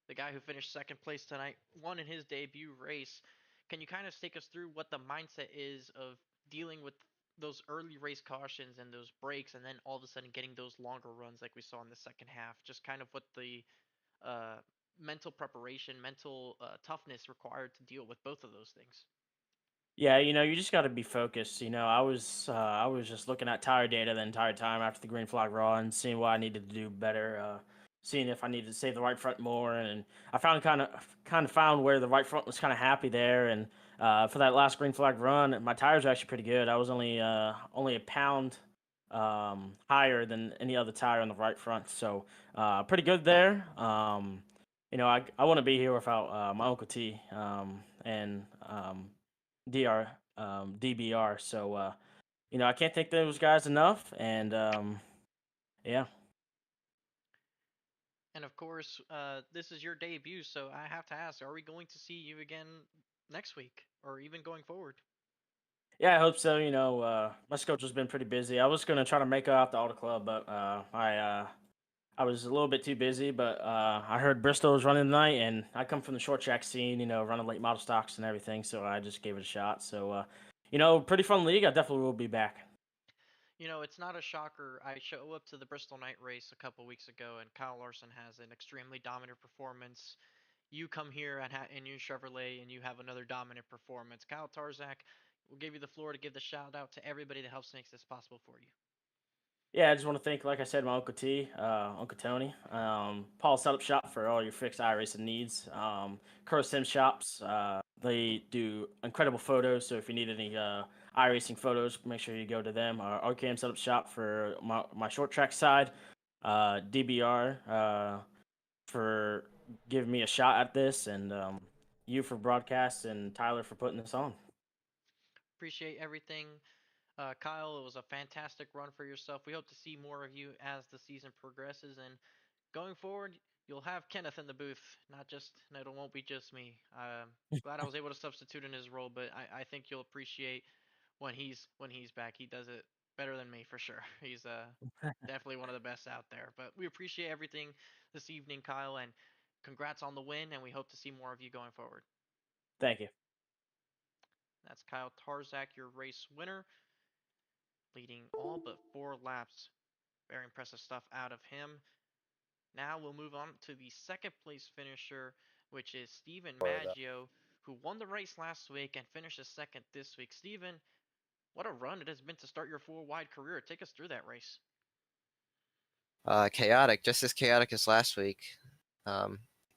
Speaker 1: the guy who finished second place tonight won in his debut race. Can you kind of take us through what the mindset is of dealing with those early race cautions and those breaks, and then all of a sudden getting those longer runs like we saw in the second half? Just kind of what the mental preparation, mental toughness required to deal with both of those things.
Speaker 6: Yeah, you just got to be focused. I was just looking at tire data the entire time after the green flag run, seeing what I needed to do better, seeing if I needed to save the right front more, and I found kind of found where the right front was kind of happy there. And for that last green flag run, my tires were actually pretty good. I was only a pound higher than any other tire on the right front. So pretty good there. I want to be here without my Uncle T and DBR. So I can't thank those guys enough. And yeah.
Speaker 1: And of course, this is your debut, so I have to ask: are we going to see you again next week, or even going forward?
Speaker 6: Yeah, I hope so. My schedule's been pretty busy. I was gonna try to make it out to Auto Club, but I was a little bit too busy. But I heard Bristol was running tonight, and I come from the short track scene. Running late model stocks and everything. So I just gave it a shot. So pretty fun league. I definitely will be back.
Speaker 1: It's not a shocker. I show up to the Bristol night race a couple weeks ago, and Kyle Larson has an extremely dominant performance. You come here in your Chevrolet, and you have another dominant performance. Kyle Tarzak, we'll give you the floor to give the shout out to everybody that helps make this possible for you.
Speaker 6: Yeah, I just want to thank, like I said, my Uncle T, Uncle Tony, Paul Setup Shop for all your fixed iRacing needs. Curl Sim Shops, they do incredible photos. So if you need any iRacing photos, make sure you go to them. RKM Setup Shop for my short track side. DBR for giving me a shot at this, and you for broadcast, and Tyler for putting this on.
Speaker 1: Appreciate everything. Kyle, it was a fantastic run for yourself. We hope to see more of you as the season progresses, and going forward, you'll have Kenneth in the booth. No, it won't be just me. Glad I was able to substitute in his role, but I think you'll appreciate when he's back. He does it better than me for sure. He's definitely one of the best out there. But we appreciate everything this evening, Kyle, and congrats on the win. And we hope to see more of you going forward.
Speaker 6: Thank you.
Speaker 1: That's Kyle Tarzak, your race winner, leading all but 4 laps. Very impressive stuff out of him. Now we'll move on to the second place finisher, which is Steven Maggio, who won the race last week and finished second this week. Steven, what a run it has been to start your 4 wide career. Take us through that race.
Speaker 7: Chaotic, just as chaotic as last week.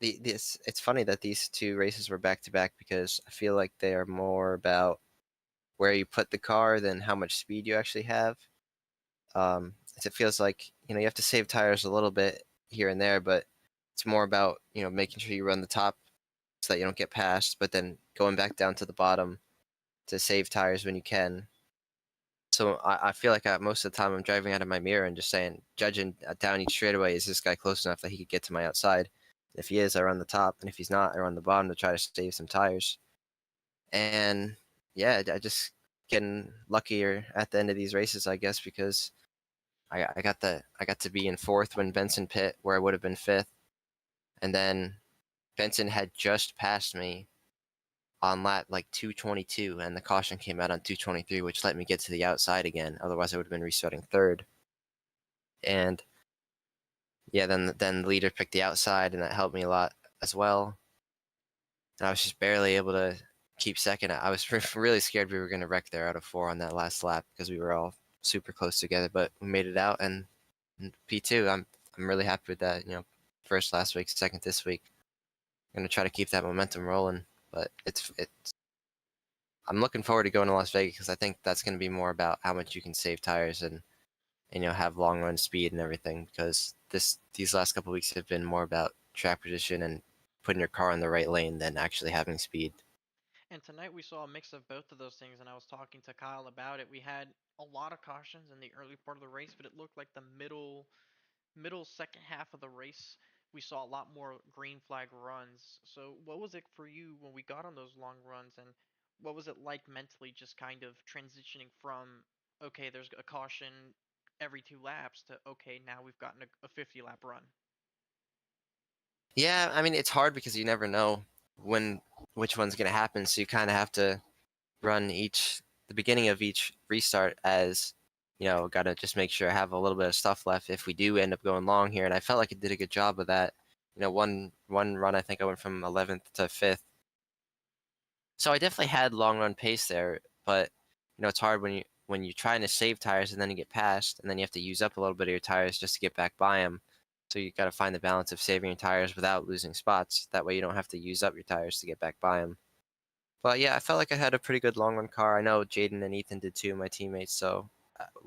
Speaker 7: It's funny that these two races were back to back because I feel like they are more about where you put the car than how much speed you actually have. It feels like you have to save tires a little bit here and there, but it's more about making sure you run the top so that you don't get passed, but then going back down to the bottom to save tires when you can. So I feel like most of the time I'm driving out of my mirror and just judging down each straightaway, is this guy close enough that he could get to my outside? If he is, I run the top, and if he's not, I run the bottom to try to save some tires. And yeah, I just getting luckier at the end of these races, I guess, because I got to be in fourth when Benson pit, where I would have been fifth, and then Benson had just passed me on lap like 222, and the caution came out on 223, which let me get to the outside again. Otherwise, I would have been restarting third. And yeah, then the leader picked the outside, and that helped me a lot as well. And I was just barely able to keep second. I was really scared we were going to wreck there out of 4 on that last lap because we were all super close together, but we made it out. And P2, I'm really happy with that. First last week, second this week. I'm going to try to keep that momentum rolling. But I'm looking forward to going to Las Vegas because I think that's going to be more about how much you can save tires and have long run speed and everything. Because these last couple of weeks have been more about track position and putting your car in the right lane than actually having speed.
Speaker 1: And tonight we saw a mix of both of those things, and I was talking to Kyle about it. We had a lot of cautions in the early part of the race, but it looked like the middle second half of the race we saw a lot more green flag runs. So what was it for you when we got on those long runs, and what was it like mentally just kind of transitioning from, okay, there's a caution every 2 laps, to, okay, now we've gotten a 50-lap run?
Speaker 7: Yeah, I mean, it's hard because you never know which one's going to happen, so you kind of have to run the beginning of each restart as got to just make sure I have a little bit of stuff left if we do end up going long here. And I felt like it did a good job of that. One run, I think I went from 11th to 5th. So I definitely had long run pace there, but it's hard when you're trying to save tires and then you get passed, and then you have to use up a little bit of your tires just to get back by them. So you got to find the balance of saving your tires without losing spots. That way you don't have to use up your tires to get back by them. But yeah, I felt like I had a pretty good long run car. I know Jaden and Ethan did too, my teammates. So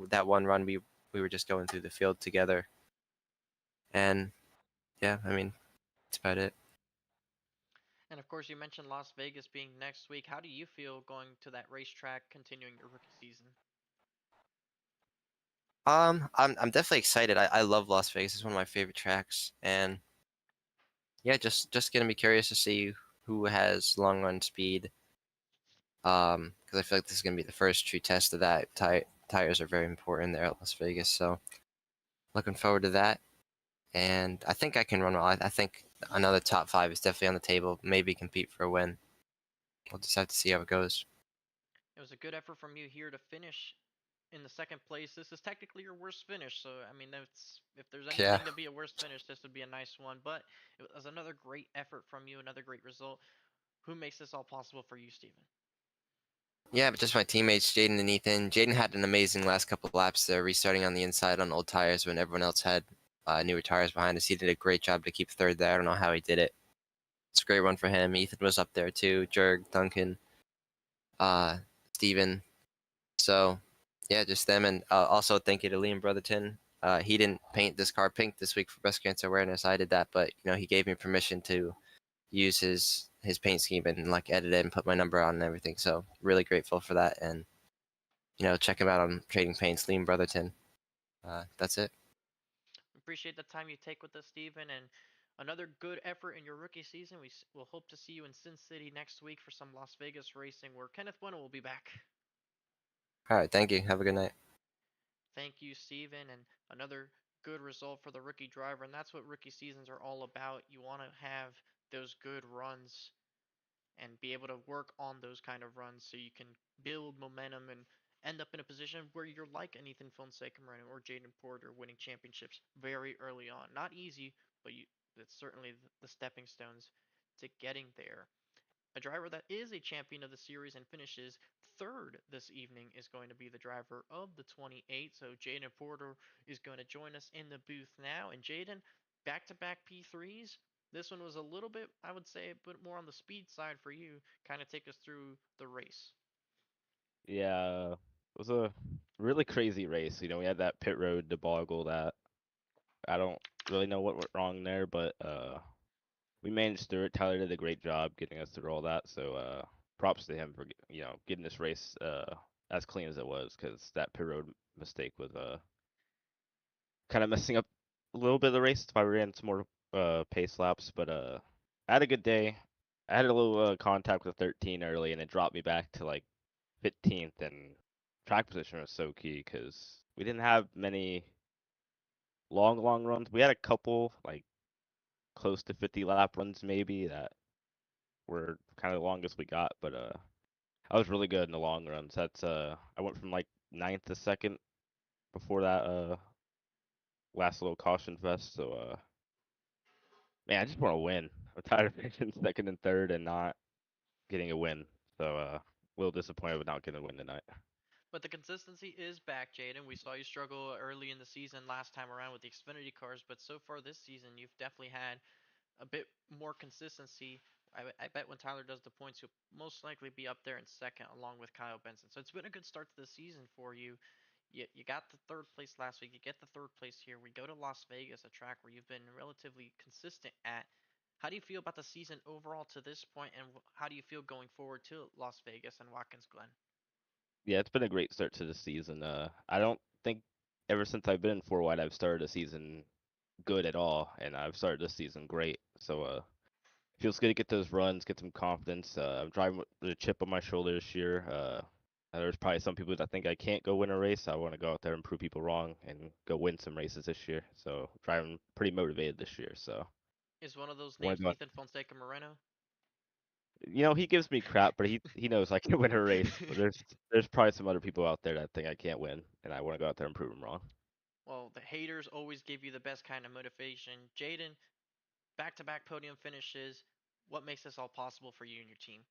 Speaker 7: that one run we we were just going through the field together. And yeah, I mean, that's about it.
Speaker 1: And of course, you mentioned Las Vegas being next week. How do you feel going to that racetrack, continuing your rookie season?
Speaker 7: I'm definitely excited. I love Las Vegas. It's one of my favorite tracks, and yeah, just gonna be curious to see who has long run speed. Because I feel like this is gonna be the first true test of that. Tires are very important there at Las Vegas, so looking forward to that. And I think I can run well. I think another top 5 is definitely on the table. Maybe compete for a win. We'll just have to see how it goes.
Speaker 1: It was a good effort from you here to finish in the second place. This is technically your worst finish, so I mean, that's if there's
Speaker 7: Yeah.
Speaker 1: anything to be a worst finish, this would be a nice one. But it was another great effort from you, another great result. Who makes this all possible for you, Steven?
Speaker 7: Yeah, but just my teammates, Jaden and Ethan. Jaden had an amazing last couple of laps there, restarting on the inside on old tires when everyone else had newer tires behind us. He did a great job to keep third there. I don't know how he did it. It's a great run for him. Ethan was up there too. Jurg, Duncan, Steven. So, yeah, just them. And also thank you to Liam Brotherton. He didn't paint this car pink this week for breast cancer awareness. I did that, but he gave me permission to use his paint scheme and like edit it and put my number on and everything. So really grateful for that. And check him out on Trading Paints, Liam Brotherton. That's it.
Speaker 1: Appreciate the time you take with us, Steven, and another good effort in your rookie season. We'll hope to see you in Sin City next week for some Las Vegas racing, where Kenneth Bueno will be back.
Speaker 7: All right, thank you. Have a good night.
Speaker 1: Thank you, Steven, and another good result for the rookie driver, and that's what rookie seasons are all about. You want to have those good runs and be able to work on those kind of runs so you can build momentum and end up in a position where you're like an Ethan Fonseca Moreno or Jaden Porter winning championships very early on. Not easy, but that's certainly the stepping stones to getting there. A driver that is a champion of the series and finishes third this evening is going to be the driver of the 28. So Jaden Porter is going to join us in the booth now. And Jaden, back-to-back P3s. This one was a little bit, I would say, a bit more on the speed side for you. Kind of take us through the race.
Speaker 5: Yeah, it was a really crazy race. We had that pit road debacle that I don't really know what went wrong there, but we managed through it. Tyler did a great job getting us through all that. So props to him for getting this race as clean as it was, because that pit road mistake was kind of messing up a little bit of the race if I ran some more pace laps. But I had a good day. I had a little contact with 13 early, and it dropped me back to like 15th, and track position was so key because we didn't have many long runs. We had a couple like close to 50 lap runs maybe that were kind of the longest we got, but I was really good in the long runs. That's I went from like 9th to 2nd before that last little caution fest. So man, I just want to win. I'm tired of finishing 2nd and 3rd and not getting a win. So a little disappointed with not getting a win tonight.
Speaker 1: But the consistency is back, Jaden. We saw you struggle early in the season last time around with the Xfinity cars, but so far this season, you've definitely had a bit more consistency. I bet when Tyler does the points, he'll most likely be up there in second along with Kyle Benson. So it's been a good start to the season for you. You got the third place last week. You get the third place here. We go to Las Vegas, a track where you've been relatively consistent at. How do you feel about the season overall to this point, and how do you feel going forward to Las Vegas and Watkins Glen?
Speaker 5: Yeah, it's been a great start to the season. I don't think ever since I've been in four wide I've started a season good at all, and I've started this season great. So feels good to get those runs, get some confidence. I'm driving with a chip on my shoulder this year. There's probably some people that think I can't go win a race. I want to go out there and prove people wrong and go win some races this year. So driving pretty motivated this year. So
Speaker 1: Is one of those
Speaker 5: want
Speaker 1: names
Speaker 5: to go.
Speaker 1: Ethan Fonseca Moreno?
Speaker 5: He gives me crap, but he knows I can win a race. But there's probably some other people out there that think I can't win, and I want to go out there and prove them wrong.
Speaker 1: Well, the haters always give you the best kind of motivation. Jaden, back-to-back podium finishes. What makes this all possible for you and your team?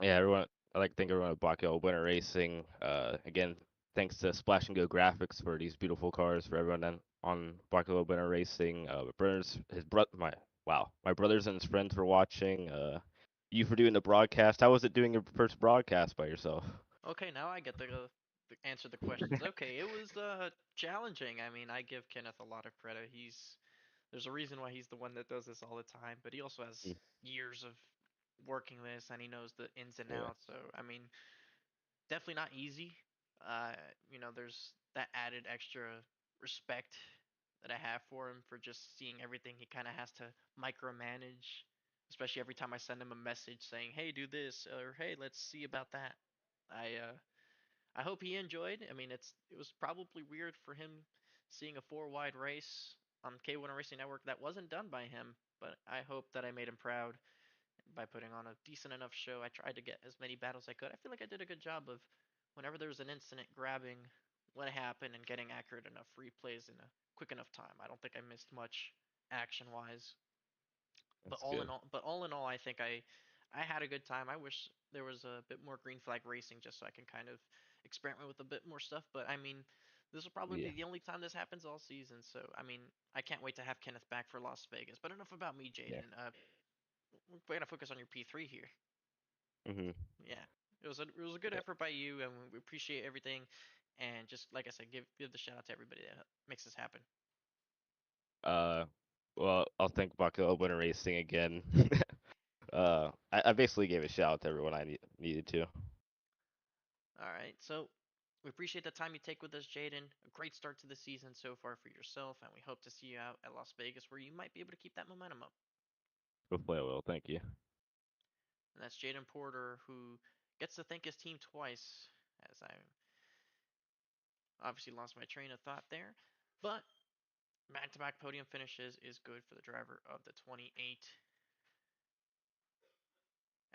Speaker 5: Yeah, everyone. I like to thank everyone at KBueno Racing. Again, thanks to Splash and Go Graphics for these beautiful cars for everyone on KBueno Racing. My brothers, my brothers and his friends for watching. You for doing the broadcast. How was it doing your first broadcast by yourself?
Speaker 1: Okay, now I get the answer the questions. Okay, it was challenging. I mean, I give Kenneth a lot of credit. There's a reason why he's the one that does this all the time, but he also has
Speaker 5: Mm,
Speaker 1: years of working this and he knows the ins and
Speaker 5: yeah.
Speaker 1: outs. So, I mean, definitely not easy. There's that added extra respect that I have for him for just seeing everything he kind of has to micromanage, especially every time I send him a message saying, "Hey, do this," or "Hey, let's see about that." I uh I hope he enjoyed. I mean, it was probably weird for him seeing a four wide race on KBueno Racing Network that wasn't done by him, but I hope that I made him proud by putting on a decent enough show. I tried to get as many battles as I could. I feel like I did a good job of whenever there was an incident grabbing what happened and getting accurate enough replays in a quick enough time. I don't think I missed much action wise. But
Speaker 5: That's good.
Speaker 1: all in all, I think I had a good time. I wish there was a bit more green flag racing just so I can kind of experiment with a bit more stuff. But I mean, this will probably be
Speaker 5: Yeah.
Speaker 1: the only time this happens all season. So I mean, I can't wait to have Kenneth back for Las Vegas. But enough about me,
Speaker 5: Yeah.
Speaker 1: Jaden. We're gonna focus on your P3 here.
Speaker 5: Mhm.
Speaker 1: Yeah, it was a good
Speaker 5: Yeah.
Speaker 1: effort by you, and we appreciate everything. And just like I said, give the shout out to everybody that makes this happen.
Speaker 5: Uh, well, I'll thank Bucko Winter Racing again. I basically gave a shout out to everyone I needed to.
Speaker 1: All right, so we appreciate the time you take with us, Jaden. A great start to the season so far for yourself, and we hope to see you out at Las Vegas, where you might be able to keep that momentum up.
Speaker 5: Hopefully I will. Thank you.
Speaker 1: And that's Jaden Porter, who gets to thank his team twice, as I obviously lost my train of thought there. But back-to-back podium finishes is good for the driver of the 28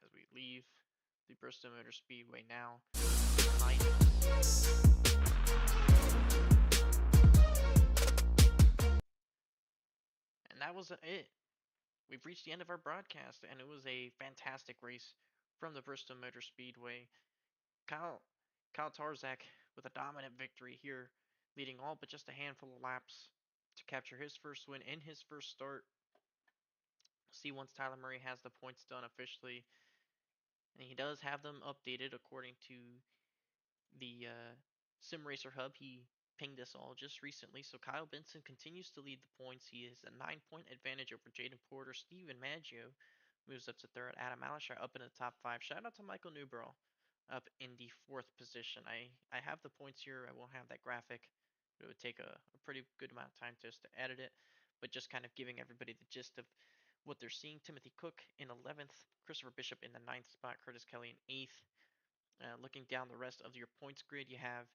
Speaker 1: as we leave the Bristol Motor Speedway now. And that was it. We've reached the end of our broadcast, and it was a fantastic race from the Bristol Motor Speedway. Kyle, Kyle Tarzak with a dominant victory here, leading all but just a handful of laps to capture his first win in his first start. See once Tyler Murray has the points done officially, and he does have them updated according to the Sim Racer Hub. He pinged us all just recently. So Kyle Benson continues to lead the points. He has a 9 point advantage over Jaden Porter. Steven Maggio moves up to third. Adam Alishar up in the top five. Shout out to Michael Newborough up in the fourth position. I have the points here. I won't have that graphic. It would take a pretty good amount of time just to edit it, but just kind of giving everybody the gist of what they're seeing. Timothy Cook in 11th, Christopher Bishop in the ninth spot, Curtis Kelly in 8th. Looking down the rest of your points grid, you have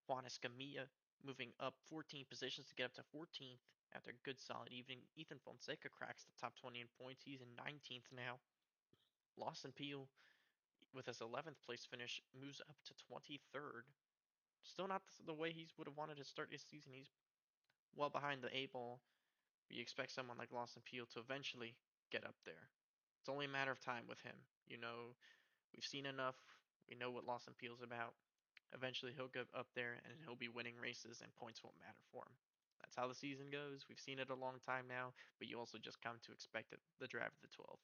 Speaker 1: Juan Escamilla moving up 14 positions to get up to 14th after a good solid evening. Ethan Fonseca cracks the top 20 in points. He's in 19th now. Lawson Peel, with his 11th place finish, moves up to 23rd. Still not the way he would have wanted to start his season. He's well behind the 8 ball. But you expect someone like Lawson Peel to eventually get up there. It's only a matter of time with him. We've seen enough. We know what Lawson Peel's about. Eventually, he'll go up there and he'll be winning races, and points won't matter for him. That's how the season goes. We've seen it a long time now, but you also just come to expect it, the drive of the 12.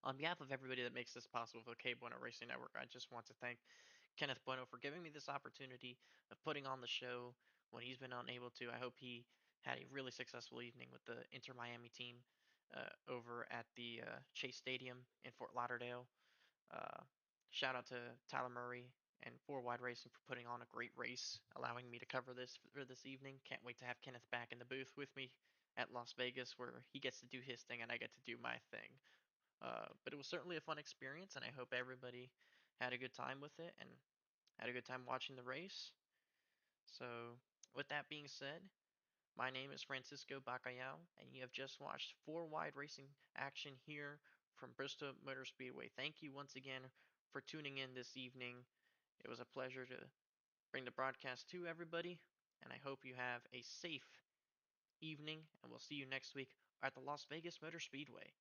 Speaker 1: On behalf of everybody that makes this possible for the KBueno Racing Network, I just want to thank Kenneth Bueno for giving me this opportunity of putting on the show when he's been unable to. I hope he had a really successful evening with the Inter Miami team over at the Chase Stadium in Fort Lauderdale. Uh, Shout out to Tyler Murray and Four Wide Racing for putting on a great race, allowing me to cover this for this evening. Can't wait to have Kenneth back in the booth with me at Las Vegas, where he gets to do his thing and I get to do my thing. But it was certainly a fun experience, and I hope everybody had a good time with it and had a good time watching the race. So, with that being said, my name is Francisco Bacallao, and you have just watched Four Wide Racing action here from Bristol Motor Speedway. Thank you once again for tuning in this evening. It was a pleasure to bring the broadcast to everybody, and I hope you have a safe evening, and we'll see you next week at the Las Vegas Motor Speedway.